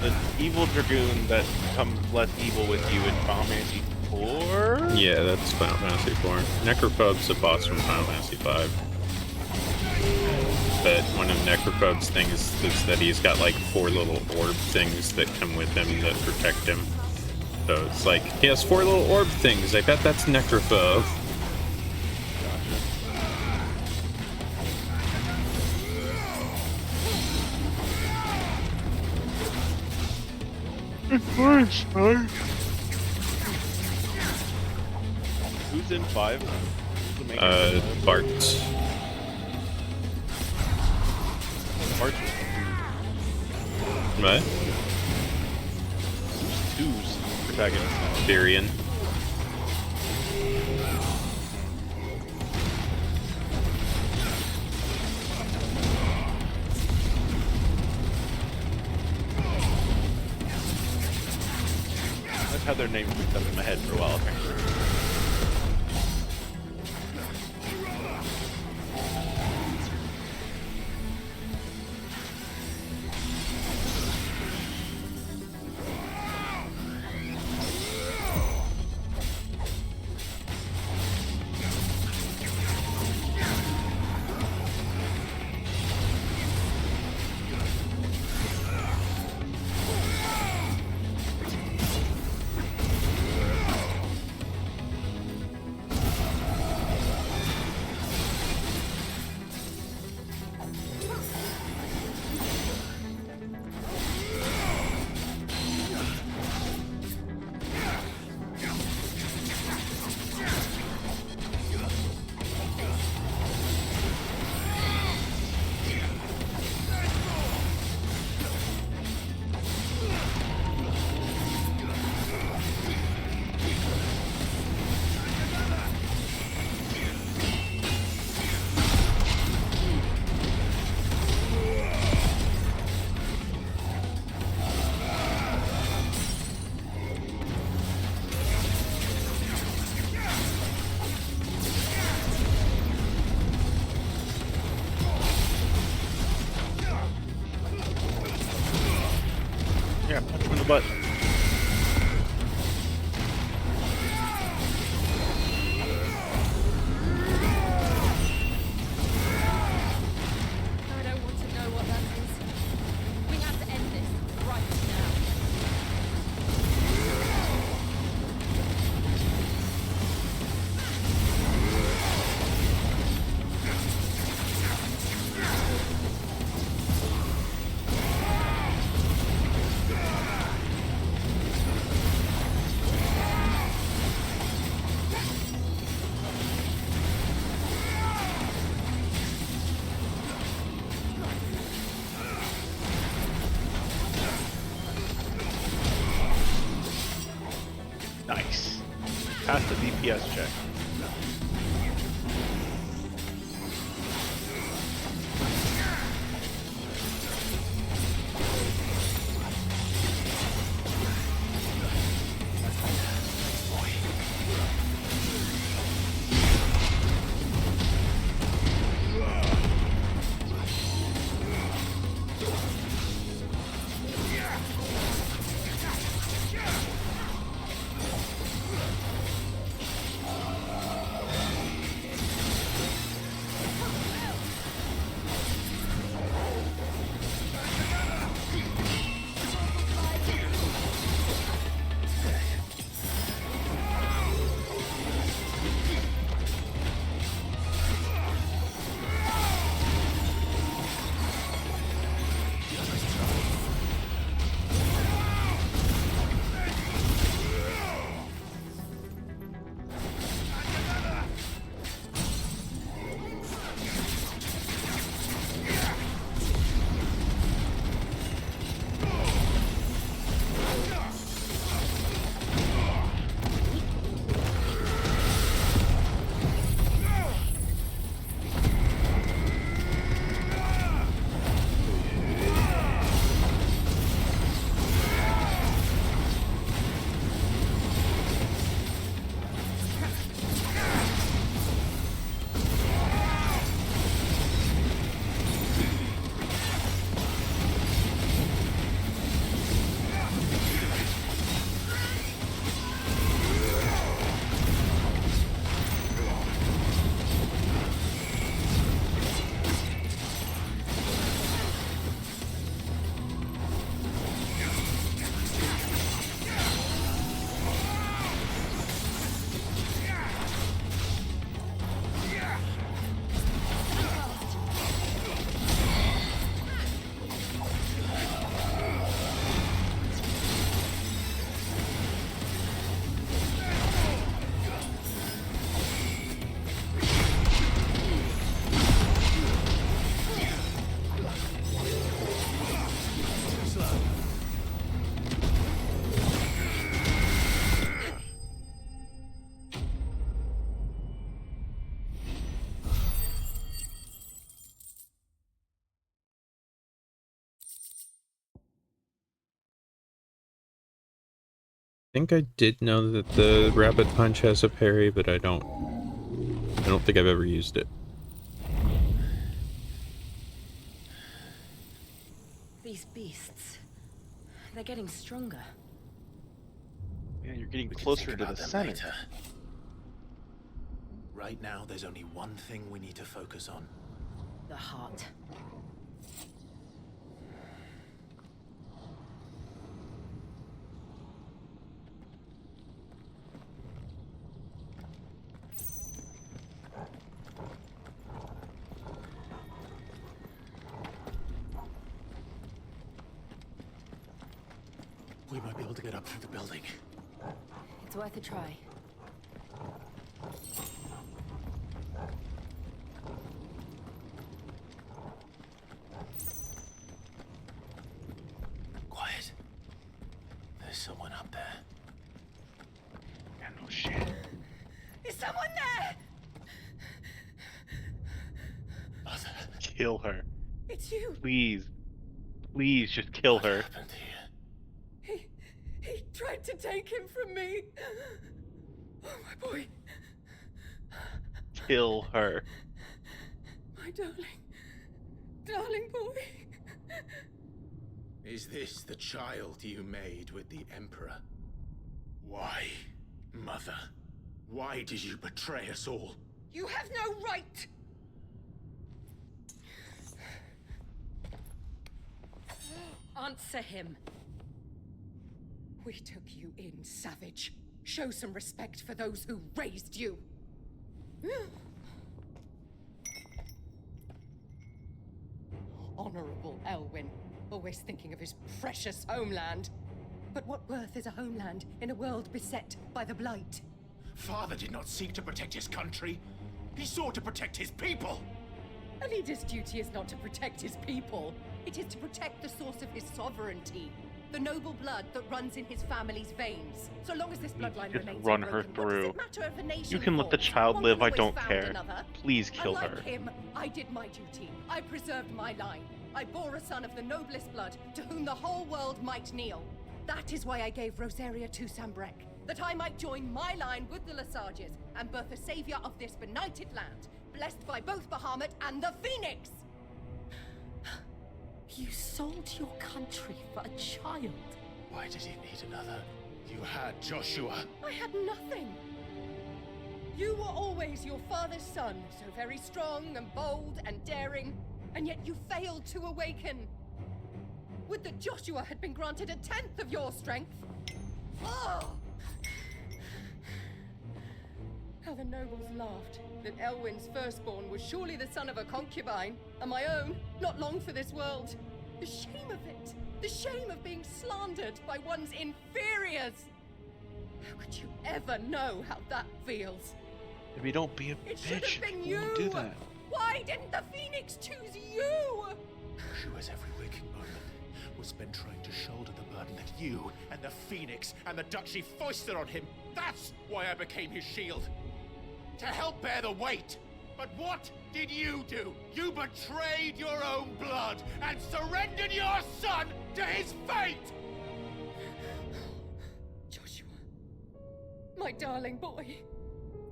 the evil dragoon that becomes less evil with you in Final Fantasy IV. Yeah, that's Final Fantasy IV. Necrophobe's a boss from Final Fantasy V. But one of Necrophobe's things is that he's got like 4 little orb things that come with him that protect him. So it's like, he has 4 little orb things. I bet that's Necrophobe. Who's in 5? Bart. Bart. What? Who's protagonist now? Tyrion. I've had their names mixed up in my head for a while, apparently. the button. I don't want to know what that is. We have to end this right now. Nice. Pass the DPS check. think I did know that the rabbit punch has a parry, but I don't think I've ever used it. These beasts, they're getting stronger. Yeah, you're getting closer to the center. Later. Right now, there's only one thing we need to focus on. The heart. We might be able to get up through the building. It's worth a try. Quiet. There's someone up there. Yeah, no shit. Is someone there? Lotta. Kill her. It's you. Please. Please just kill her. What happened here? He tried to take him from me. Oh, my boy. Kill her. My darling. Darling boy. Is this the child you made with the Emperor? Why, Mother? Why did you betray us all? You have no right! Answer him. We took you in, savage. Show some respect for those who raised you. Honorable Elwyn, always thinking of his precious homeland. But what worth is a homeland in a world beset by the Blight? Father did not seek to protect his country. He sought to protect his people. A leader's duty is not to protect his people. It is to protect the source of his sovereignty. The noble blood that runs in his family's veins. So long as this bloodline Just remains run her unbroken, what does through. it matter if a nation You can let the falls? child One live, can I always don't found care. another. Please kill Unlike her. him, I did my duty. I preserved my line. I bore a son of the noblest blood, to whom the whole world might kneel. That is why I gave Rosaria to Sambrek, that I might join my line with the Lesages and birth a savior of this benighted land, blessed by both Bahamut and the Phoenix! You sold your country for a child. Why did he need another? You had Joshua. I had nothing. You were always your father's son, so very strong and bold and daring, and yet you failed to awaken. Would that Joshua had been granted 1/10 of your strength. Oh! How the nobles laughed that Elwyn's firstborn was surely the son of a concubine, and my own, not long for this world. The shame of it! The shame of being slandered by one's inferiors! How could you ever know how that feels? Maybe don't be a It should bitch. have been We you! won't do that. Why didn't the Phoenix choose you? Joshua's every waking moment was spent trying to shoulder the burden that you and the Phoenix and the Duchy foisted on him. That's why I became his shield. To help bear the weight. But what did you do? You betrayed your own blood and surrendered your son to his fate! Joshua. My darling boy.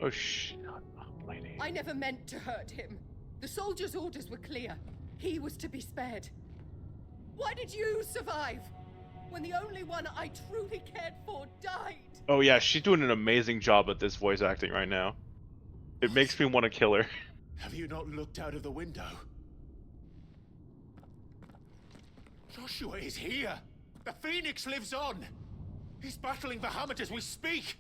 Oh, shut up, lady. I never meant to hurt him. The soldiers' orders were clear. He was to be spared. Why did you survive? When the only one I truly cared for died. Oh yeah, she's doing an amazing job at this voice acting right now. It makes me want to kill her. Have you not looked out of the window? Joshua is here! The Phoenix lives on! He's battling Bahamut as we speak!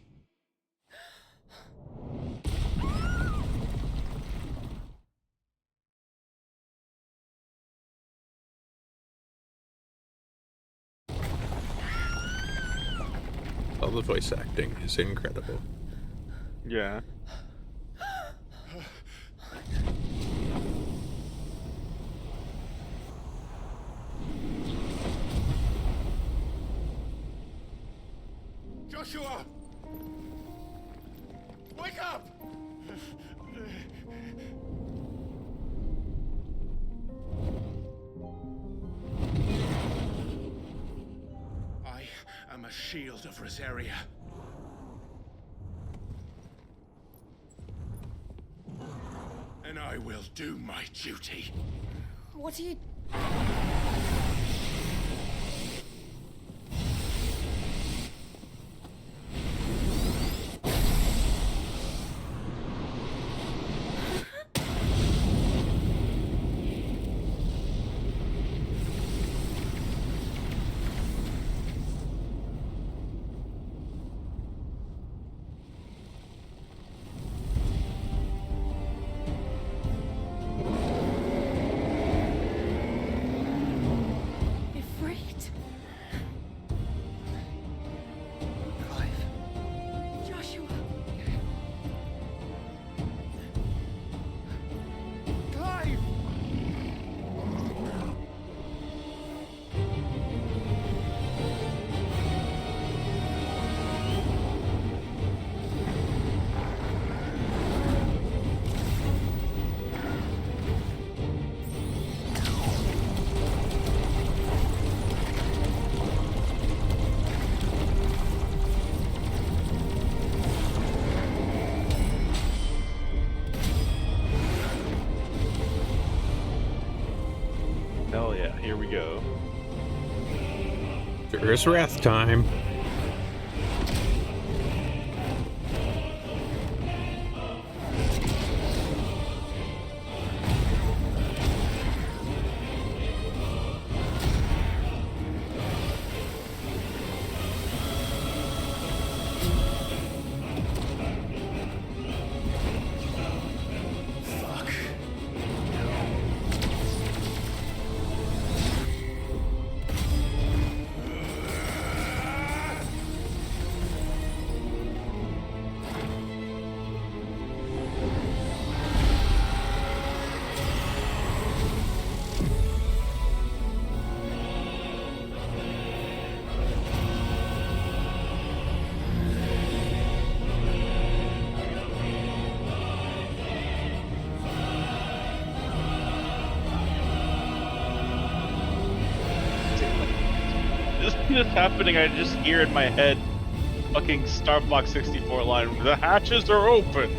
All the voice acting is incredible. Yeah. Joshua! Wake up! I am a shield of Rosaria. And I will do my duty. What are you... Hell yeah, here we go. There's wrath time. This happening, I just hear in my head fucking Starbucks 64 line, the hatches are open.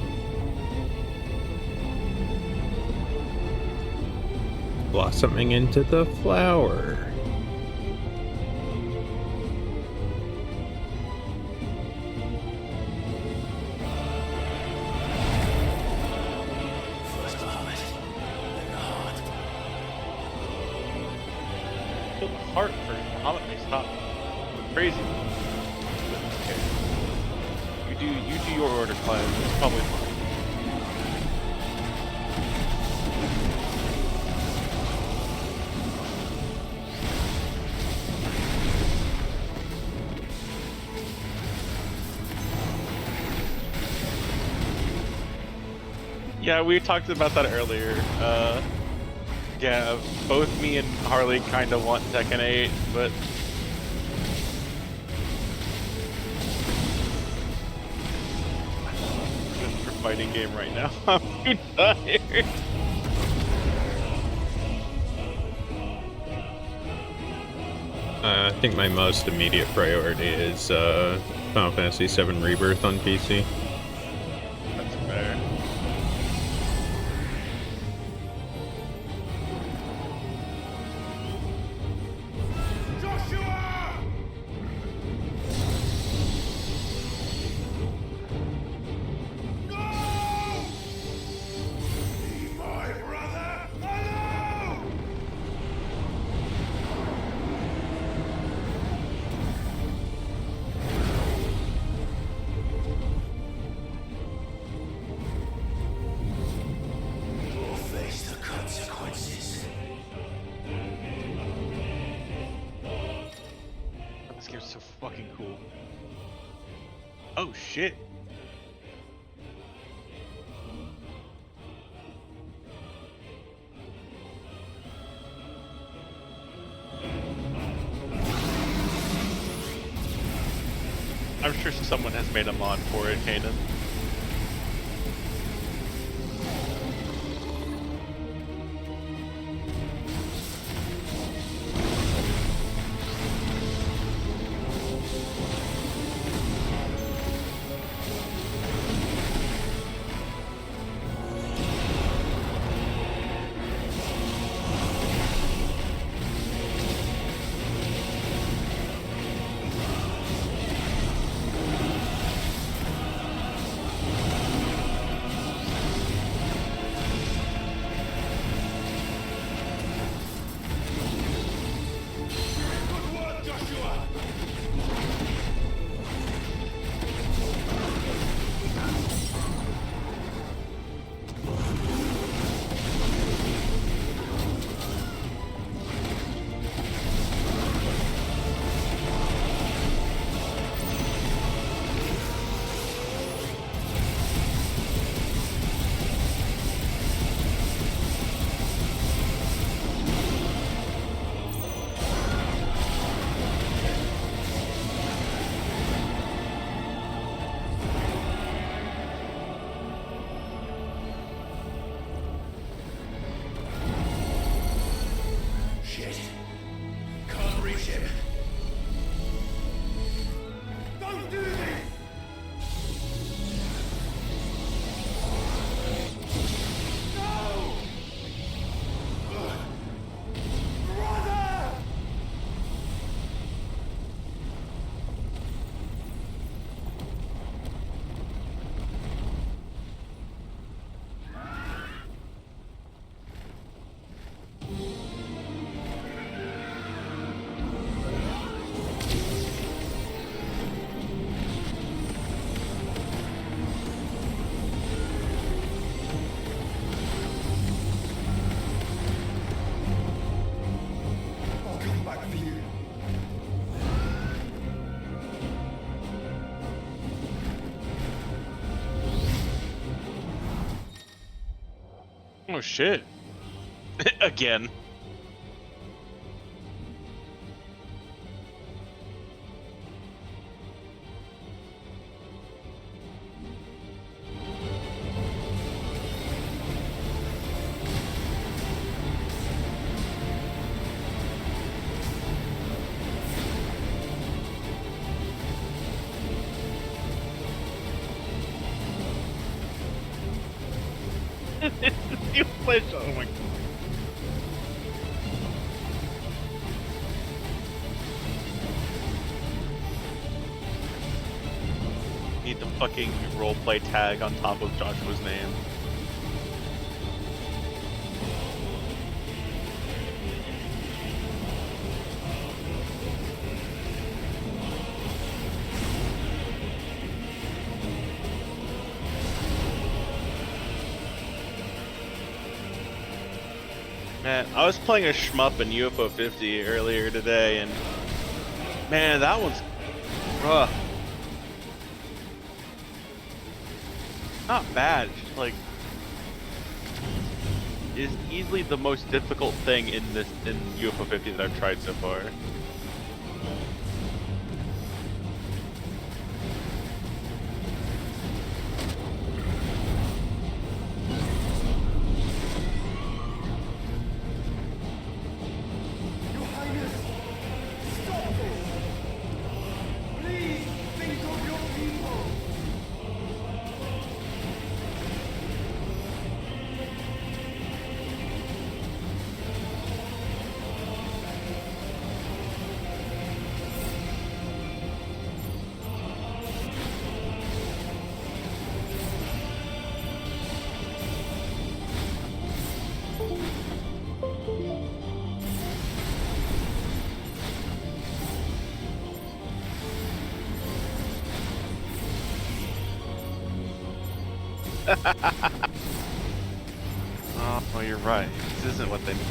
Blossoming into the flower. Kill the heart for Muhammad may stop. Crazy. Okay. You do your order, Clive. It's probably fine. Yeah, we talked about that earlier. Yeah, both me and Harley kind of want Tekken 8, but good for fighting game right now. I'm pretty tired. I think my most immediate priority is Final Fantasy VII Rebirth on PC. That's fair. This game's so fucking cool. Oh shit. I'm sure someone has made a mod for it, Kanan. Oh shit. Again. You flinch. Oh my god. Need the fucking roleplay tag on top of Joshua's name. Man, I was playing a shmup in UFO 50 earlier today, and man, that one's rough. Not bad, it's just like is easily the most difficult thing in UFO 50 that I've tried so far. Oh, you're right. This isn't what they need.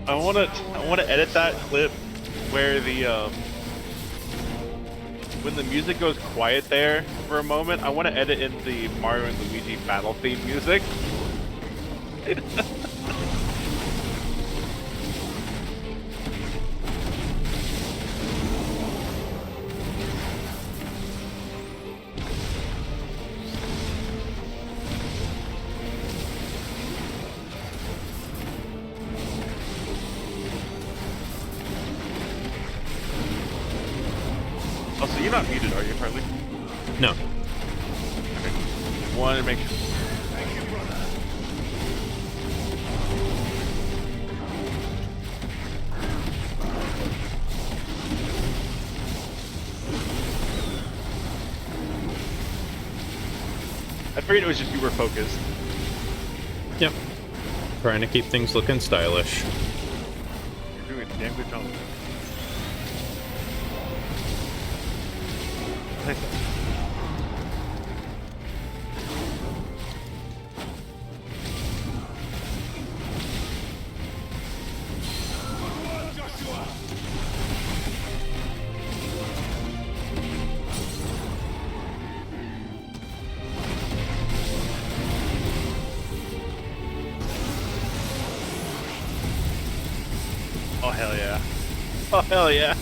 I wanna edit that clip where the when the music goes quiet there for a moment. I want to edit in the Mario and Luigi battle theme music. Oh, so you're not muted, are you, Harley? No. Okay. Wanted to make sure. Thank you, brother. I figured it was just you were focused. Yep. Trying to keep things looking stylish. You're doing a damn good job. Nice. Joshua! Oh hell yeah. Oh hell yeah.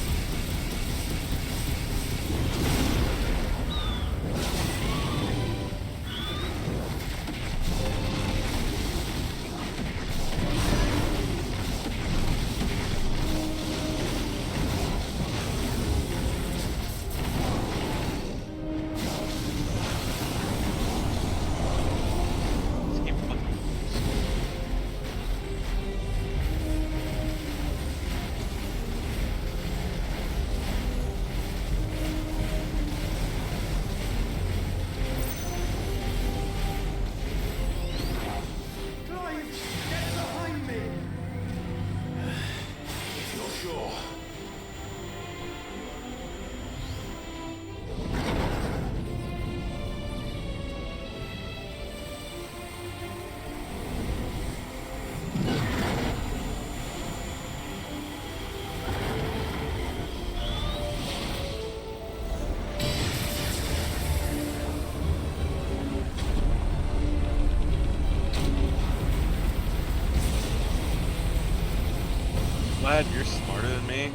Glad you're smarter than me.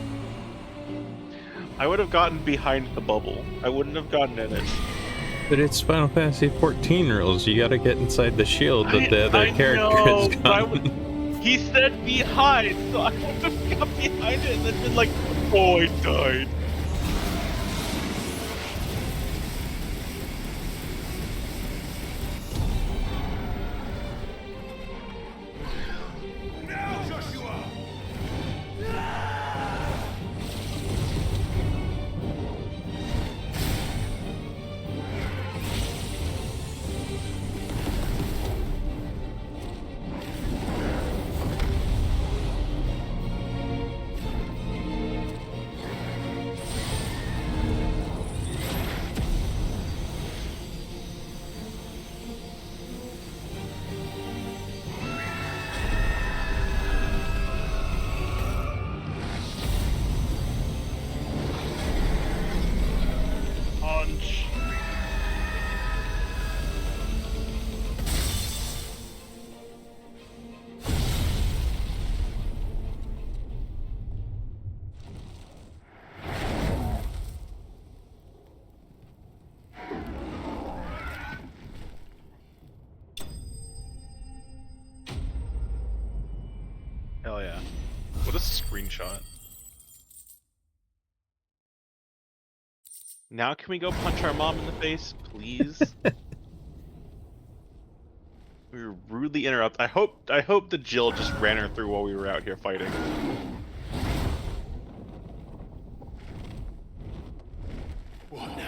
I would have gotten behind the bubble. I wouldn't have gotten in it. But it's Final Fantasy 14 rules. You gotta get inside the shield that the other character has gotten. He said behind, so I would have got behind it and then been like, oh, I died. Now, Joshua! Punch. Hell yeah. What a screenshot. Now can we go punch our mom in the face, please? We were rudely interrupted. I hope the Jill just ran her through while we were out here fighting. What now?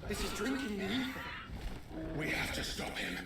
This is drinking the ether. We have to stop him.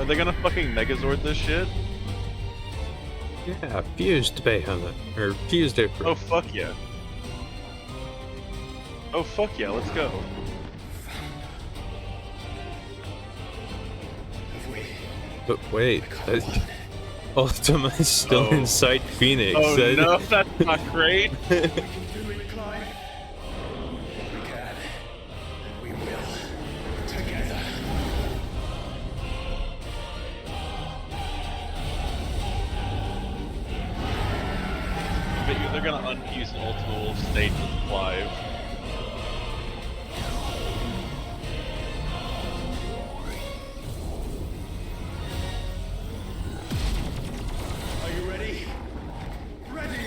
Are they gonna fucking Megazord this shit? Yeah, fused Bayhammer. Or fused April. Oh fuck yeah. Oh fuck yeah, let's go. But wait, Ultima is still inside Phoenix. Oh no, that's not great. They're gonna unfuse an Ultima state with Clive. Are you ready? Ready!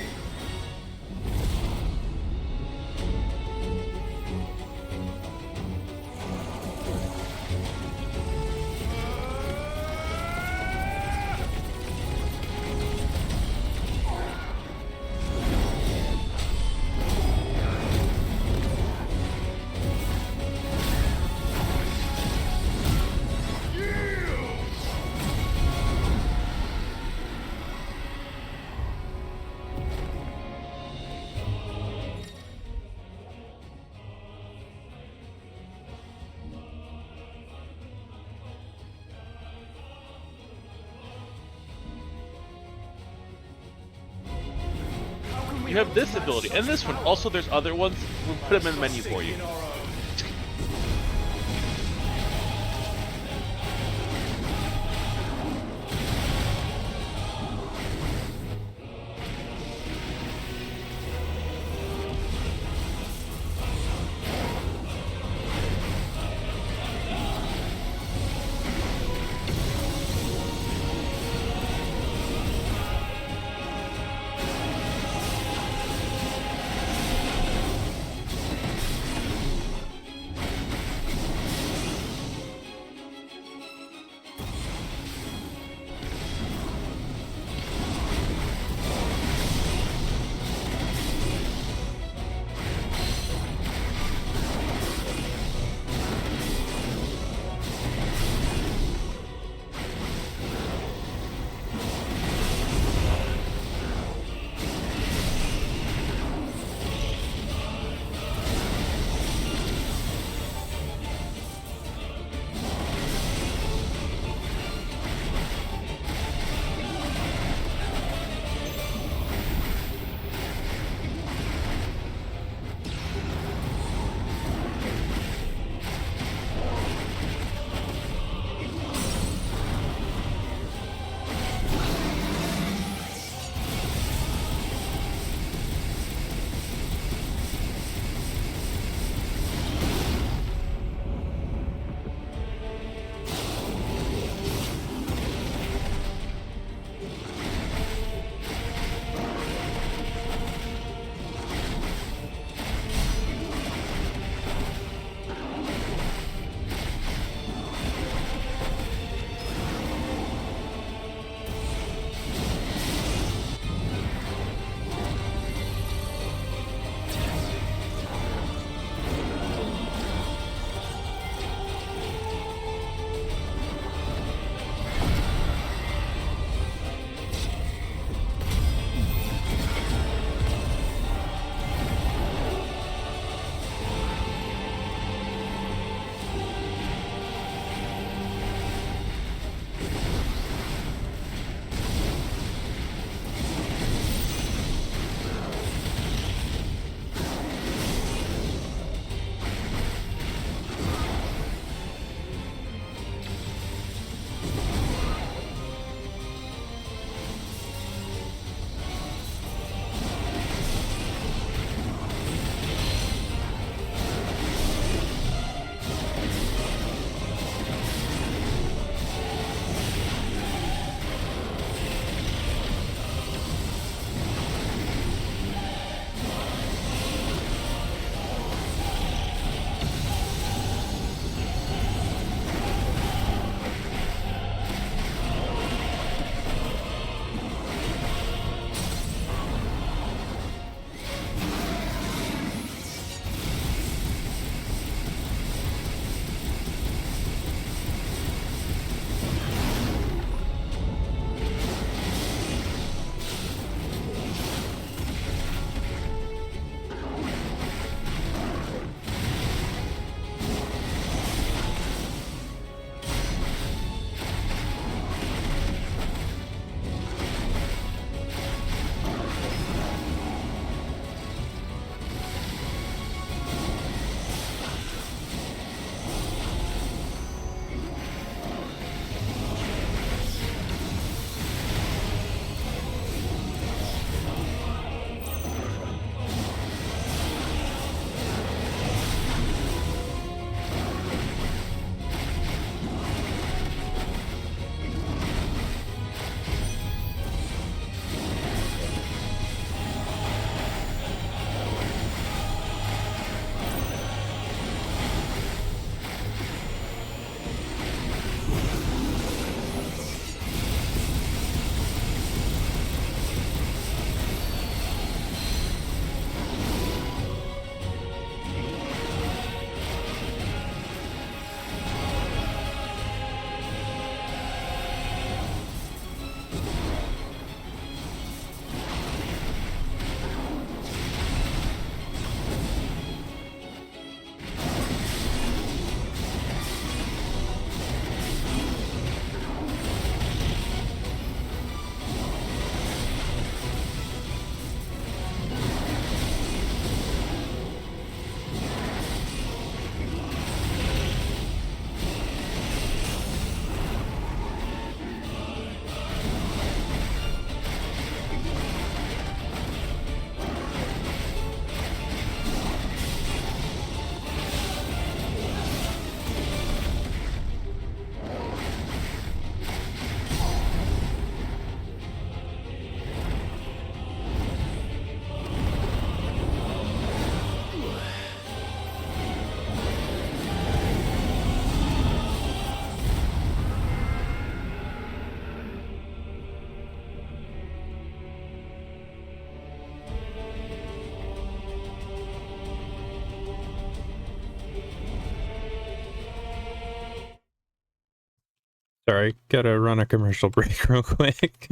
You have this ability, and this one. Also, there's other ones. We'll put them in the menu for you. Sorry, gotta run a commercial break real quick.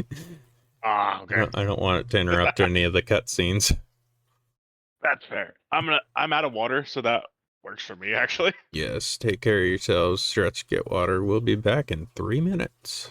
Ah, okay. I don't want it to interrupt any of the cutscenes. That's fair. I'm out of water, so that works for me actually. Yes, take care of yourselves. Stretch, get water. We'll be back in 3 minutes.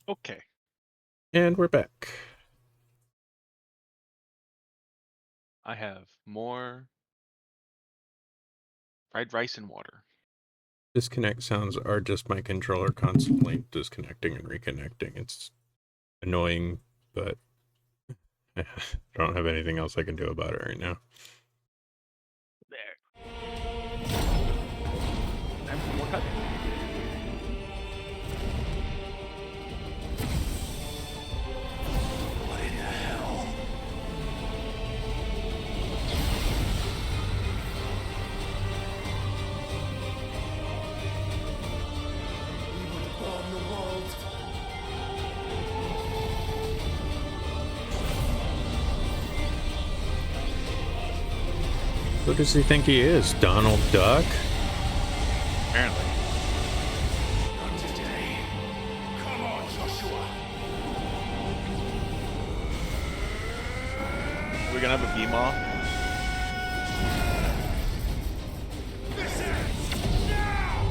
Okay. And we're back. I have more fried rice and water. Disconnect sounds are just my controller constantly disconnecting and reconnecting. It's annoying, but I don't have anything else I can do about it right now. There. Time for more cut. What in the hell? We would burn the world. Who does he think he is? Donald Duck? Apparently. Not today. Come on, Joshua. We're gonna have a BMOF. This ends now.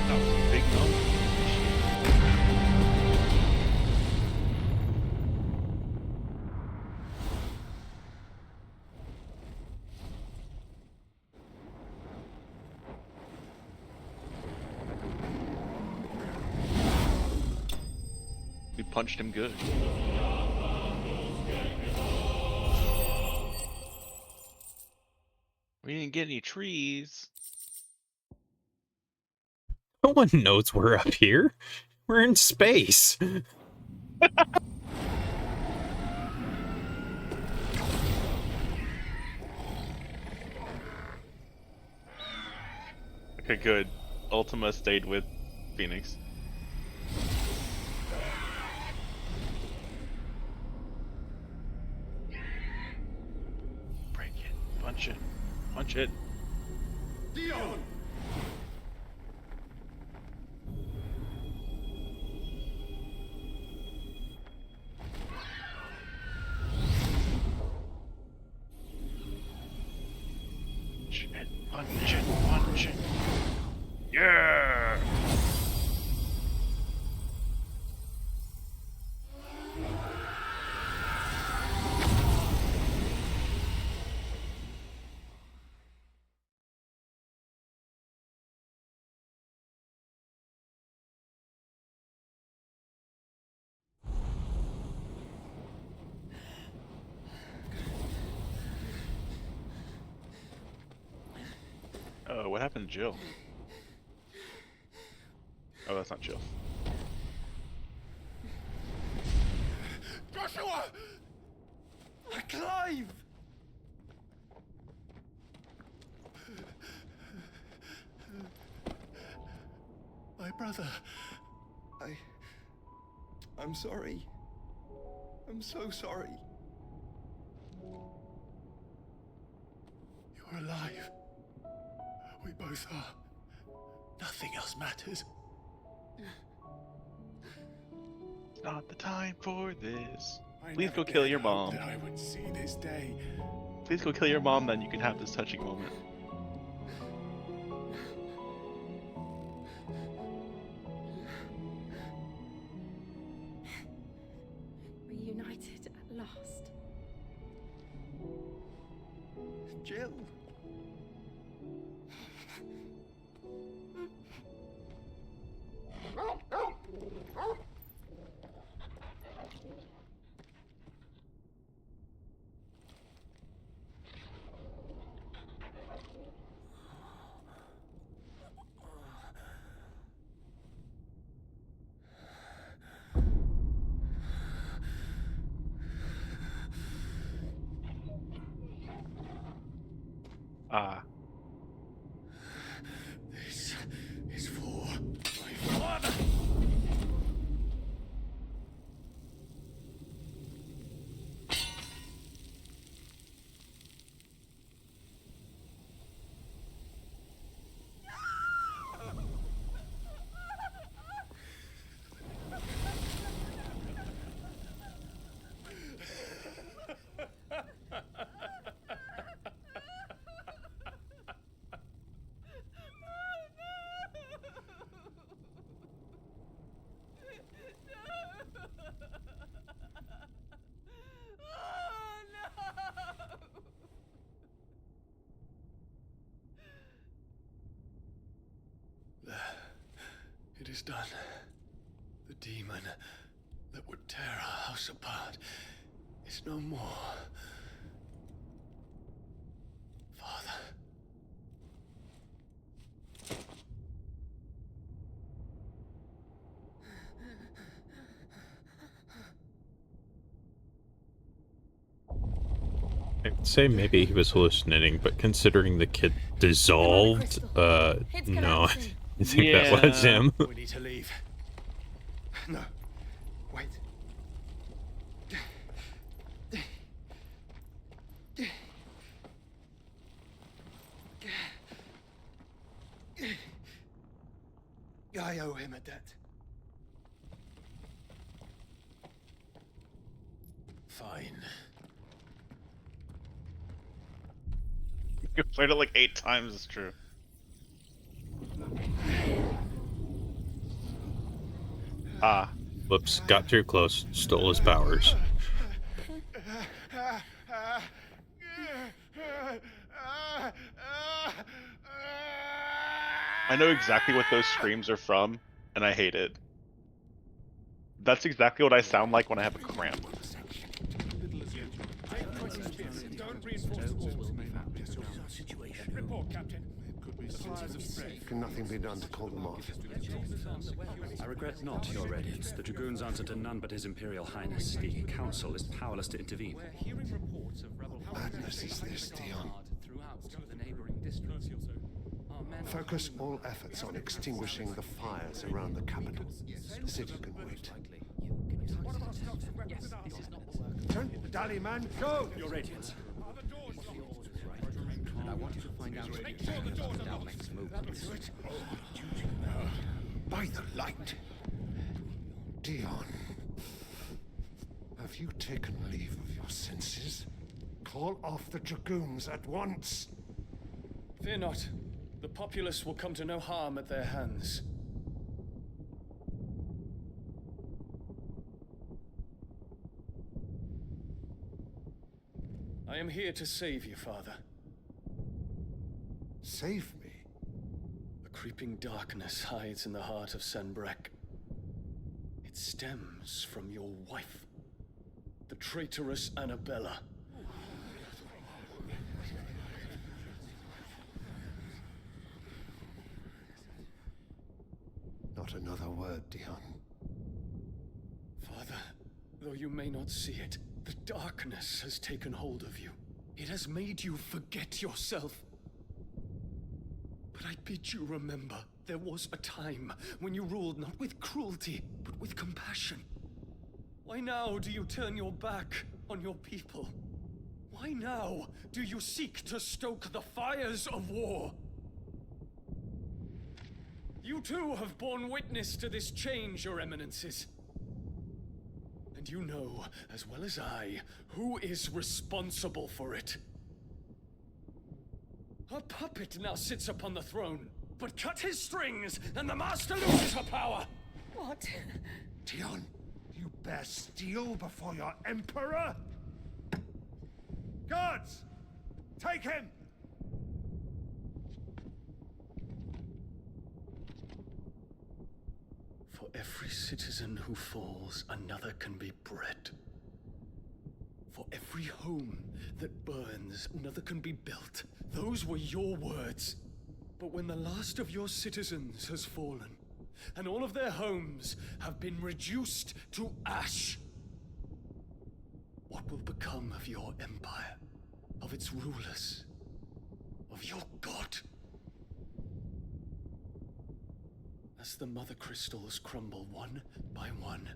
That was a big moment. We punched him good. We didn't get any trees. No one knows we're up here. We're in space. Okay, good. Ultima stayed with Phoenix. Break it. Punch it. Punch it. Dion. Punch it. Punch it. Punch it. Yeah! Oh, what happened to Jill? Oh, that's not Jill. Joshua! Clive! My brother. I'm sorry. I'm so sorry. You're alive. We both are. Nothing else matters. It's not the time for this. I Please never go kill dared your hope mom. that I would see this day. Please go kill your mom, then you can have this touching moment. Reunited at last. Jill. Ah. This is for my father. done. The demon that would tear our house apart is no more. Father. I'd say maybe he was hallucinating, but considering the kid dissolved, no, I think that was him. We need to leave. No. Wait. I owe him a debt. Fine. You played it like 8 times, it's true. Ah. Whoops, got too close, stole his powers. I know exactly what those screams are from, and I hate it. That's exactly what I sound like when I have a cramp. Report, Captain. Can nothing be done to call them off? I regret not, Your Radiance. The Dragoons answer to none but His Imperial Highness. The Council is powerless to intervene. Madness is this, Dion. Focus all efforts on extinguishing the fires around the capital. The city can wait. Turn the dally, man. Go! Your Radiance. I want you to find out our next move. By the light. Dion. Have you taken leave of your senses? Call off the Dragoons at once. Fear not. The populace will come to no harm at their hands. I am here to save you, Father. Save me? A creeping darkness hides in the heart of Sanbreque. It stems from your wife, the traitorous Annabella. Not another word, Dion. Father, though you may not see it, the darkness has taken hold of you. It has made you forget yourself. But I bid you remember, there was a time when you ruled not with cruelty, but with compassion. Why now do you turn your back on your people? Why now do you seek to stoke the fires of war? You too have borne witness to this change, Your Eminences. And you know, as well as I, who is responsible for it. A puppet now sits upon the throne, but cut his strings, and the Master loses her power! What? Dion, you bear steel before your Emperor? Guards! Take him! For every citizen who falls, another can be bred. For every home that burns, another can be built. Those were your words. But when the last of your citizens has fallen, and all of their homes have been reduced to ash, what will become of your empire, of its rulers, of your god? As the Mother Crystals crumble one by one,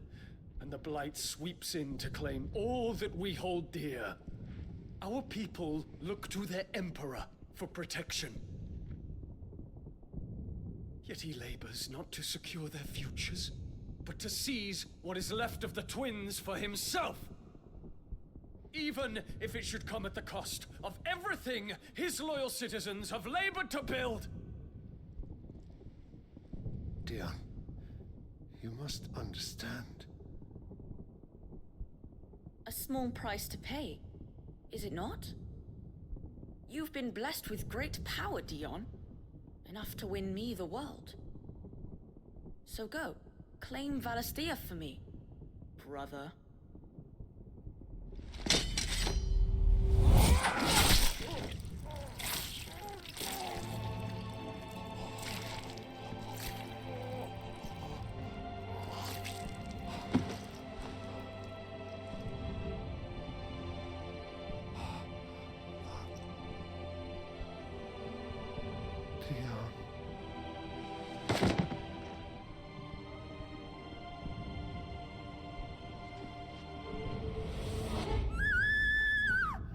and the Blight sweeps in to claim all that we hold dear, our people look to their Emperor for protection. Yet he labors not to secure their futures, but to seize what is left of the twins for himself. Even if it should come at the cost of everything his loyal citizens have labored to build. Dion, you must understand. A small price to pay, is it not? You've been blessed with great power, Dion. Enough to win me the world. So go, claim Valisthea for me, brother.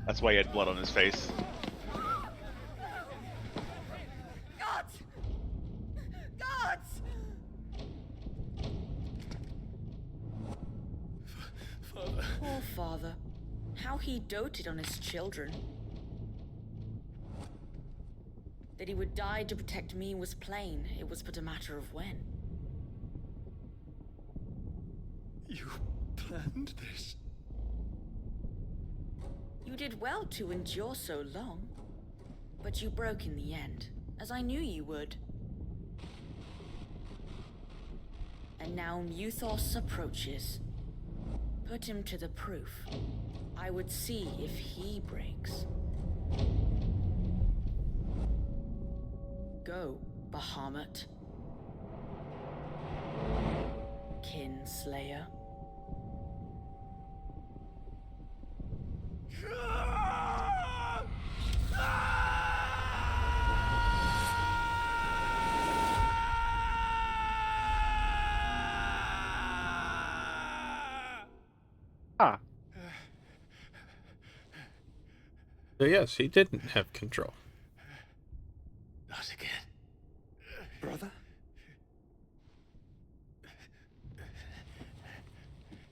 That's why he had blood on his face. Gods! Gods! Father. Poor father. How he doted on his children. That he would die to protect me was plain. It was but a matter of when. You planned this? You did well to endure so long. But you broke in the end, as I knew you would. And now Muthos approaches. Put him to the proof. I would see if he breaks. Go, Bahamut. Kinslayer. Ah. So yes, he didn't have control. Not again. Brother?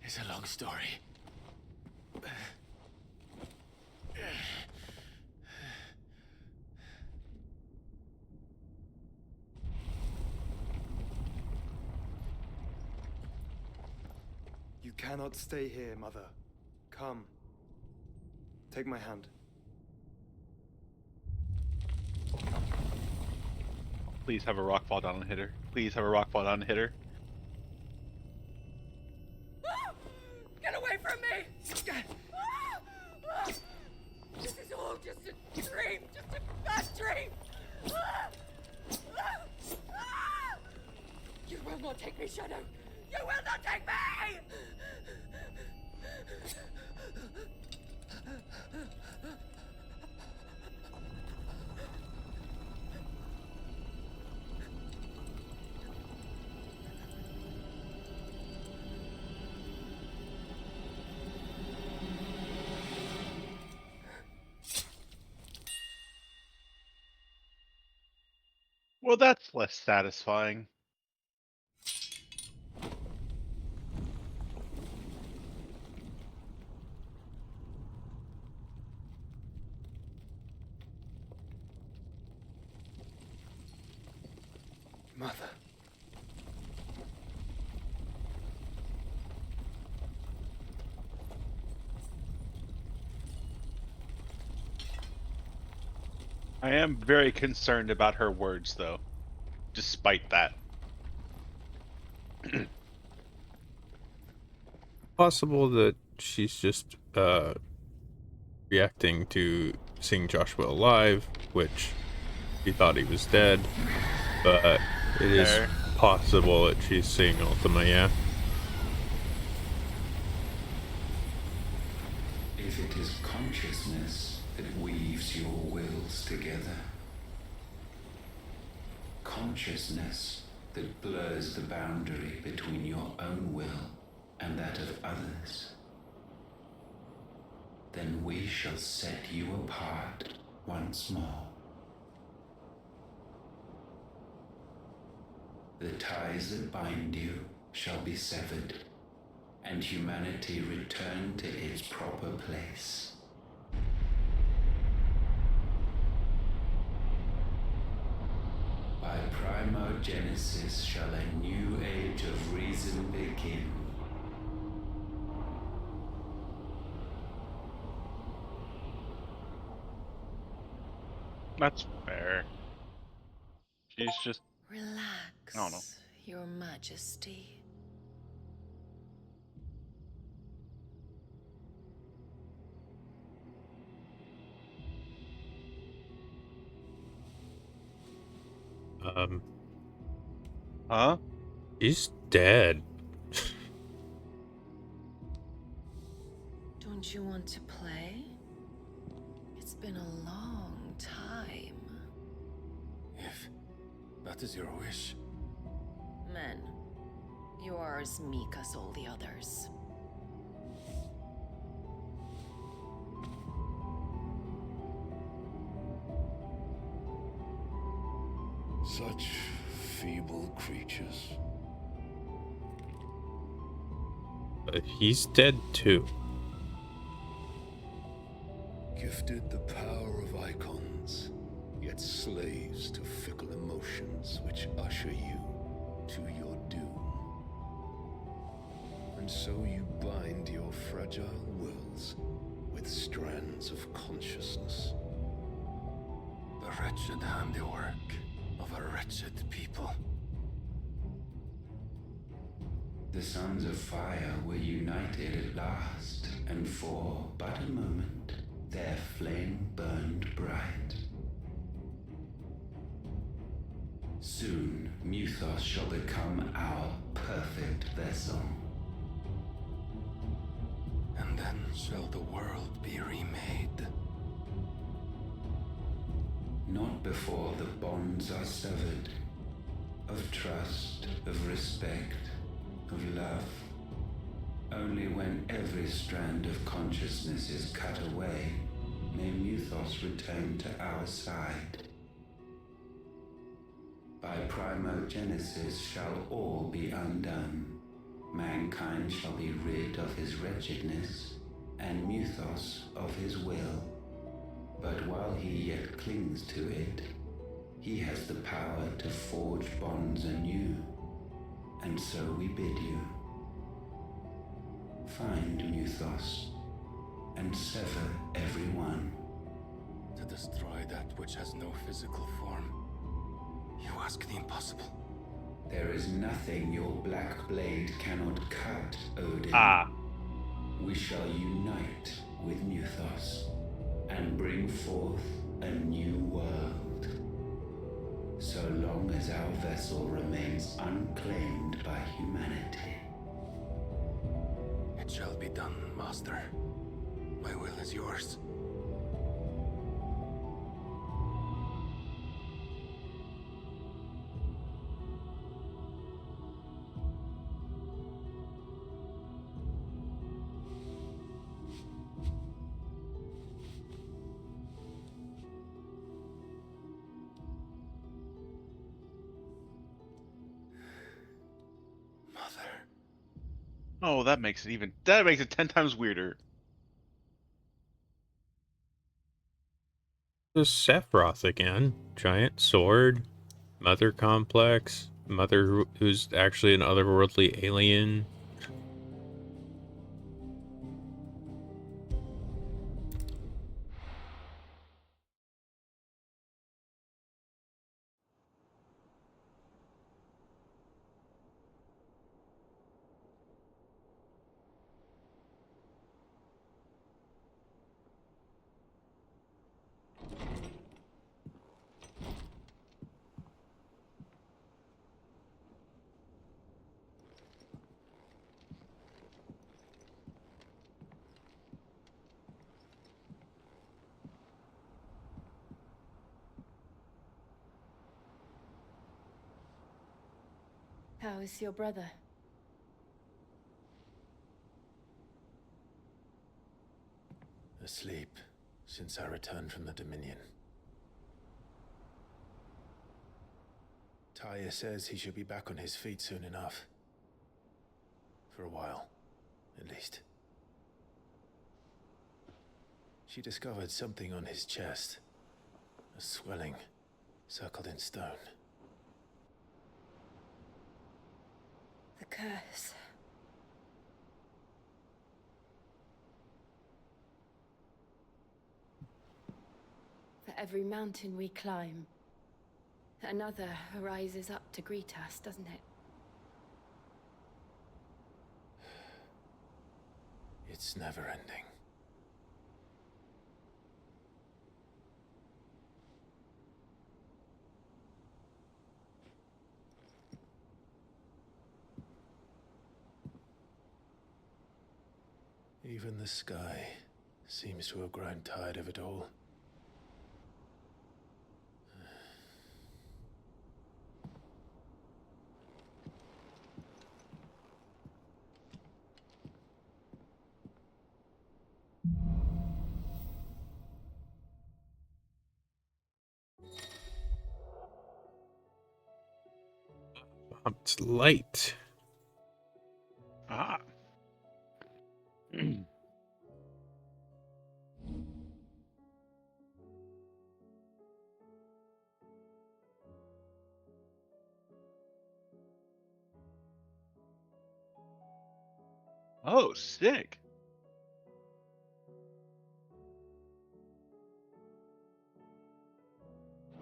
It's a long story. You cannot stay here, Mother. Come. Take my hand. Please have a rock fall down and hit her. Please have a rock fall down and hit her. Get away from me! This is all just a dream, just a bad dream! You will not take me, Shadow! You will not take me! Well, that's less satisfying. Mother. I am very concerned about her words, though. Despite that. Possible that she's just reacting to seeing Joshua alive, which she thought he was dead, but it is possible that she's seeing Ultima, yeah. If it is consciousness that weaves your wills together, consciousness that blurs the boundary between your own will and that of others, then we shall set you apart once more. The ties that bind you shall be severed, and humanity return to its proper place. By primogenesis shall a new age of reason begin. That's fair. She's just... Relax. I don't know. Your Majesty. Huh? He's dead. Don't you want to play? It's been a long time. If that is your wish. Men, you are as meek as all the others. Such feeble creatures. He's dead too. Gifted the power of icons, yet slaves to fickle emotions which usher you to your doom. And so you bind your fragile wills with strands of consciousness. The wretched handiwork of a wretched people. The sons of fire were united at last, and for but a moment their flame burned bright. Soon Muthos shall become our perfect vessel. And then shall the world be remade. Not before the bonds are severed, of trust, of respect, of love. Only when every strand of consciousness is cut away, may Muthos return to our side. By primogenesis shall all be undone. Mankind shall be rid of his wretchedness, and Muthos of his will. But while he yet clings to it, he has the power to forge bonds anew. And so we bid you. Find Muthos, and sever everyone. To destroy that which has no physical form. You ask the impossible. There is nothing your black blade cannot cut, Odin. We shall unite with Muthos, and bring forth a new world. So long as our vessel remains unclaimed by humanity. It shall be done, Master. My will is yours. Oh, that makes it 10 times weirder. This is Sephiroth again. Giant sword, mother complex, mother who's actually an otherworldly alien. How is your brother? Asleep since I returned from the Dominion. Taya says he should be back on his feet soon enough. For a while, at least. She discovered something on his chest. A swelling, circled in stone. The curse. For every mountain we climb, another rises up to greet us, doesn't it? It's never ending. Even the sky seems to have grown tired of it all. It's light. Ah. Oh, sick.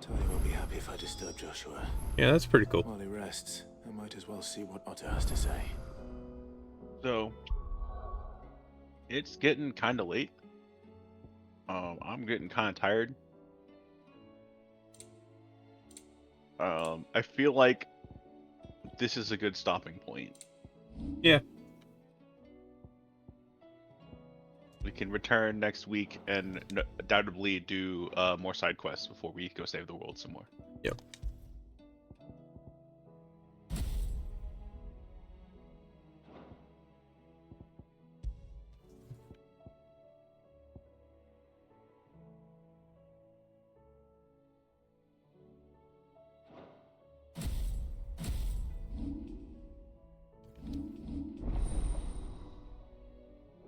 Tony won't be happy if I disturb Joshua. Yeah, that's pretty cool. While he rests, I might as well see what Lotta has to say. So, it's getting kind of late. I'm getting kind of tired. I feel like this is a good stopping point. Yeah. We can return next week and undoubtedly do more side quests before we go save the world some more. Yep.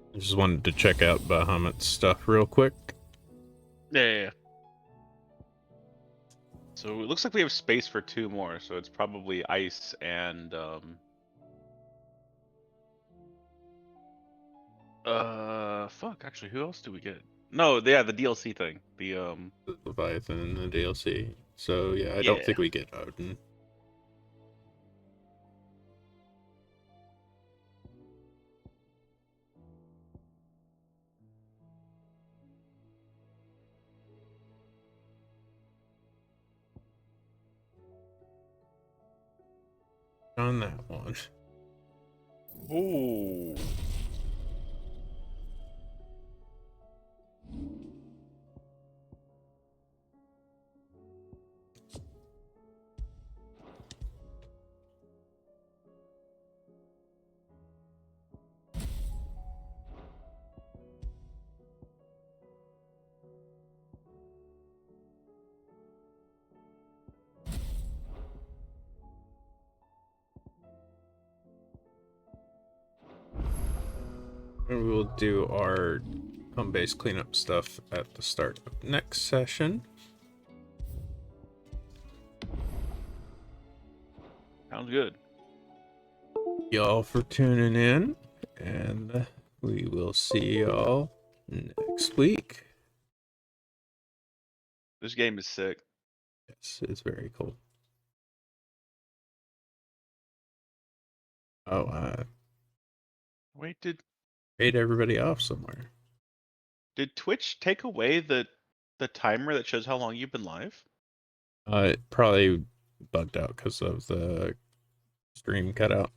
I just wanted to check out Bahamut's stuff real quick. Yeah. So it looks like we have space for 2 more, so it's probably ice and fuck, actually, who else do we get? No, yeah, the DLC thing. The Leviathan and the DLC. So yeah, I Yeah. don't think we get Odin. On that one. Ooh. And we will do our home base cleanup stuff at the start of next session. Sounds good. Y'all for tuning in, and we will see y'all next week. This game is sick. Yes, it's very cool. Oh, Wait, did everybody off somewhere. Twitch take away the timer that shows how long you've been live? It probably bugged out because of the stream cutout.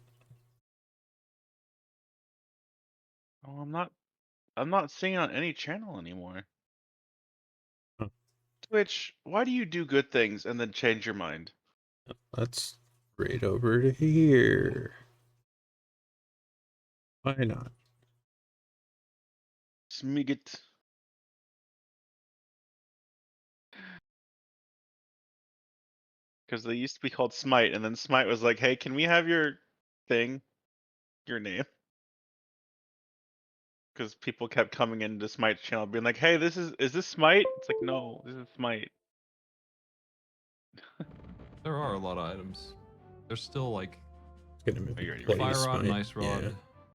Oh, I'm not seeing it on any channel anymore. Huh. Twitch, why do you do good things and then change your mind? Let's raid over to here. Why not? Smigget. Because they used to be called Smite, and then Smite was like, hey, can we have your thing? Your name? Because people kept coming into Smite's channel being like, hey, is this Smite? It's like, no, this is Smite. There are a lot of items. There's still like It's gonna Are you ready? Fire Rod, Smite. Ice Rod, Yeah.